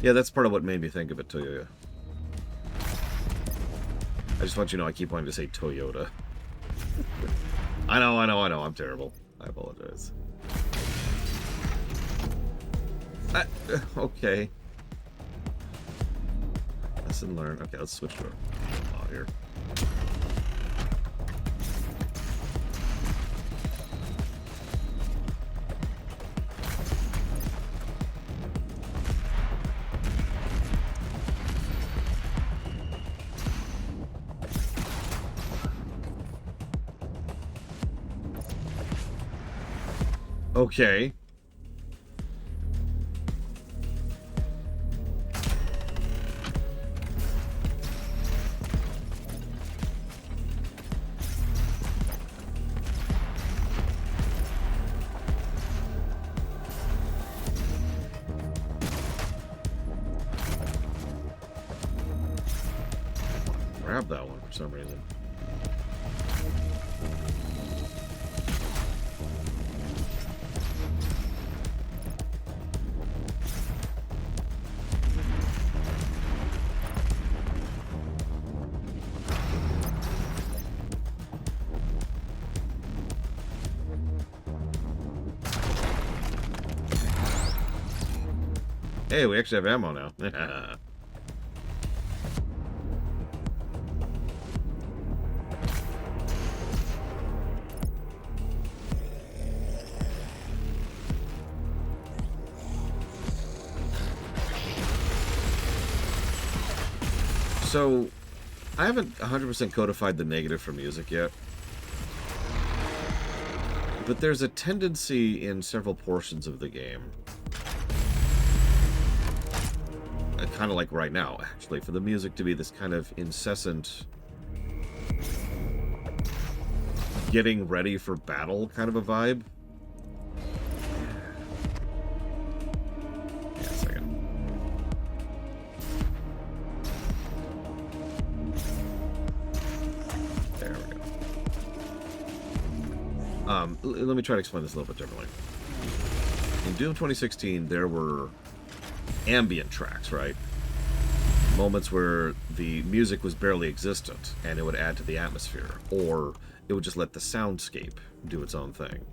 Yeah, that's part of what made me think of it, Toyota. I just want you to know I keep wanting to say Toyota. I know. I'm terrible. I apologize. Okay. Lesson learned. Okay, let's switch to a here. Okay. Grab that one for some reason. Hey, we actually have ammo now. So, I haven't 100% codified the negative for music yet. But there's a tendency in several portions of the game, kind of like right now, actually, for the music to be this kind of incessant getting ready for battle kind of a vibe. Yeah, a second. There we go. Let me try to explain this a little bit differently. In Doom 2016, there were ambient tracks, right? Moments where the music was barely existent and it would add to the atmosphere, or it would just let the soundscape do its own thing.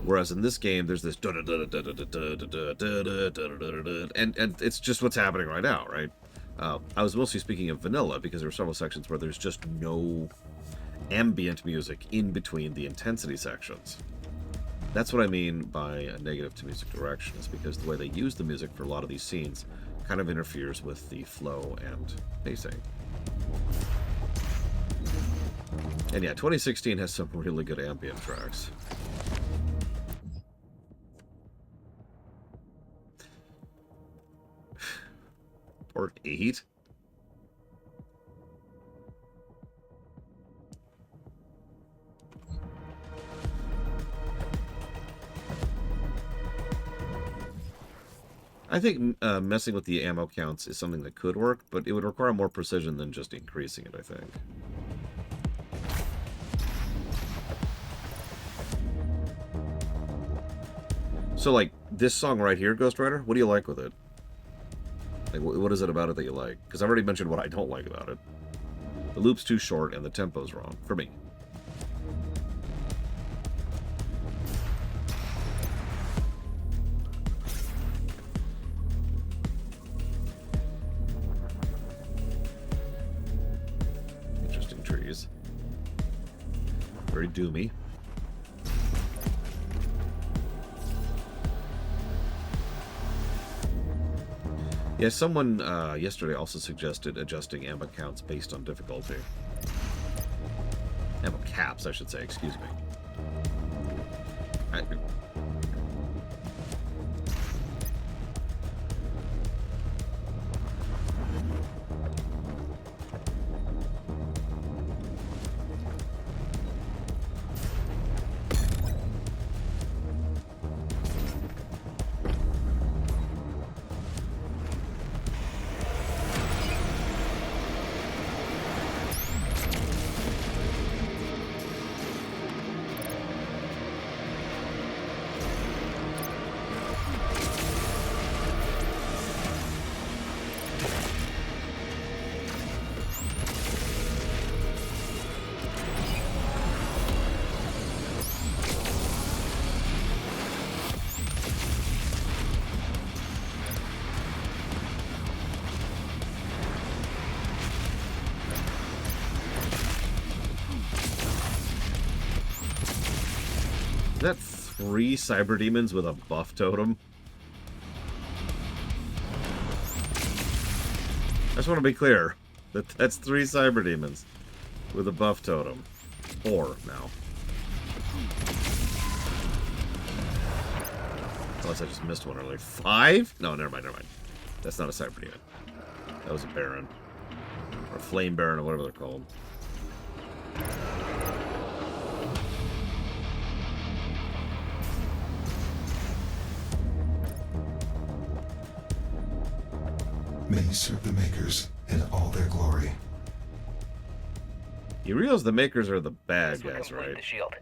Whereas in this game, there's this and it's just what's happening right now, right? I was mostly speaking of vanilla because there are several sections where there's just no ambient music in between the intensity sections. That's what I mean by a negative to music direction, is because the way they use the music for a lot of these scenes kind of interferes with the flow and pacing. And yeah, 2016 has some really good ambient tracks. Port 8? I think messing with the ammo counts is something that could work, but it would require more precision than just increasing it, I think. So, like, this song right here, Ghost Rider, what do you like with it? Like, what is it about it that you like? Because I've already mentioned what I don't like about it. The loop's too short and the tempo's wrong, for me. Very doomy. Yeah, someone yesterday also suggested adjusting ammo counts based on difficulty. Ammo caps, I should say, excuse me. that 3 cyber demons with a buff totem? I just want to be clear that that's 3 cyber demons with a buff totem. 4 now. Unless I just missed one earlier. 5? No, never mind, never mind. That's not a cyber demon. That was a baron. Or a flame baron, or whatever they're called. May you serve the Makers in all their glory. You realize the Makers are the bad This will guys, complete right? the shield.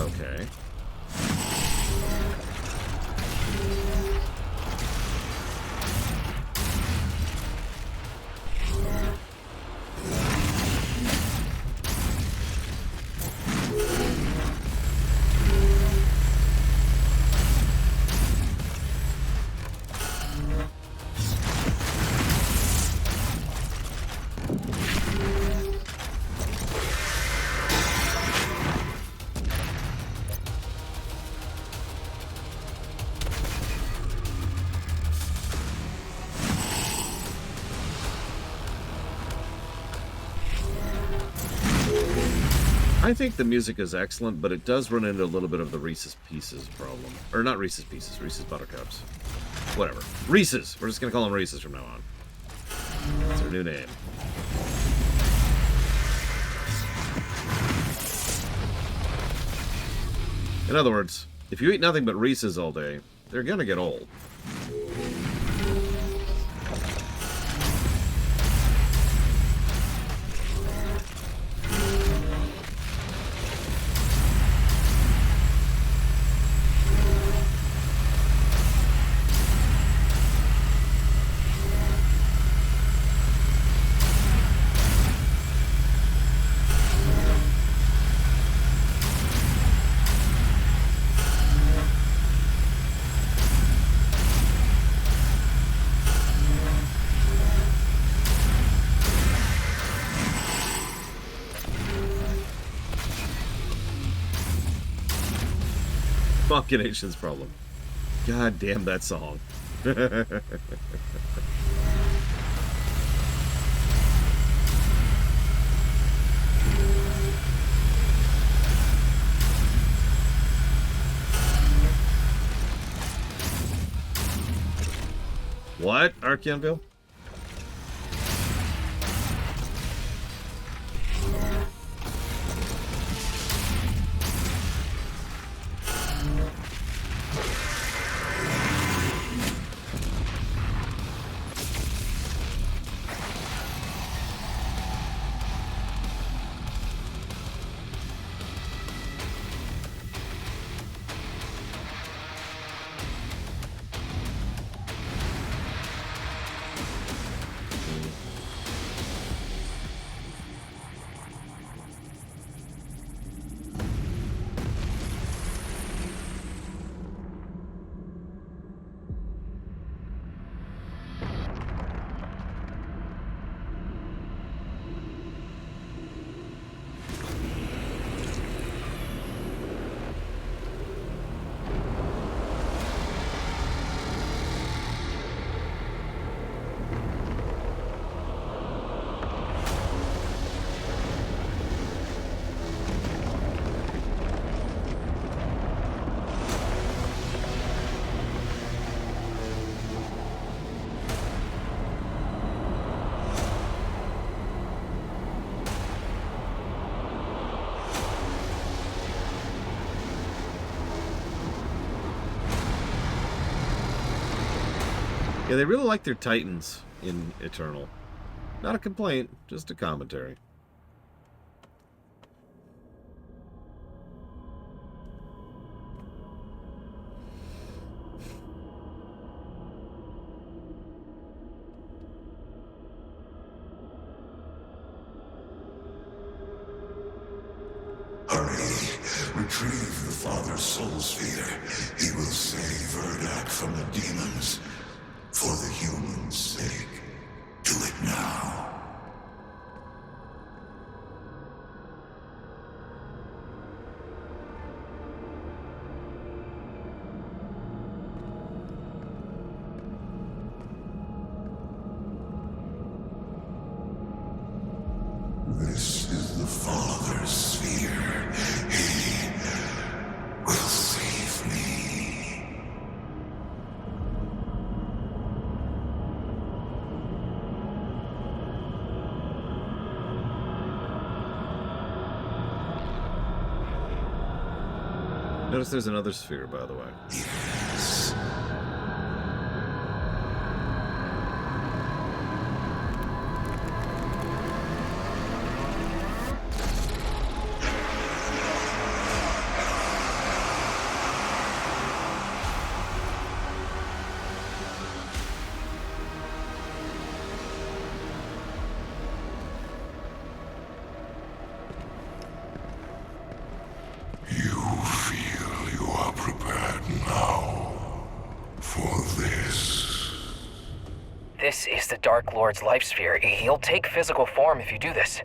Okay. I think the music is excellent, but it does run into a little bit of the Reese's Pieces problem. Or not Reese's Pieces, Reese's Buttercups. Whatever. Reese's! We're just gonna call them Reese's from now on. That's their new name. In other words, if you eat nothing but Reese's all day, they're gonna get old. Machination's problem. God damn that song. What, Archeonville? Yeah, they really like their Titans in Eternal. Not a complaint, just a commentary. Hurry! Retrieve the Father's soul sphere. He will save Urdak from the demons. For the humans' sake. Do it now. This is the Father's sphere. He will save me. Notice there's another sphere, by the way. Yes. You feel you are prepared now for this. This is the Dark Lord's life sphere. He'll take physical form if you do this.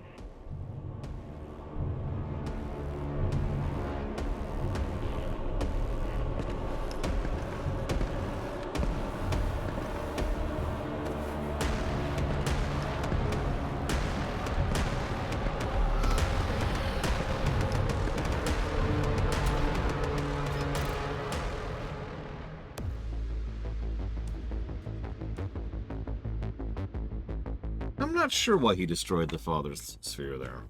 I'm not sure why he destroyed the Father's sphere there.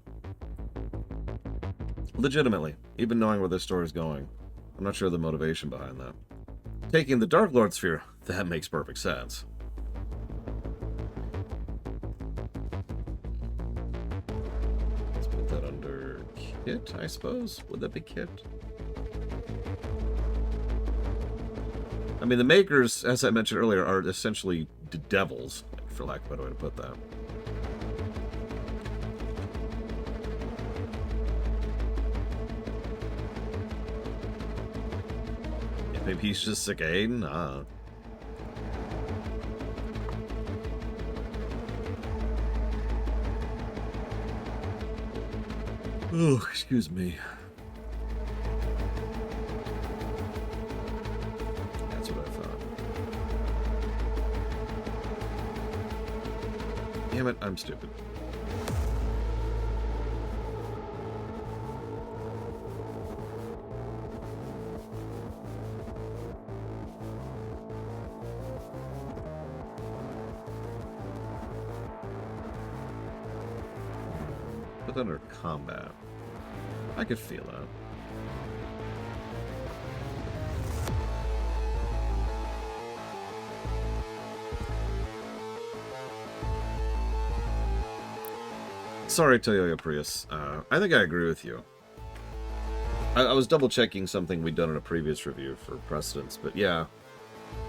Legitimately, even knowing where this story is going, I'm not sure the motivation behind that. Taking the Dark Lord sphere, that makes perfect sense. Let's put that under Kit, I suppose? Would that be Kit? I mean, the Makers, as I mentioned earlier, are essentially devils, for lack of a better way to put that. Maybe he's just sick, eh? Nah. Oh, excuse me. That's what I thought. Damn it, I'm stupid. Put that under combat. I could feel that. Sorry, Toyoyo Prius. I think I agree with you. I was double checking something we'd done in a previous review for precedence, but yeah.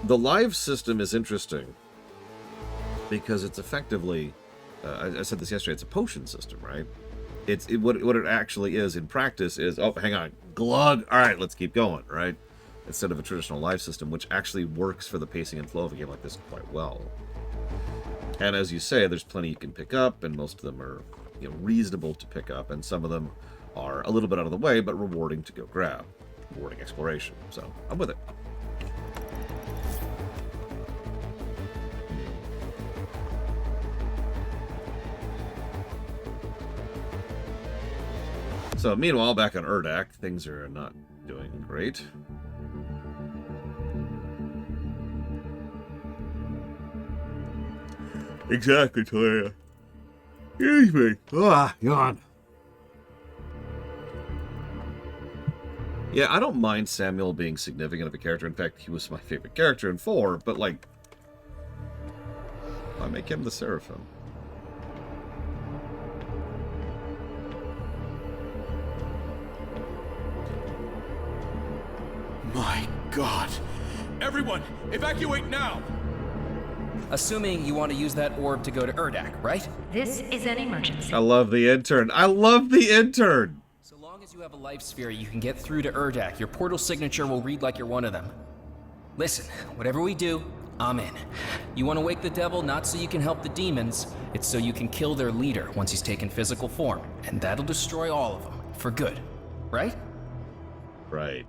The live system is interesting because it's effectively, I said this yesterday, it's a potion system, right? What it actually is in practice is, oh, hang on, glug, all right, let's keep going, right? Instead of a traditional life system, which actually works for the pacing and flow of a game like this quite well. And as you say, there's plenty you can pick up, and most of them are, you know, reasonable to pick up, and some of them are a little bit out of the way, but rewarding to go grab. Rewarding exploration. So, I'm with it. So, meanwhile, back on Urdak, things are not doing great. Exactly, Toya. Excuse me. Yawn. Yeah, I don't mind Samuel being significant of a character. In fact, he was my favorite character in 4, but, like, I make him the Seraphim. My God. Everyone, evacuate now! Assuming you want to use that orb to go to Urdak, right? This is an emergency. I love the intern. I love the intern! So long as you have a life sphere, you can get through to Urdak. Your portal signature will read like you're one of them. Listen, whatever we do, I'm in. You want to wake the devil not so you can help the demons, it's so you can kill their leader once he's taken physical form, and that'll destroy all of them, for good. Right? Right.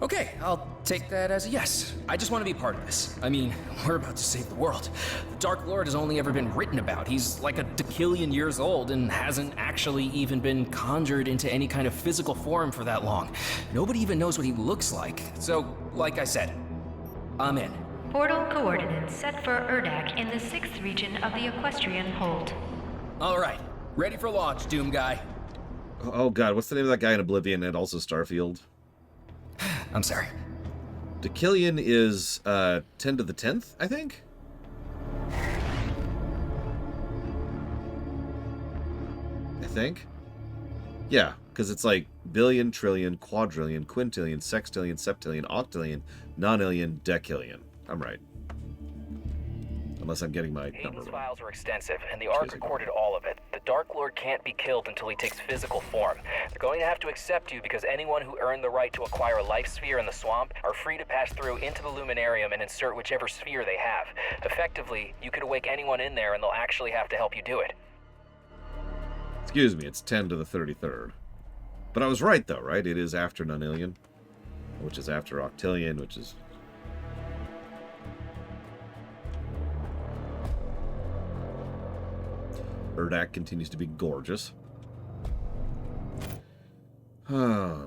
Okay, I'll take that as a yes. I just want to be part of this. I mean, we're about to save the world. The Dark Lord has only ever been written about. He's like a decillion years old and hasn't actually even been conjured into any kind of physical form for that long. Nobody even knows what he looks like. So, like I said, I'm in. Portal coordinates set for Urdak in the 6th region of the Equestrian Hold. All right, ready for launch, Doom Guy. Oh god, what's the name of that guy in Oblivion and also Starfield? I'm sorry. Decillion is 10 to the 10th, I think? Yeah, because it's like billion, trillion, quadrillion, quintillion, sextillion, septillion, octillion, nonillion, decillion. I'm right. Unless I'm getting my number Hayden's wrong. files are extensive, and the Ark recorded all of it. The Dark Lord can't be killed until he takes physical form. They're going to have to accept you because anyone who earned the right to acquire a life sphere in the swamp are free to pass through into the Luminarium and insert whichever sphere they have. Effectively, you could awake anyone in there and they'll actually have to help you do it. Excuse me, it's 10 to the 33rd. But I was right, though, right? It is after nonillion, which is after octillion, which is... Urdak continues to be gorgeous. I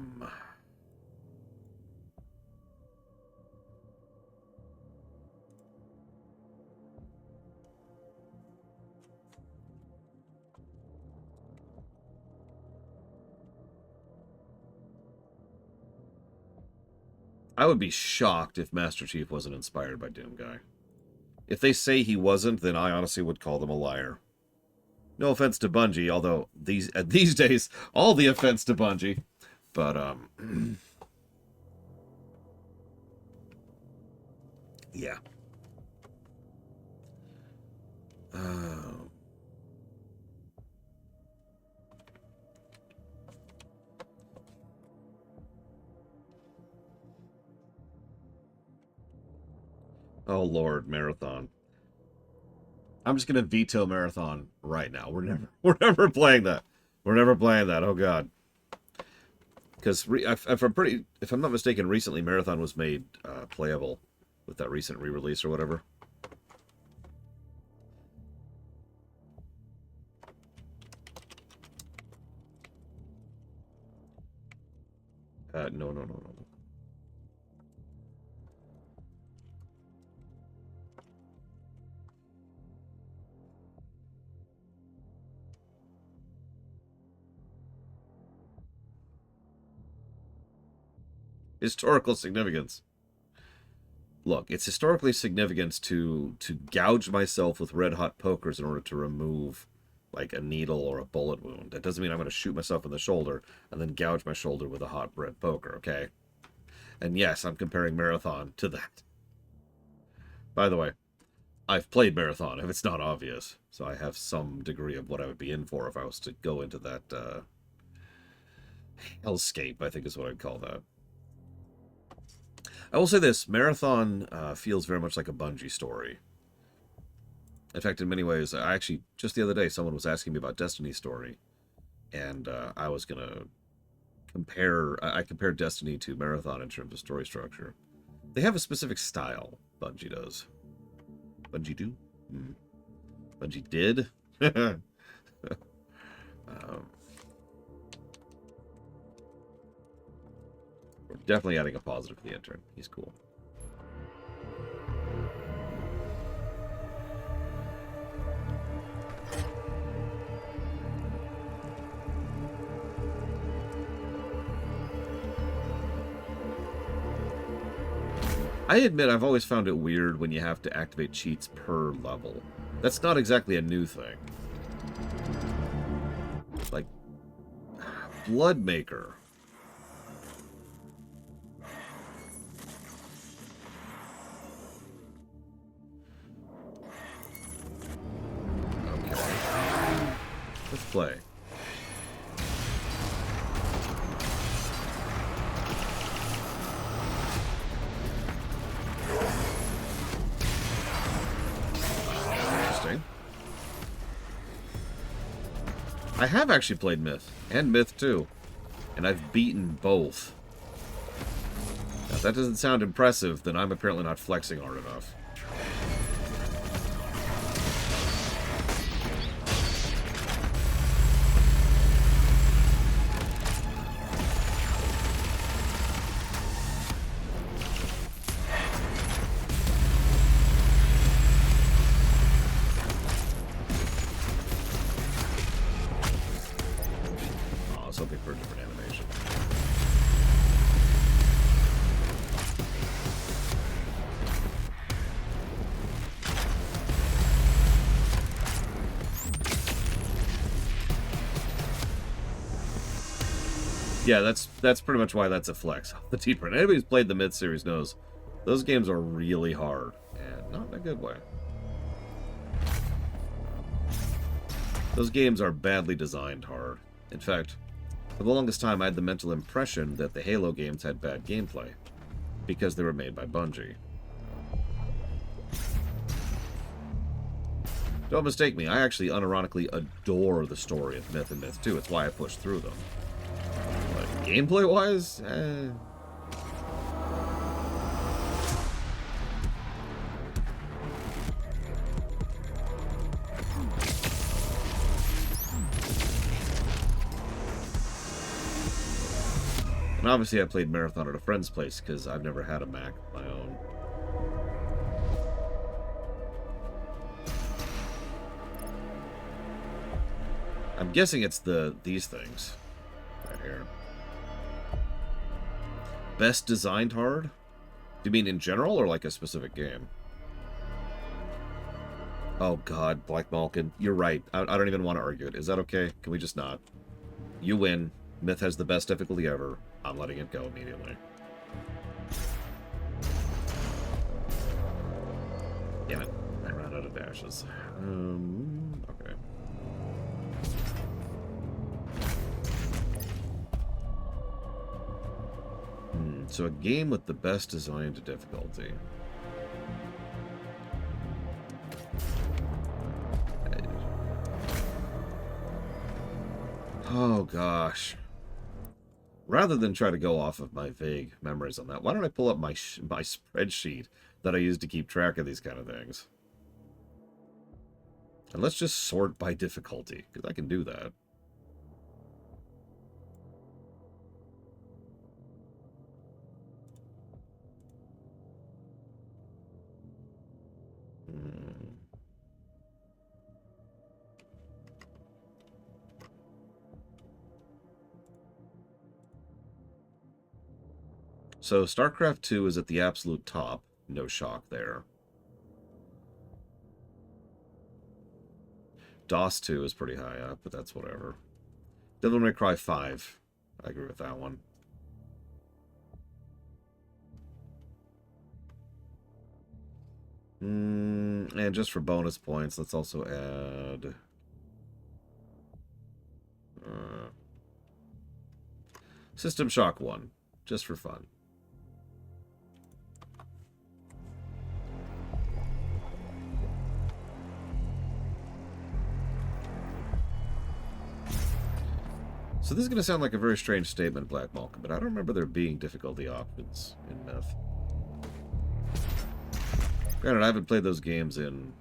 would be shocked if Master Chief wasn't inspired by Doom Guy. If they say he wasn't, then I honestly would call them a liar. No offense to Bungie, although these days, all the offense to Bungie. But, yeah. Oh, Lord, Marathon. I'm just gonna veto Marathon right now. We're never playing that. We're never playing that. Oh god. Because if I'm not mistaken, recently Marathon was made playable with that recent re-release or whatever. No. Historical significance. Look, it's historically significant to gouge myself with red-hot pokers in order to remove, like, a needle or a bullet wound. That doesn't mean I'm going to shoot myself in the shoulder and then gouge my shoulder with a hot red poker, okay? And yes, I'm comparing Marathon to that. By the way, I've played Marathon, if it's not obvious, so I have some degree of what I would be in for if I was to go into that, hellscape, I think is what I'd call that. I will say this, Marathon feels very much like a Bungie story. In fact, in many ways, I actually, just the other day, someone was asking me about Destiny's story, and I was going to I compared Destiny to Marathon in terms of story structure. They have a specific style, Bungie does. Bungie do? Bungie did? We're definitely adding a positive to the intern. He's cool. I admit I've always found it weird when you have to activate cheats per level. That's not exactly a new thing. Like, Bloodmaker. Okay. Let's play. I have actually played Myth, and Myth 2, and I've beaten both. Now, if that doesn't sound impressive, then I'm apparently not flexing hard enough. Hoping for a different animation. Yeah, that's pretty much why that's a flex. The T-print. Anybody who's played the Myth series knows those games are really hard, and not in a good way. Those games are badly designed hard. In fact, for the longest time, I had the mental impression that the Halo games had bad gameplay, because they were made by Bungie. Don't mistake me, I actually unironically adore the story of Myth and Myth 2. It's why I pushed through them. But gameplay-wise, And obviously I played Marathon at a friend's place because I've never had a Mac of my own. I'm guessing it's these things right here. Best designed hard? Do you mean in general or like a specific game? Oh god, Black Malkin, you're right. I don't even want to argue it. Is that okay? Can we just not? You win. Myth has the best difficulty ever. I'm letting it go immediately. Damn it. I ran out of dashes. Okay. So a game with the best designed difficulty. Oh gosh. Rather than try to go off of my vague memories on that, why don't I pull up my spreadsheet that I use to keep track of these kind of things? And let's just sort by difficulty, because I can do that. So StarCraft 2 is at the absolute top. No shock there. DOS 2 is pretty high up, but that's whatever. Devil May Cry 5. I agree with that one. And just for bonus points, let's also add... System Shock 1, just for fun. So this is going to sound like a very strange statement, Black Malcolm, but I don't remember there being difficulty options in Myth. Granted, I haven't played those games in...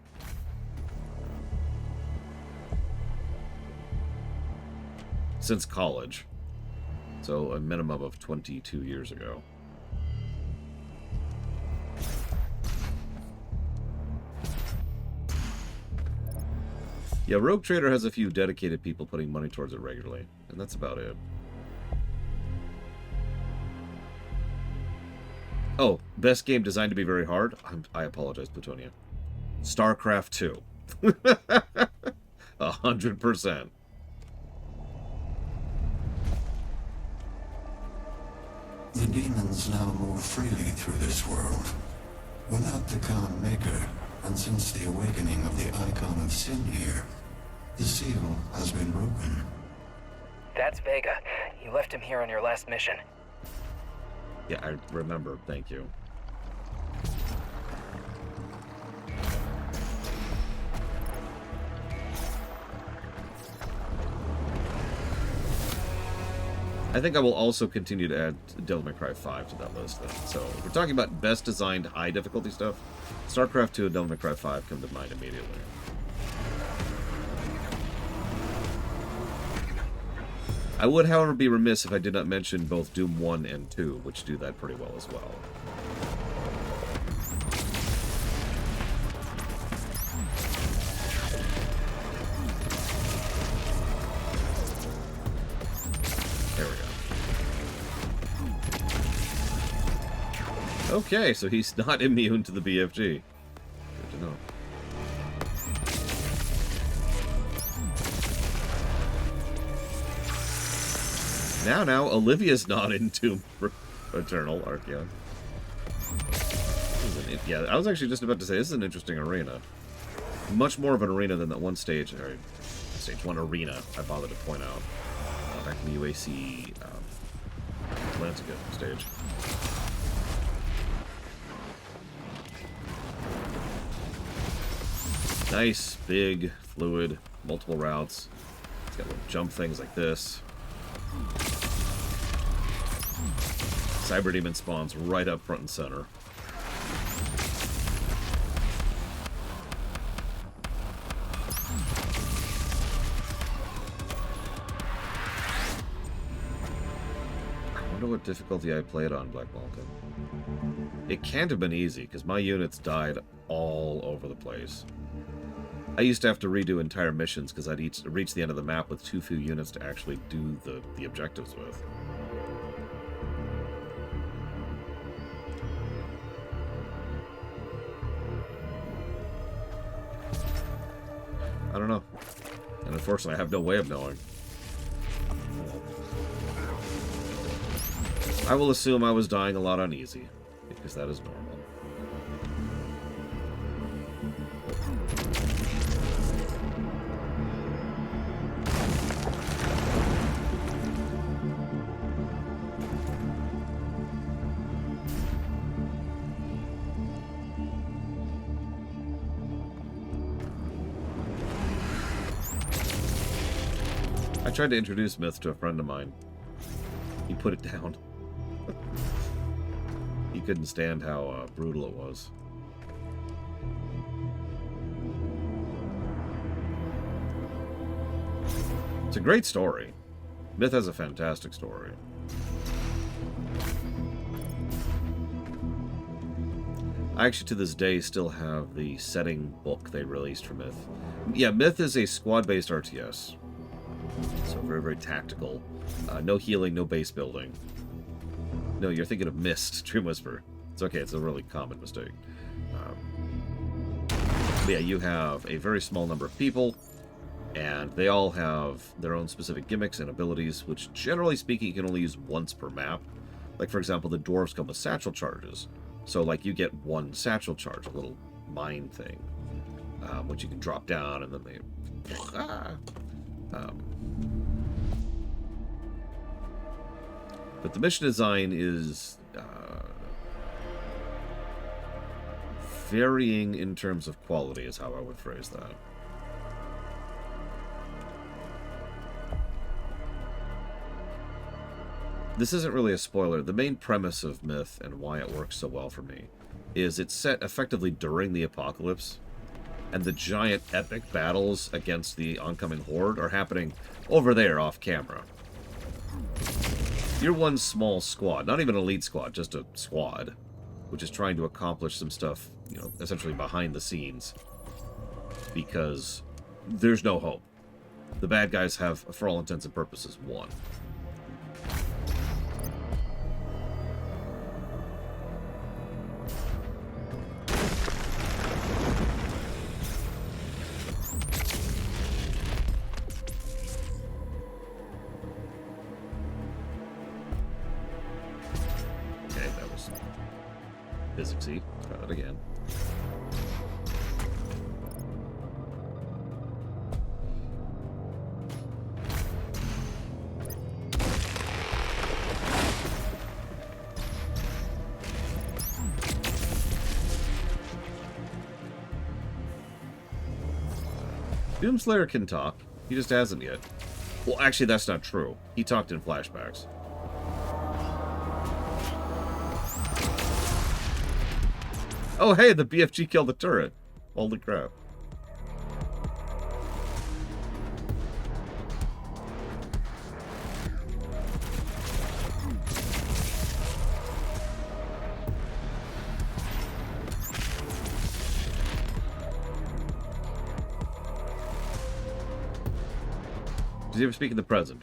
since college. So a minimum of 22 years ago. Yeah, Rogue Trader has a few dedicated people putting money towards it regularly, and that's about it. Oh, best game designed to be very hard? I apologize, Plutonia. StarCraft 2. 100%. The demons now move freely through this world. Without the Khan Maker, and since the awakening of the Icon of Sin here, the seal has been broken. That's Vega. You left him here on your last mission. Yeah, I remember. Thank you. I think I will also continue to add Devil May Cry 5 to that list then. So, if we're talking about best designed high difficulty stuff, StarCraft 2 and Devil May Cry 5 come to mind immediately. I would, however, be remiss if I did not mention both Doom 1 and 2, which do that pretty well as well. There we go. Okay, so he's not immune to the BFG. Good to know. Now, Olivia's not in Doom Eternal, Archeon. Yeah, I was actually just about to say, this is an interesting arena. Much more of an arena than that one stage, or stage 1 arena I bothered to point out. Back in the UAC Atlantica stage. Nice, big, fluid, multiple routes. It's got little jump things like this. Cyber Demon spawns right up front and center. I wonder what difficulty I played on Black Mountain. It can't have been easy, because my units died all over the place. I used to have to redo entire missions because I'd reach the end of the map with too few units to actually do the objectives with. I don't know. And unfortunately, I have no way of knowing. I will assume I was dying a lot on easy, because that is normal. I tried to introduce Myth to a friend of mine. He put it down. He couldn't stand how brutal it was. It's a great story. Myth has a fantastic story. I actually, to this day, still have the setting book they released for Myth. Yeah, Myth is a squad-based RTS. So very, very tactical. No healing, no base building. No, you're thinking of Myst, Dream Whisper. It's okay, it's a really common mistake. But yeah, you have a very small number of people, and they all have their own specific gimmicks and abilities, which, generally speaking, you can only use once per map. Like, for example, the dwarves come with satchel charges. So, like, you get one satchel charge, a little mine thing, which you can drop down, and then they... but the mission design is varying in terms of quality, is how I would phrase that. This isn't really a spoiler. The main premise of Myth and why it works so well for me is it's set effectively during the apocalypse, and the giant epic battles against the oncoming horde are happening over there off camera. You're one small squad, not even an elite squad, just a squad, which is trying to accomplish some stuff, you know, essentially behind the scenes, because there's no hope. The bad guys have, for all intents and purposes, won. Physicsy. Try that again. Doomslayer can talk. He just hasn't yet. Well, actually, that's not true. He talked in flashbacks. Oh, hey, the BFG killed the turret. Holy crap. Does he ever speak in the present?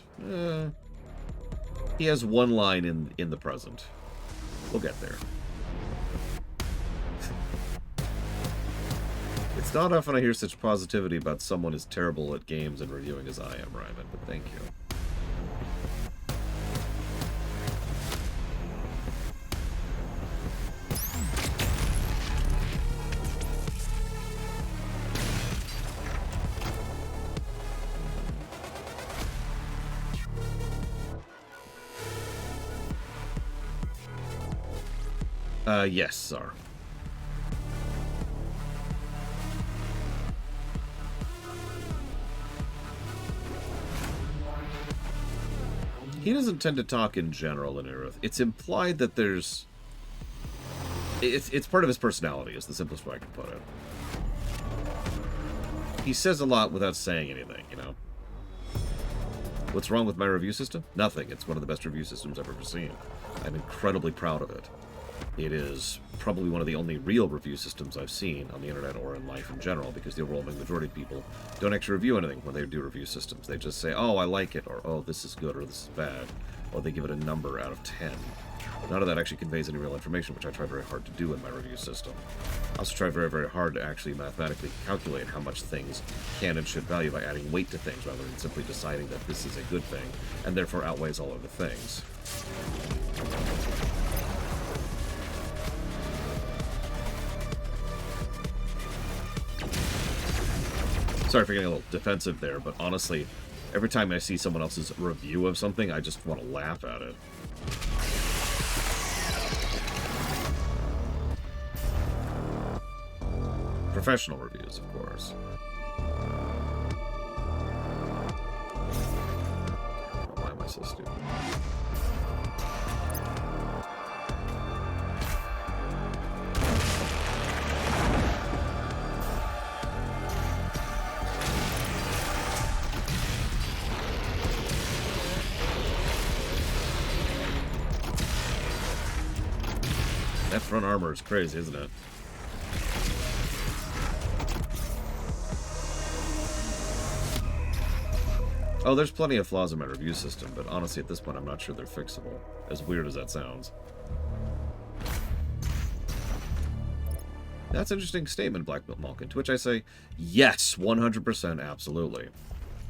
He has one line in the present. We'll get there. It's not often I hear such positivity about someone as terrible at games and reviewing as I am, Ryman, but thank you. Yes, sir. He doesn't tend to talk in general in Aerith. It's implied that there's... It's part of his personality, is the simplest way I can put it. He says a lot without saying anything, you know? What's wrong with my review system? Nothing. It's one of the best review systems I've ever seen. I'm incredibly proud of it. It is probably one of the only real review systems I've seen on the internet or in life in general, because the overwhelming majority of people don't actually review anything when they do review systems. They just say, oh, I like it, or oh, this is good, or this is bad, or they give it a number out of 10. None of that actually conveys any real information, which I try very hard to do in my review system. I also try very, very hard to actually mathematically calculate how much things can and should value by adding weight to things, rather than simply deciding that this is a good thing, and therefore outweighs all other things. Sorry for getting a little defensive there, but honestly, every time I see someone else's review of something, I just want to laugh at it. Professional reviews, of course. Why am I so stupid? That front armor is crazy, isn't it? Oh, there's plenty of flaws in my review system, but honestly, at this point, I'm not sure they're fixable. As weird as that sounds. That's an interesting statement, Black Malkin, to which I say, yes, 100% absolutely.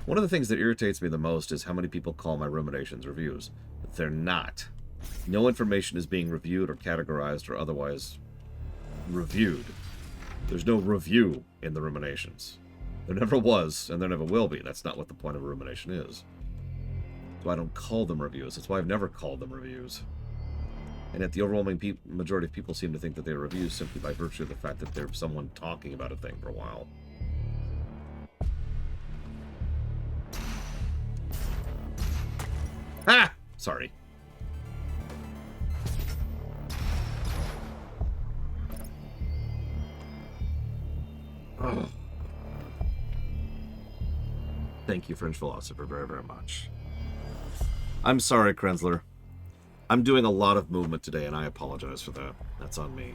One of the things that irritates me the most is how many people call my Ruminations reviews. They're not. No information is being reviewed or categorized or otherwise reviewed. There's no review in the Ruminations. There never was, and there never will be. That's not what the point of a rumination is. So I don't call them reviews. That's why I've never called them reviews. And yet the overwhelming majority of people seem to think that they're reviews simply by virtue of the fact that they're someone talking about a thing for a while. Ah! Sorry. Oh. Thank you, French Philosopher, very, very much. I'm sorry, Krenzler. I'm doing a lot of movement today, and I apologize for that. That's on me.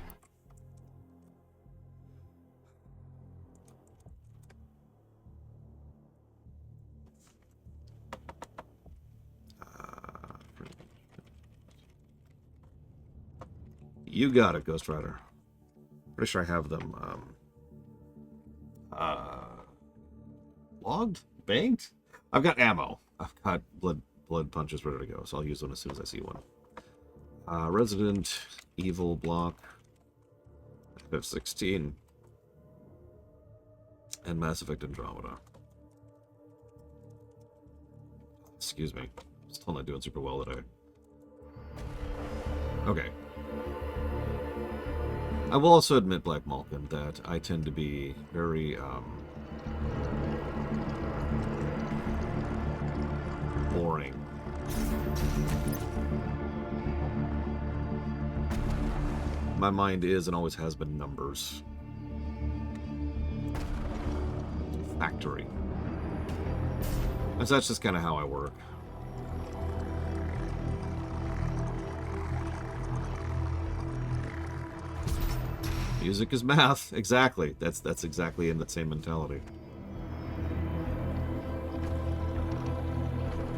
You got it, Ghost Rider. Pretty sure I have them, logged? Banked? I've got ammo. I've got blood punches ready to go, so I'll use one as soon as I see one. Resident Evil block. FF16. And Mass Effect Andromeda. Excuse me. Still not doing super well today. Okay. I will also admit, Black Malkin, that I tend to be very, boring. my mind is and always has been numbers. Factory. And so that's just kind of how I work. Music is math. Exactly. That's exactly in that same mentality.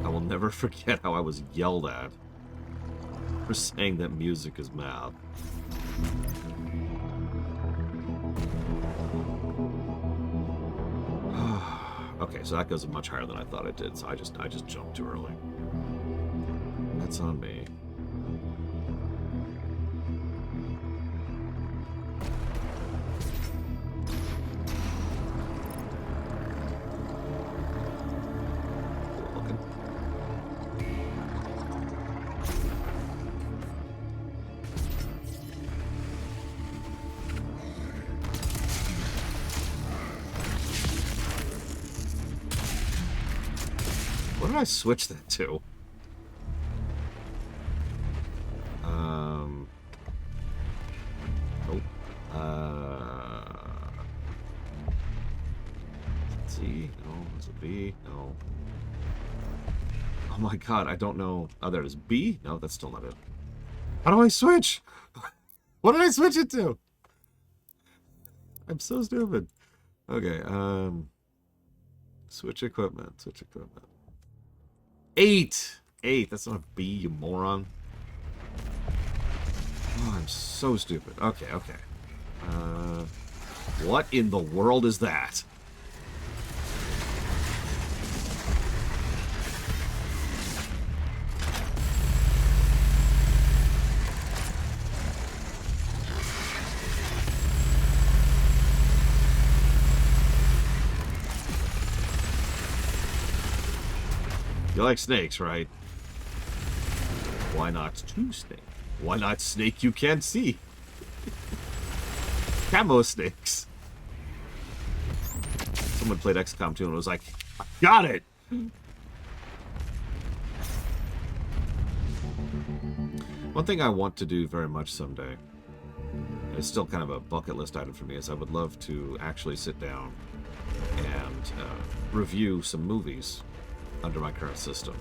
I will never forget how I was yelled at for saying that music is math. Okay, so that goes much higher than I thought it did, so I just jumped too early. That's on me. Cool looking. What did I switch that to? Oh. C? No. Is it B? No. Oh my god, I don't know. Oh, there it is. B? No, that's still not it. How do I switch? What did I switch it to? I'm so stupid. Okay, switch equipment. Switch equipment. 8! 8. That's not a B, you moron. Oh, I'm so stupid. Okay, okay. What in the world is that? You like snakes, right? Why not two snakes? Why not snake you can't see? Camo snakes. Someone played XCOM 2 and was like, I got it! One thing I want to do very much someday, it's still kind of a bucket list item for me, is I would love to actually sit down and review some movies under my current system.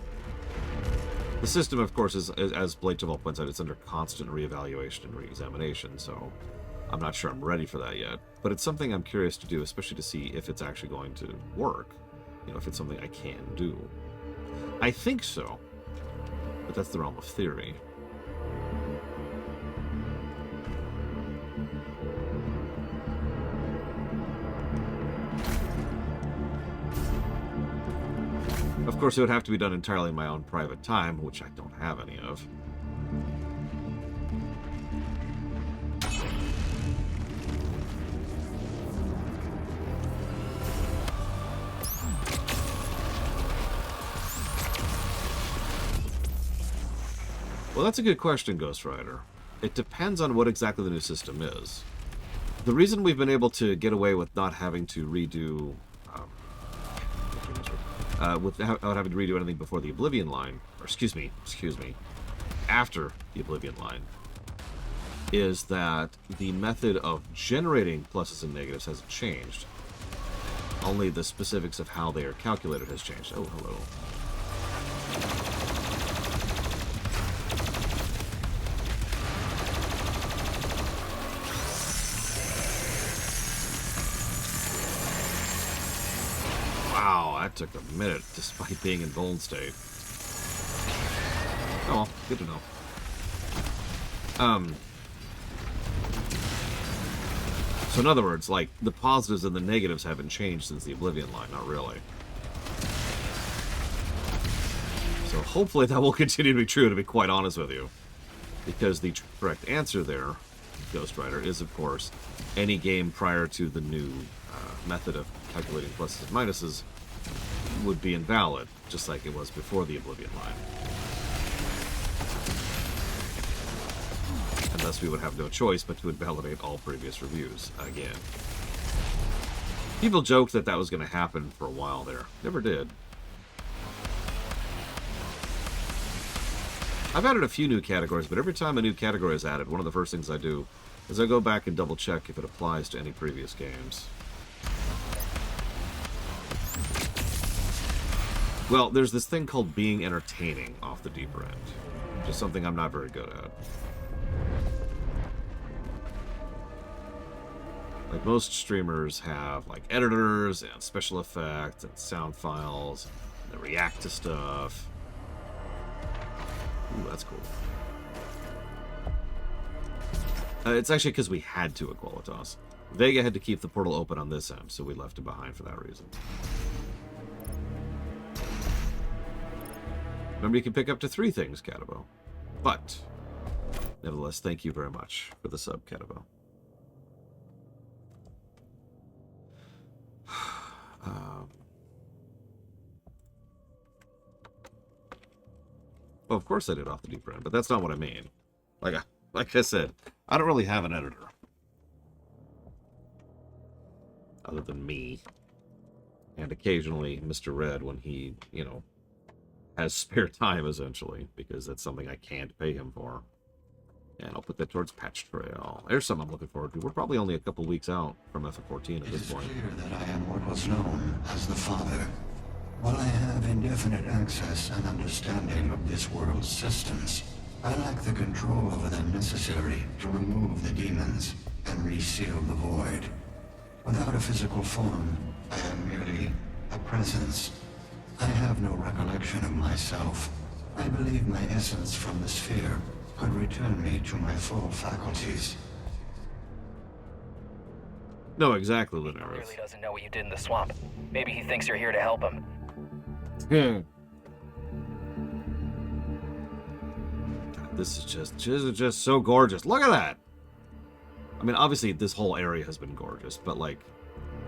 The system, of course, is, as Blade Javal points out, it's under constant reevaluation and reexamination, so I'm not sure I'm ready for that yet. But it's something I'm curious to do, especially to see if it's actually going to work. You know, if it's something I can do. I think so, but that's the realm of theory. Of course, it would have to be done entirely in my own private time, which I don't have any of. Well, that's a good question, Ghost Rider. It depends on what exactly the new system is. The reason we've been able to get away with not having to redo... without having to redo anything before the Oblivion line, or excuse me, after the Oblivion line, is that the method of generating pluses and negatives hasn't changed. Only the specifics of how they are calculated has changed. Oh, hello. That took a minute, despite being in Golden State. Oh, well, good to know. So in other words, like, the positives and the negatives haven't changed since the Oblivion line, not really. So hopefully that will continue to be true, to be quite honest with you. Because the correct answer there, Ghost Rider, is, of course, any game prior to the new method of calculating pluses and minuses would be invalid, just like it was before the Oblivion line. And thus we would have no choice but to invalidate all previous reviews again. People joked that that was going to happen for a while there. Never did. I've added a few new categories, but every time a new category is added, one of the first things I do As I go back and double check if it applies to any previous games. Well, there's this thing called being entertaining off the deeper end. Just something I'm not very good at. Like, most streamers have, like, editors and special effects and sound files. And they react to stuff. Ooh, that's cool. It's actually because we had to at Qualitas. Vega had to keep the portal open on this end, so we left it behind for that reason. Remember, you can pick up to 3 things, Catabo. But, nevertheless, thank you very much for the sub, Catabo. Well, of course I did off the deeper end, but that's not what I mean. Like I said, I don't really have an editor. Other than me. And occasionally Mr. Red when he, you know, has spare time, essentially, because that's something I can't pay him for. And I'll put that towards Patch Trail. There's something I'm looking forward to. We're probably only a couple weeks out from FF14 at this point. It is clear that I am what was known as the Father. While I have indefinite access and understanding of this world's systems, I lack the control over them necessary to remove the demons and reseal the void. Without a physical form, I am merely a presence. I have no recollection of myself. I believe my essence from the sphere could return me to my full faculties. No, exactly, He Lunaris. really doesn't know what you did in the swamp. Maybe he thinks you're here to help him. This is just so gorgeous. Look at that! I mean, obviously, this whole area has been gorgeous, but, like,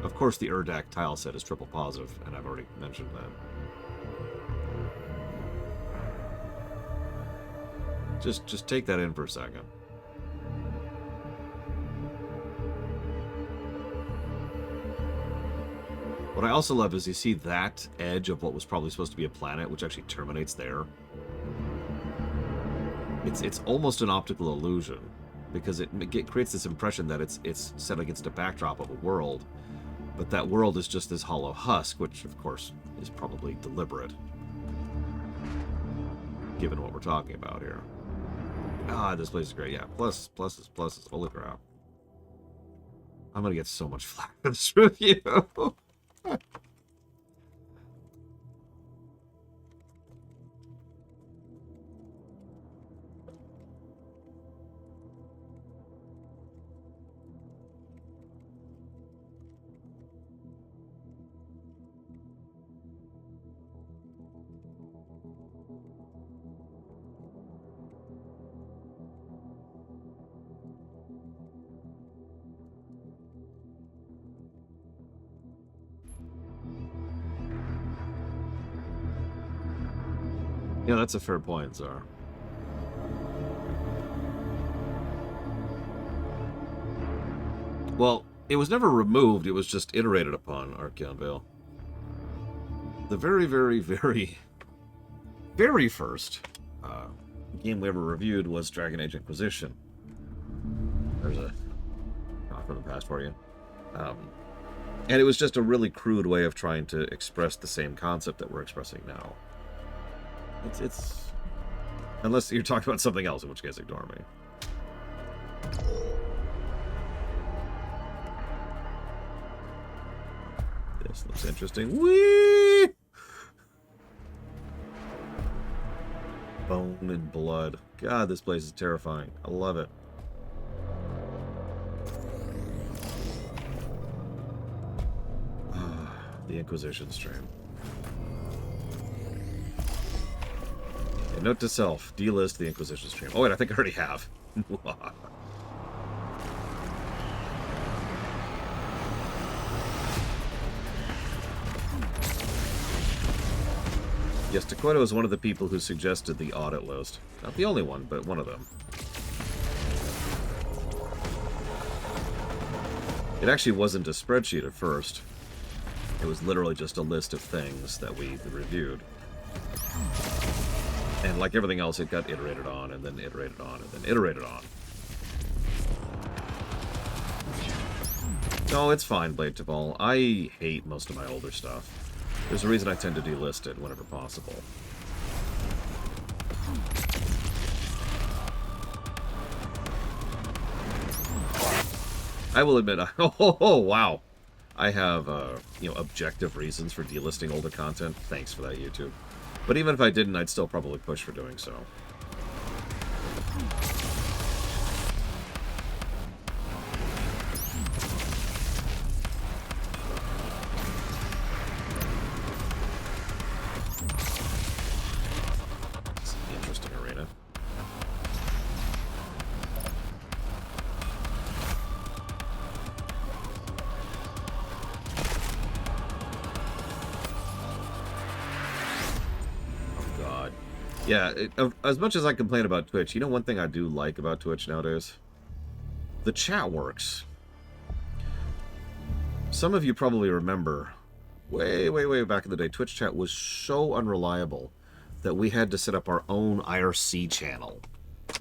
of course the Urdak tile set is triple positive, and I've already mentioned that. Just take that in for a second. What I also love is you see that edge of what was probably supposed to be a planet, which actually terminates there. It's almost an optical illusion, because it creates this impression that it's set against a backdrop of a world, but that world is just this hollow husk, which of course is probably deliberate, given what we're talking about here. Ah, this place is great. Yeah, pluses. Holy crap! I'm gonna get so much flack for this review. Yeah, that's a fair point, Zar. Well, it was never removed, it was just iterated upon, Archeon Vale. The very, very, very, very first game we ever reviewed was Dragon Age Inquisition. There's a talk from the past for you. And it was just a really crude way of trying to express the same concept that we're expressing now. It's unless you're talking about something else, in which case ignore me. This looks interesting. Whee! Bone and blood. God, this place is terrifying. I love it. The Inquisition stream. Note to self, delist the Inquisition stream. Oh wait, I think I already have. Yes, Takoto is one of the people who suggested the audit list. Not the only one, but one of them. It actually wasn't a spreadsheet at first. It was literally just a list of things that we reviewed. And like everything else, it got iterated on, and then iterated on, and then iterated on. No, it's fine, Blade Tabal. I hate most of my older stuff. There's a reason I tend to delist it whenever possible. I will admit, oh wow. I have, objective reasons for delisting older content. Thanks for that, YouTube. But even if I didn't, I'd still probably push for doing so. It's an interesting arena. Yeah, as much as I complain about Twitch, you know one thing I do like about Twitch nowadays? The chat works. Some of you probably remember, way back in the day, Twitch chat was so unreliable that we had to set up our own IRC channel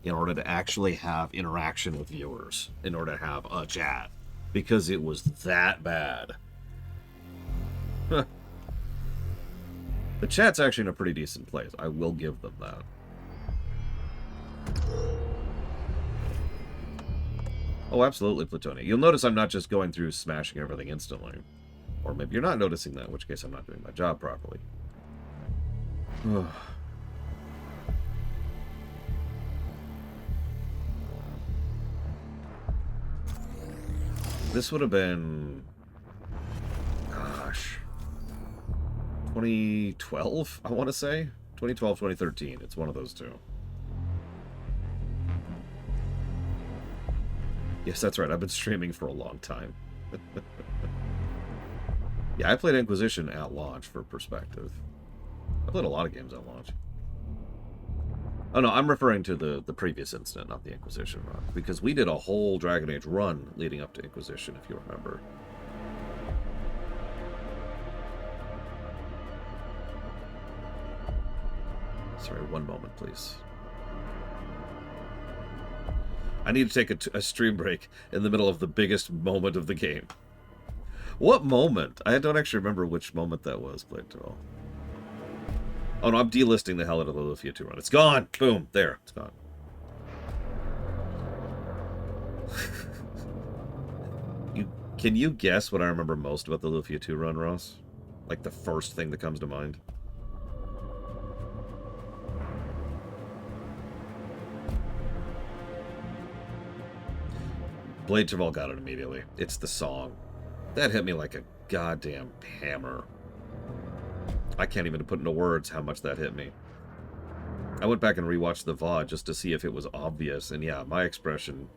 in order to actually have interaction with viewers, in order to have a chat, because it was that bad. The chat's actually in a pretty decent place. I will give them that. Oh, absolutely, Plutonic. You'll notice I'm not just going through smashing everything instantly. Or maybe you're not noticing that, in which case I'm not doing my job properly. This would have been... Gosh... 2012, I want to say? 2012, 2013. It's one of those two. Yes, that's right. I've been streaming for a long time. Yeah, I played Inquisition at launch for perspective. I played a lot of games at launch. Oh no, I'm referring to the previous incident, not the Inquisition run. Because we did a whole Dragon Age run leading up to Inquisition, if you remember. Sorry, one moment, please. I need to take a stream break in the middle of the biggest moment of the game. What moment? I don't actually remember which moment that was, Blade Tabal. Oh no, I'm delisting the hell out of the Lufia 2 run. It's gone! Boom! There, it's gone. Can you guess what I remember most about the Lufia 2 run, Ross? Like the first thing that comes to mind? Blade Tabal got it immediately. It's the song. That hit me like a goddamn hammer. I can't even put into words how much that hit me. I went back and rewatched the VOD just to see if it was obvious, and yeah, my expression,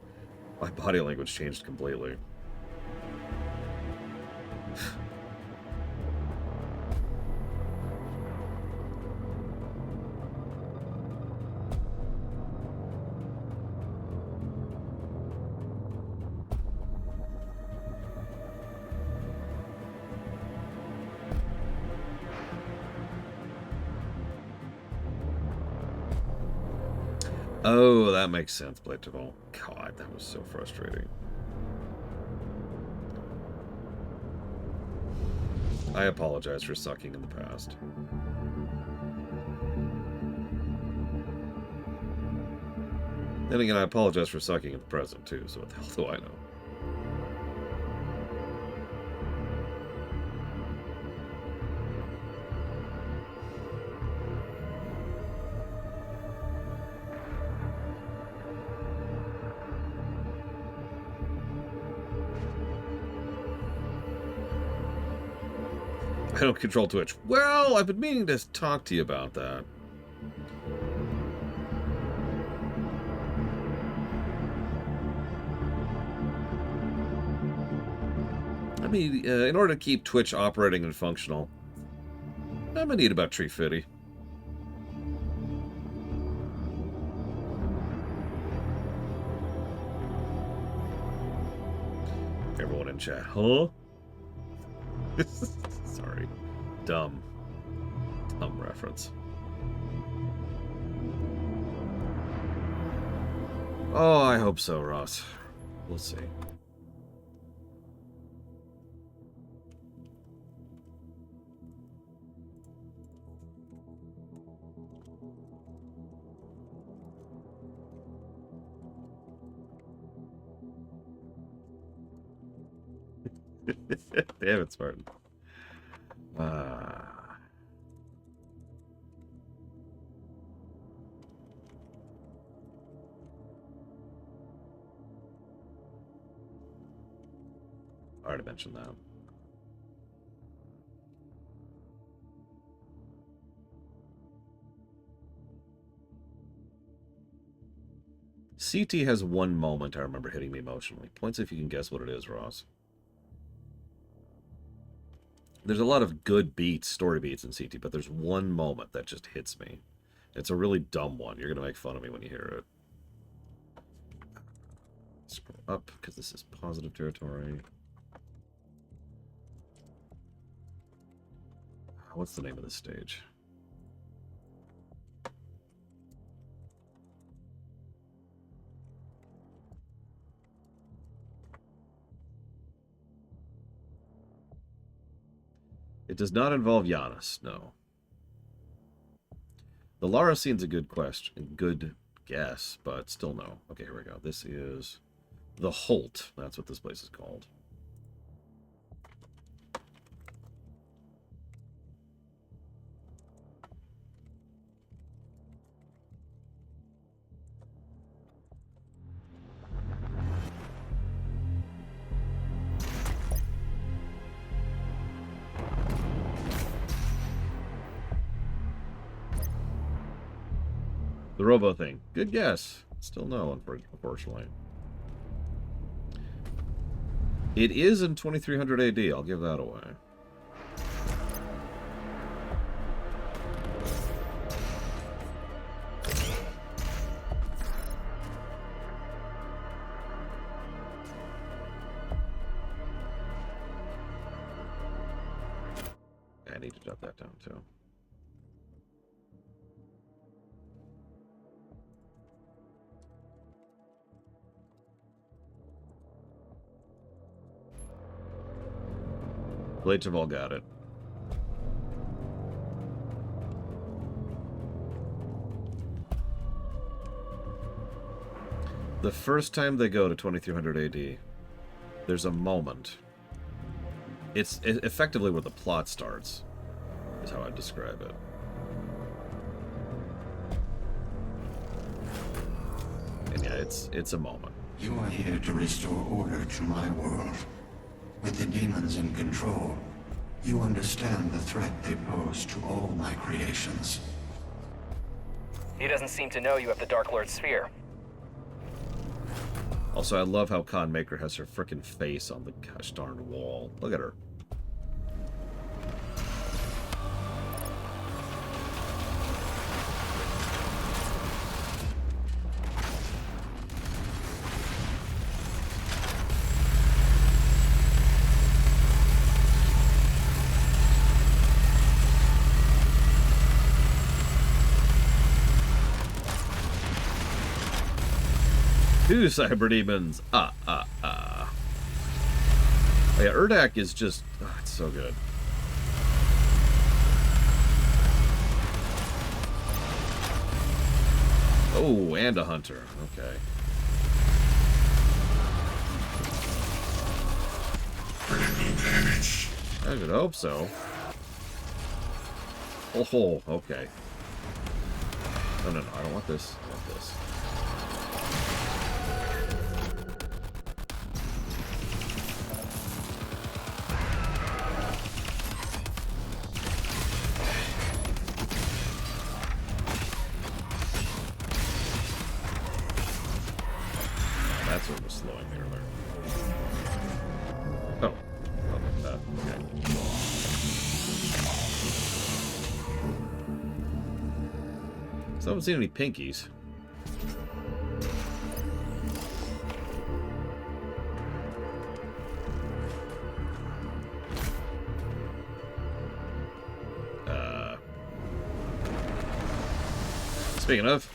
my body language changed completely. Oh, that makes sense, Blade Tabal. God, that was so frustrating. I apologize for sucking in the past. Then again, I apologize for sucking in the present, too, so what the hell do I know? I don't control Twitch. Well, I've been meaning to talk to you about that. I mean, in order to keep Twitch operating and functional, I'm gonna need about $350. Everyone in chat, huh? Sorry. Dumb reference. Oh, I hope so, Ross. We'll see. Damn it, Spartan. I already mentioned that. CT has one moment I remember hitting me emotionally. Points if you can guess what it is, Ross. There's a lot of good beats, story beats in CT, but there's one moment that just hits me. It's a really dumb one. You're going to make fun of me when you hear it. Scroll up, because this is positive territory. What's the name of this stage? It does not involve Giannis, no. The Lara scene's a good question, good guess, but still no. Okay, here we go. This is the Holt. That's what this place is called. The robo thing. Good guess. Still no, unfortunately. It is in 2300 AD. I'll give that away. I need to jot that down too. Blades have all got it. The first time they go to 2300 AD, there's a moment. It's effectively where the plot starts, is how I'd describe it. And yeah, it's a moment. You are here to restore order to my world. With the demons in control, you understand the threat they pose to all my creations. He doesn't seem to know you have the Dark Lord sphere. Also, I love how Khan Maker has her frickin' face on the gosh darn wall. Look at her. Two cyber demons. Oh, yeah, Urdak is just... Oh, it's so good. Oh, and a hunter. Okay. I should hope so. Oh, okay. No, I don't want this. I want this. That's what was slowing me earlier. Oh. Okay. So I haven't seen any pinkies. Speaking of...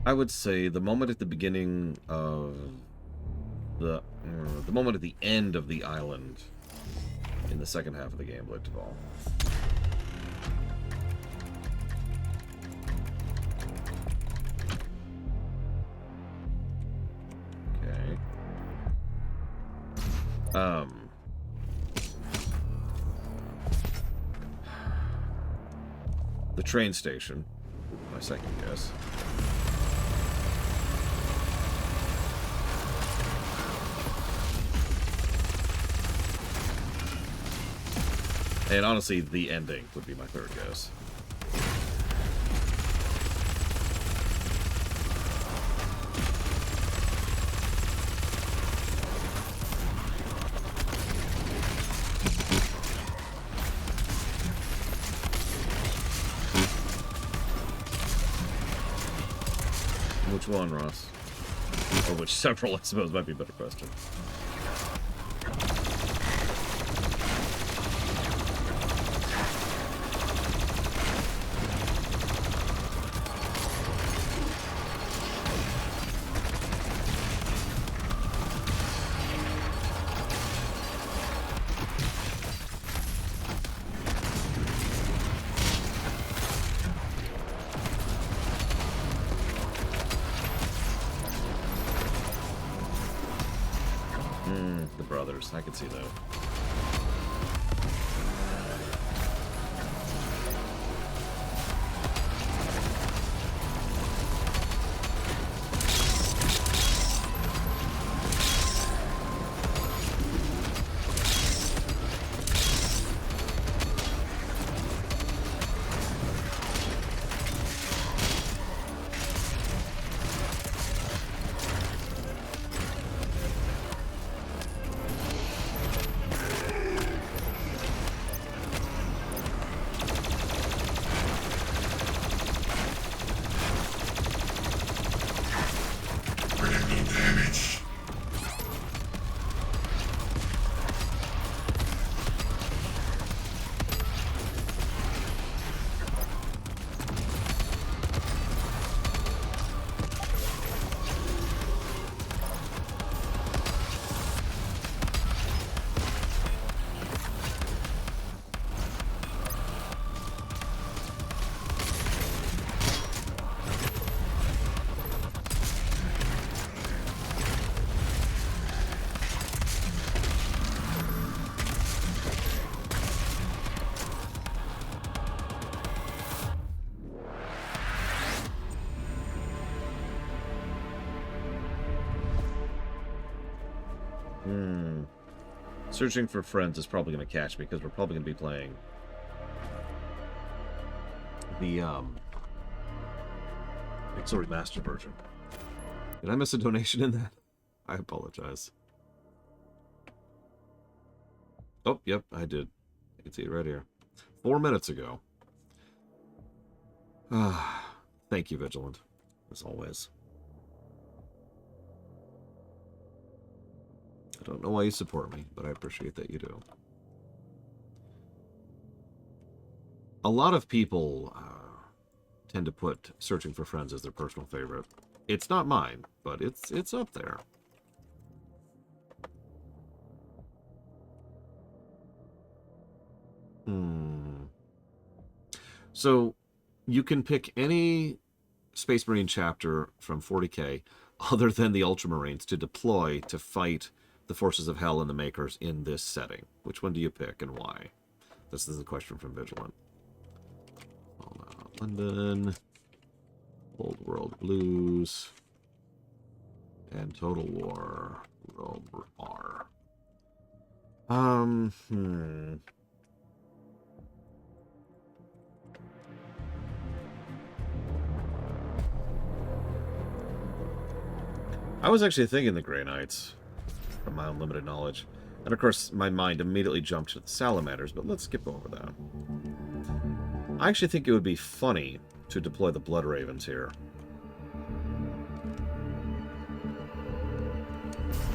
I would say the moment at the beginning of the moment at the end of the island in the second half of the game, Blade Duvall. Okay. The train station, my second guess. And honestly, the ending would be my third guess. Which one, Ross? Or which several, I suppose, might be a better question. The brothers, I can see that. Searching for Friends is probably going to catch me because we're probably going to be playing the Pixel Remastered version. Did I miss a donation in that? I apologize. Oh, yep, I did. You can see it right here. 4 minutes ago. Thank you, Vigilant, as always. I don't know why you support me, but I appreciate that you do. A lot of people tend to put Searching for Friends as their personal favorite. It's not mine, but it's up there. So, you can pick any Space Marine chapter from 40K other than the Ultramarines to deploy to fight the forces of hell and the Makers in this setting. Which one do you pick and why? This is the question from Vigilant. London, Old World Blues, and Total War World R. I was actually thinking the Grey Knights, from my own limited knowledge. And of course, my mind immediately jumped to the Salamanders, but let's skip over that. I actually think it would be funny to deploy the Blood Ravens here.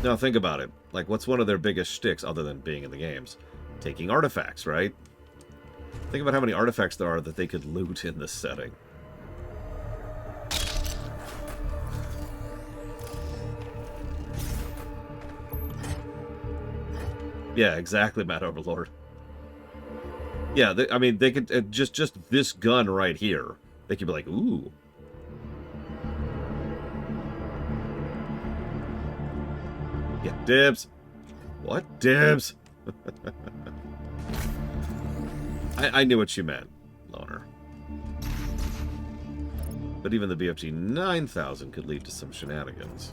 Now think about it. Like, what's one of their biggest shticks other than being in the games? Taking artifacts, right? Think about how many artifacts there are that they could loot in this setting. Yeah, exactly, Mad Overlord. Yeah, I mean, they could just this gun right here. They could be like, ooh. Yeah, dibs. What dibs? I knew what you meant, Loner. But even the BFG 9000 could lead to some shenanigans.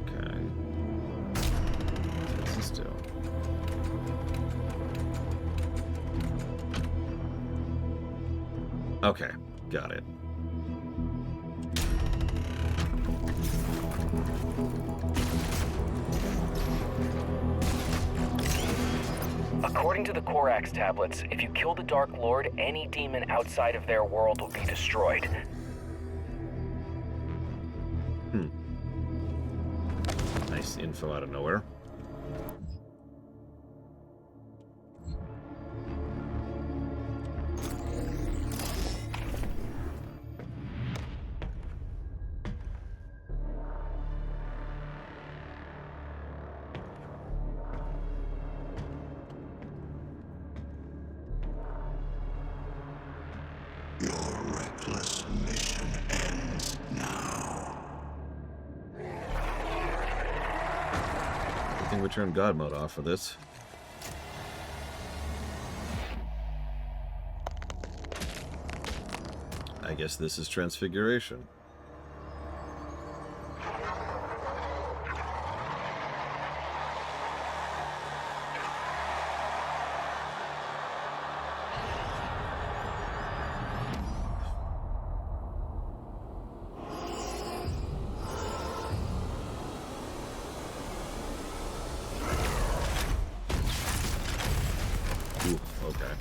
Okay. What's this do? Okay, got it. According to the Corax tablets, if you kill the Dark Lord, any demon outside of their world will be destroyed. Nice info out of nowhere. Your reckless mission ends now. I think we turned God mode off for this. I guess this is Transfiguration. Ooh, okay.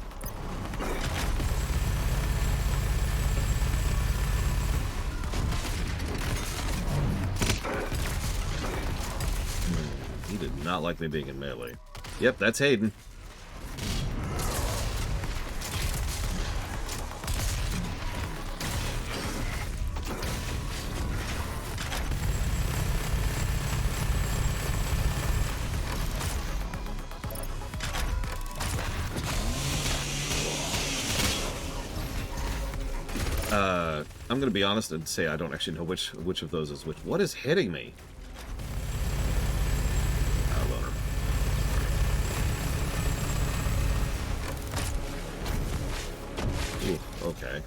He did not like me being in melee. Yep, that's Hayden. I'm gonna be honest and say I don't actually know which of those is which. What is hitting me? Loner. Ooh, okay.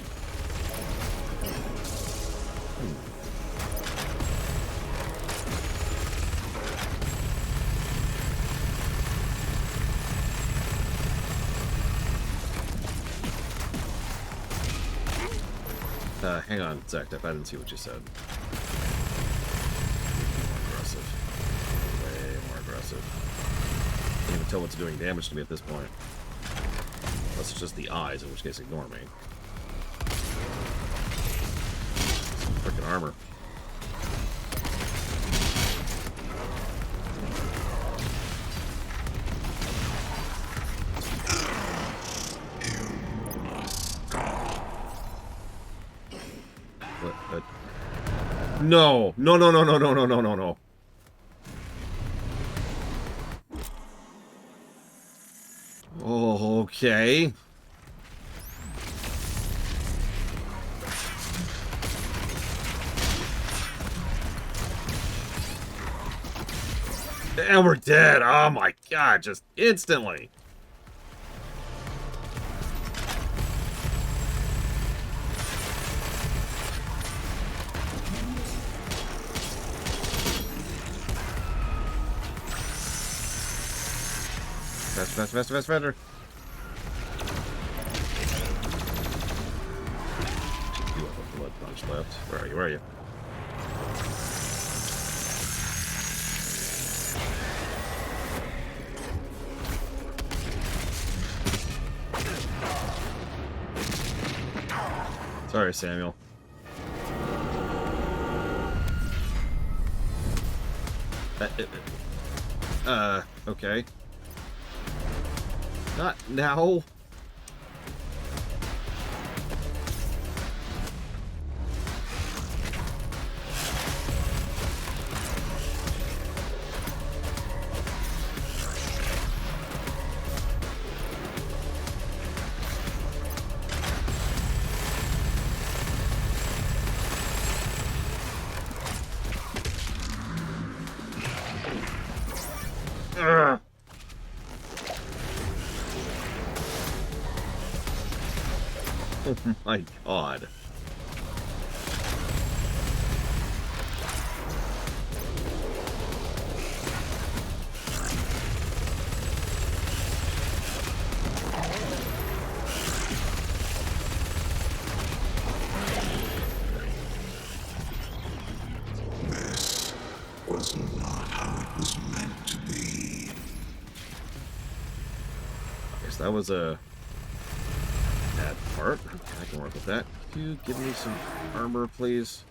Hang on, Zach, I didn't see what you said. More aggressive. Way more aggressive. Can't even tell what's doing damage to me at this point. Unless it's just the eyes, in which case ignore me. Some freaking armor. No, no, no, no, no, no, no, no, no, no. Oh, okay. And we're dead. Oh my god, just instantly. Faster, faster, faster, faster. You have a blood punch left. Where are you? Where are you? Sorry, Samuel. Okay. Not now. Oh my god. This was not how it was meant to be. Guess that was a bad part. I can work with that. Could you give me some armor, please?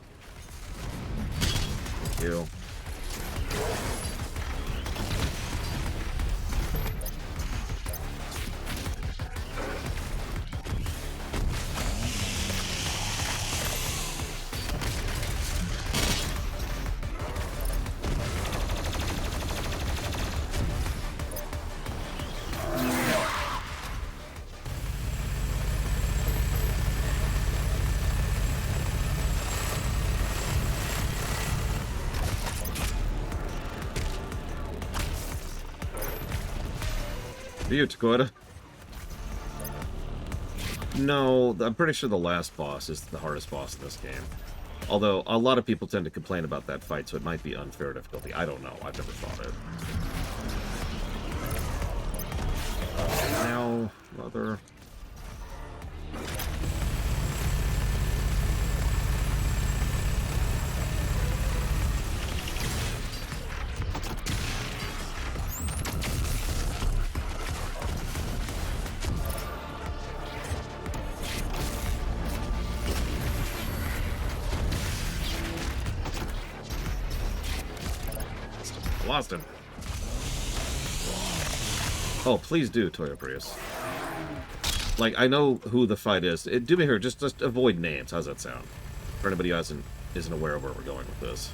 Thank you. To you, Dakota. No, I'm pretty sure the last boss is the hardest boss in this game. Although, a lot of people tend to complain about that fight, so it might be unfair difficulty. I don't know. I've never fought it. Now, mother... Lost him. Oh, please do, Toyo Prius. Like, I know who the fight is. Do me here, just avoid names. How's that sound? For anybody who isn't aware of where we're going with this.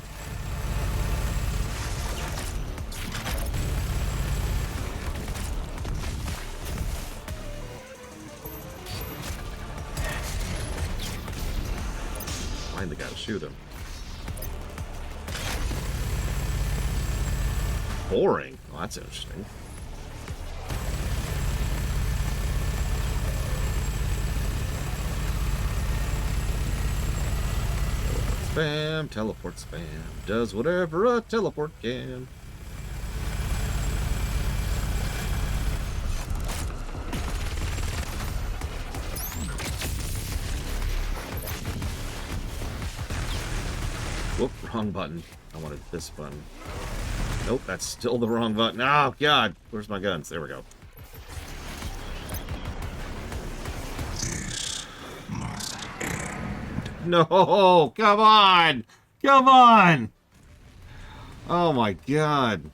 Find the guy to shoot him. Boring. Well, that's interesting. Spam, teleport spam. Does whatever a teleport can. Whoop, wrong button. I wanted this button. Nope, that's still the wrong button. Oh, God. Where's my guns? There we go. This must end. No! Come on! Come on! Oh, my God.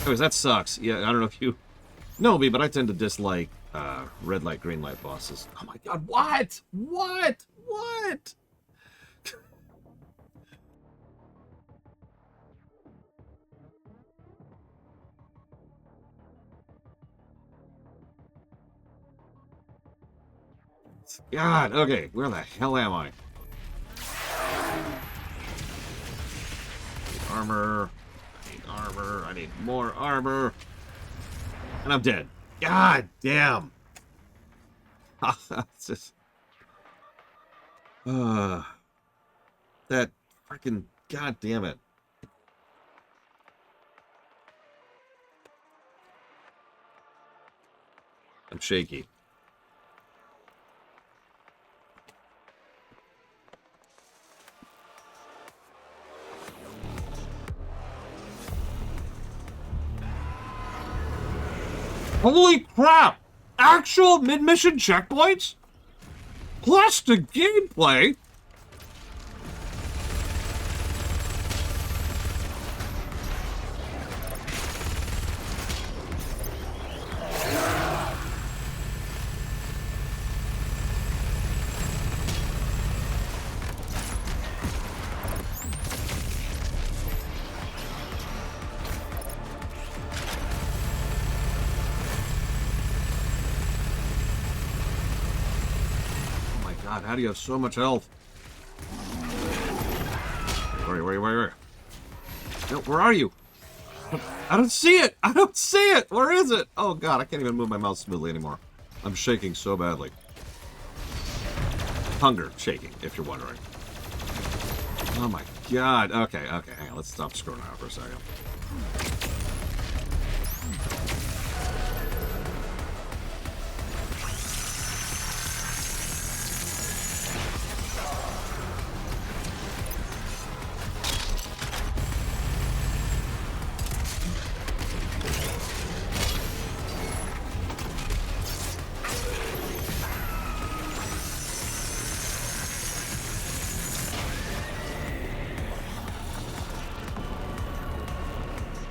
Anyways, that sucks. Yeah, I don't know if you know me, but I tend to dislike red light, green light bosses. Oh my god, what? What? What? God, okay, where the hell am I? Armor. Armor. I need more armor. And I'm dead. God damn. It's just... that freaking... God damn it. I'm shaky. Holy crap! Actual mid-mission checkpoints? Plus the gameplay? God, how do you have so much health? Where are you? No, where are you? I don't see it! I don't see it! Where is it? Oh god, I can't even move my mouse smoothly anymore. I'm shaking so badly. Hunger shaking, if you're wondering. Oh my god. Okay, hang on. Let's stop scrolling out for a second.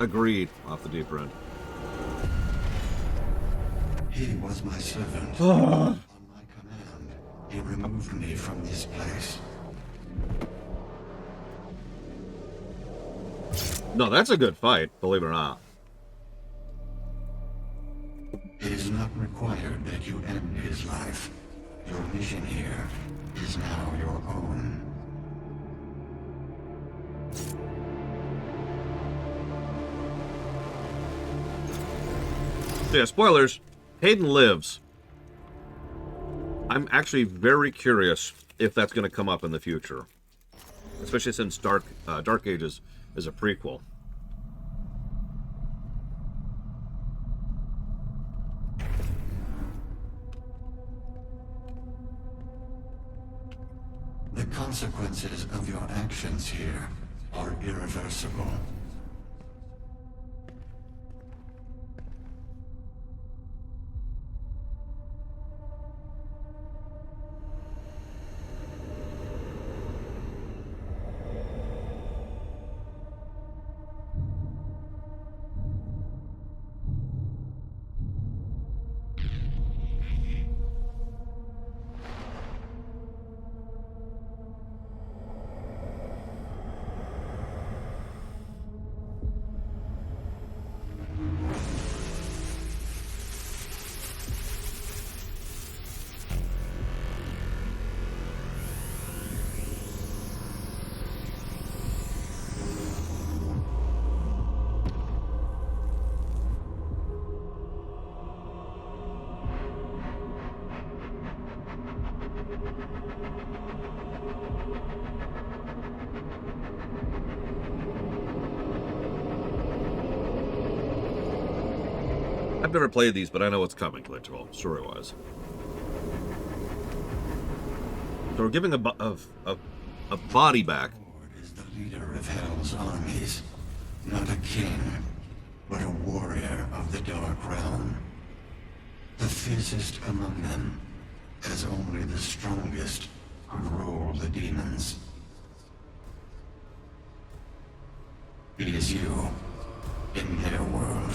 Agreed, off the deeper end. He was my servant. On my command, he removed me from this place. No, that's a good fight, believe it or not. It is not required that you end his life. Your mission here is now your own. So yeah, spoilers. Hayden lives. I'm actually very curious if that's going to come up in the future. Especially since Dark Ages is a prequel. The consequences of your actions here are irreversible. I've never played these, but I know what's coming, literally, story-wise. So we're giving a body back. Lord is the leader of Hell's armies, not a king, but a warrior of the Dark Realm. The fiercest among them, as only the strongest could rule the demons. It is you, in their world.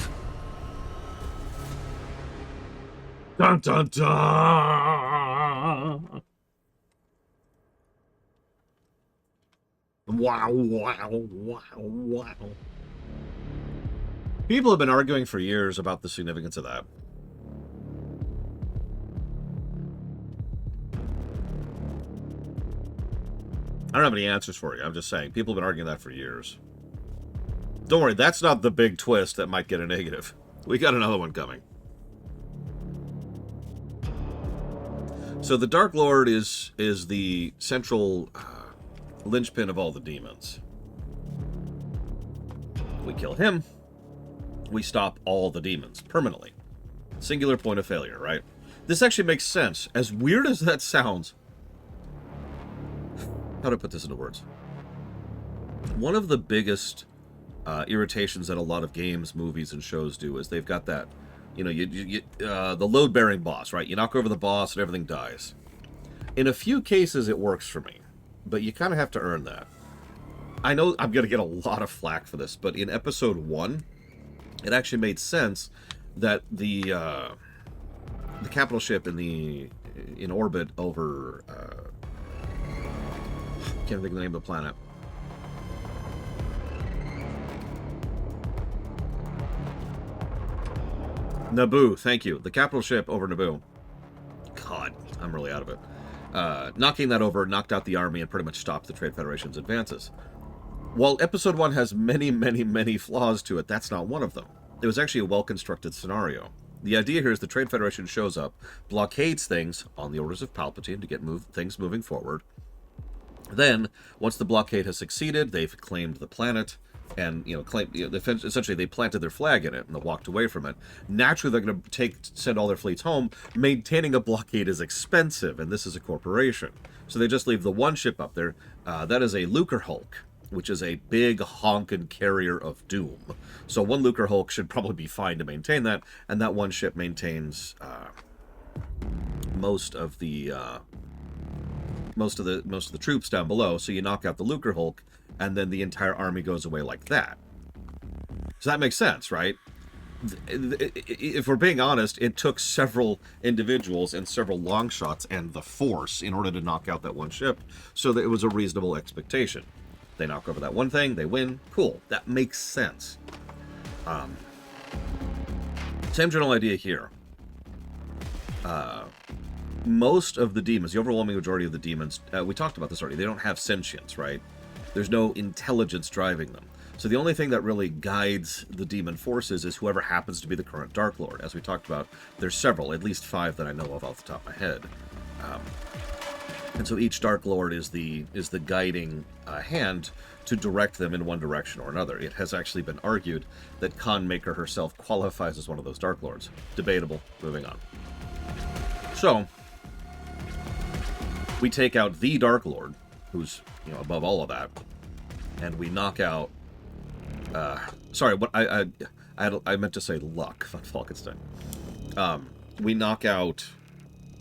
Dun dun dun! Wow, wow, wow, wow. People have been arguing for years about the significance of that. I don't have any answers for you. I'm just saying, people have been arguing that for years. Don't worry, that's not the big twist that might get a negative. We got another one coming. So the Dark Lord is the central linchpin of all the demons. We kill him, we stop all the demons permanently. Singular point of failure, right? This actually makes sense. As weird as that sounds, how to put this into words? One of the biggest irritations that a lot of games, movies, and shows do is they've got that, you know, the load-bearing boss, right? You knock over the boss and everything dies. In a few cases, it works for me, but you kind of have to earn that. I know I'm going to get a lot of flack for this, but in episode 1, it actually made sense that the capital ship in orbit over can't think of the name of the planet. Naboo, thank you. The capital ship over Naboo. God, I'm really out of it. Knocking that over knocked out the army and pretty much stopped the Trade Federation's advances. While Episode 1 has many, many, many flaws to it, that's not one of them. It was actually a well-constructed scenario. The idea here is the Trade Federation shows up, blockades things on the orders of Palpatine to get things moving forward. Then, once the blockade has succeeded, they've claimed the planet, and essentially they planted their flag in it and they walked away from it. Naturally, they're going to send all their fleets home. Maintaining a blockade is expensive, and this is a corporation, so they just leave the one ship up there. That is a Lucrehulk, which is a big honkin' carrier of doom. So one Lucrehulk should probably be fine to maintain that, and that one ship maintains most of the troops down below. So you knock out the Lucrehulk, and then the entire army goes away like that. So that makes sense, right? If we're being honest, it took several individuals and several long shots and the Force in order to knock out that one ship, so that it was a reasonable expectation. They knock over that one thing, they win, cool. That makes sense. Same general idea here. Most of the demons, the overwhelming majority of the demons, we talked about this already, they don't have sentience, right? There's no intelligence driving them. So the only thing that really guides the demon forces is whoever happens to be the current Dark Lord. As we talked about, there's several, at least 5 that I know of off the top of my head. And so each Dark Lord is the guiding hand to direct them in one direction or another. It has actually been argued that Khan Maker herself qualifies as one of those Dark Lords. Debatable. Moving on. So, we take out the Dark Lord, who's above all of that, and we knock out. Sorry, what I meant to say Luck von Falkenstein. We knock out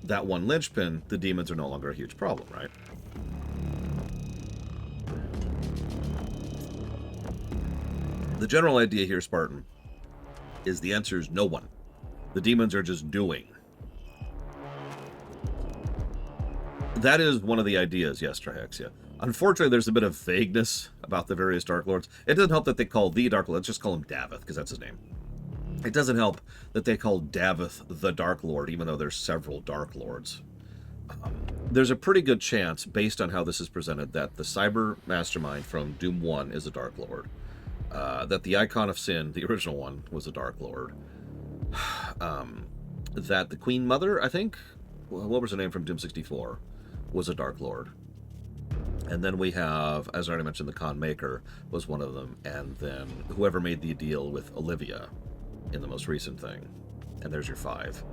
that one linchpin, the demons are no longer a huge problem, right? The general idea here, Spartan, is the answer is no one. The demons are just doing. That is one of the ideas, yes, Trihexia. Unfortunately, there's a bit of vagueness about the various Dark Lords. It doesn't help that they call the Dark Lord. Let's just call him Davith, because that's his name. It doesn't help that they call Davith the Dark Lord, even though there's several Dark Lords. There's a pretty good chance, based on how this is presented, that the Cyber Mastermind from Doom 1 is a Dark Lord. That the Icon of Sin, the original one, was a Dark Lord. That the Queen Mother, I think, what was her name from Doom 64, was a Dark Lord. And then we have, as I already mentioned, the Khan Maker was one of them, and then whoever made the deal with Olivia in the most recent thing. And there's your 5.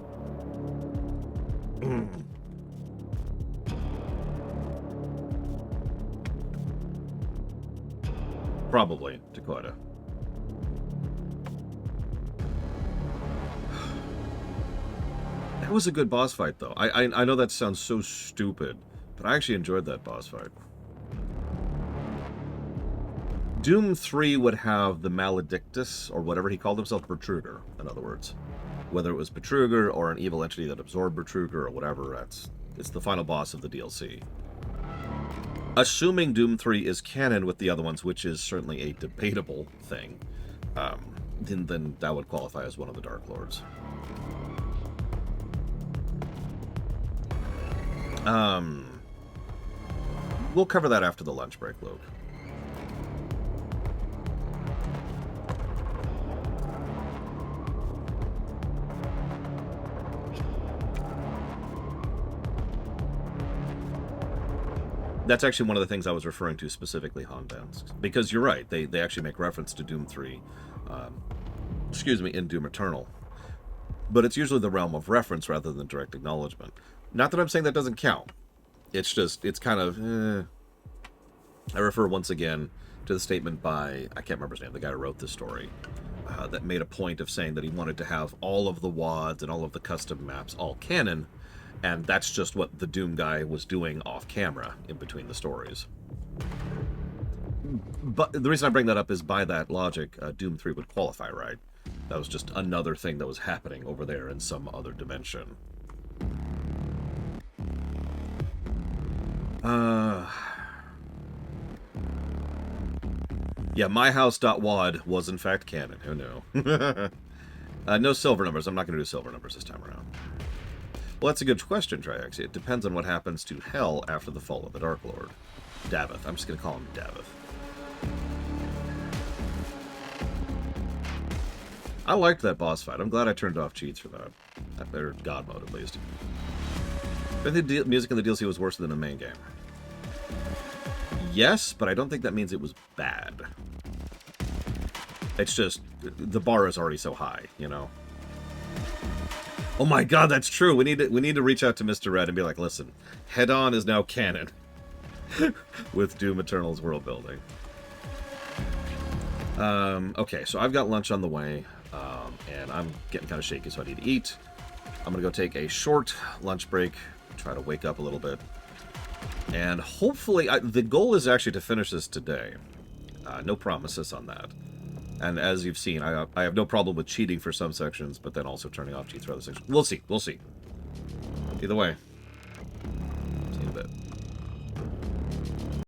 Probably Dakota. That was a good boss fight, though. I know that sounds so stupid, but I actually enjoyed that boss fight. Doom 3 would have the Maledictus, or whatever he called himself, Bertruger, in other words. Whether it was Bertruger or an evil entity that absorbed Bertruger or whatever, it's the final boss of the DLC. Assuming Doom 3 is canon with the other ones, which is certainly a debatable thing, then that would qualify as one of the Dark Lords. We'll cover that after the lunch break, Luke. That's actually one of the things I was referring to specifically, Hondansk. Because you're right, they actually make reference to Doom 3, in Doom Eternal. But it's usually the realm of reference rather than direct acknowledgement. Not that I'm saying that doesn't count. It's just, it's kind of, I refer once again to the statement by, I can't remember his name, the guy who wrote this story, that made a point of saying that he wanted to have all of the WADs and all of the custom maps all canon, and that's just what the Doom guy was doing off camera in between the stories. But the reason I bring that up is by that logic, Doom 3 would qualify, right? That was just another thing that was happening over there in some other dimension. Yeah, myhouse.wad was in fact canon. Who knew? No silver numbers. I'm not going to do silver numbers this time around. Well, that's a good question, Triax. It depends on what happens to Hell after the fall of the Dark Lord. Davith. I'm just going to call him Davith. I liked that boss fight. I'm glad I turned off cheats for that. Or God mode, at least. I think the music in the DLC was worse than the main game. Yes, but I don't think that means it was bad. It's just, the bar is already so high, you know? Oh my god, that's true. We need to reach out to Mr. Red and be like, listen, Head On is now canon with Doom Eternal's world building. Okay, so I've got lunch on the way, and I'm getting kind of shaky, so I need to eat. I'm gonna go take a short lunch break, try to wake up a little bit, and hopefully, the goal is actually to finish this today. No promises on that. And as you've seen, I have no problem with cheating for some sections, but then also turning off cheats for other sections. We'll see. We'll see. Either way,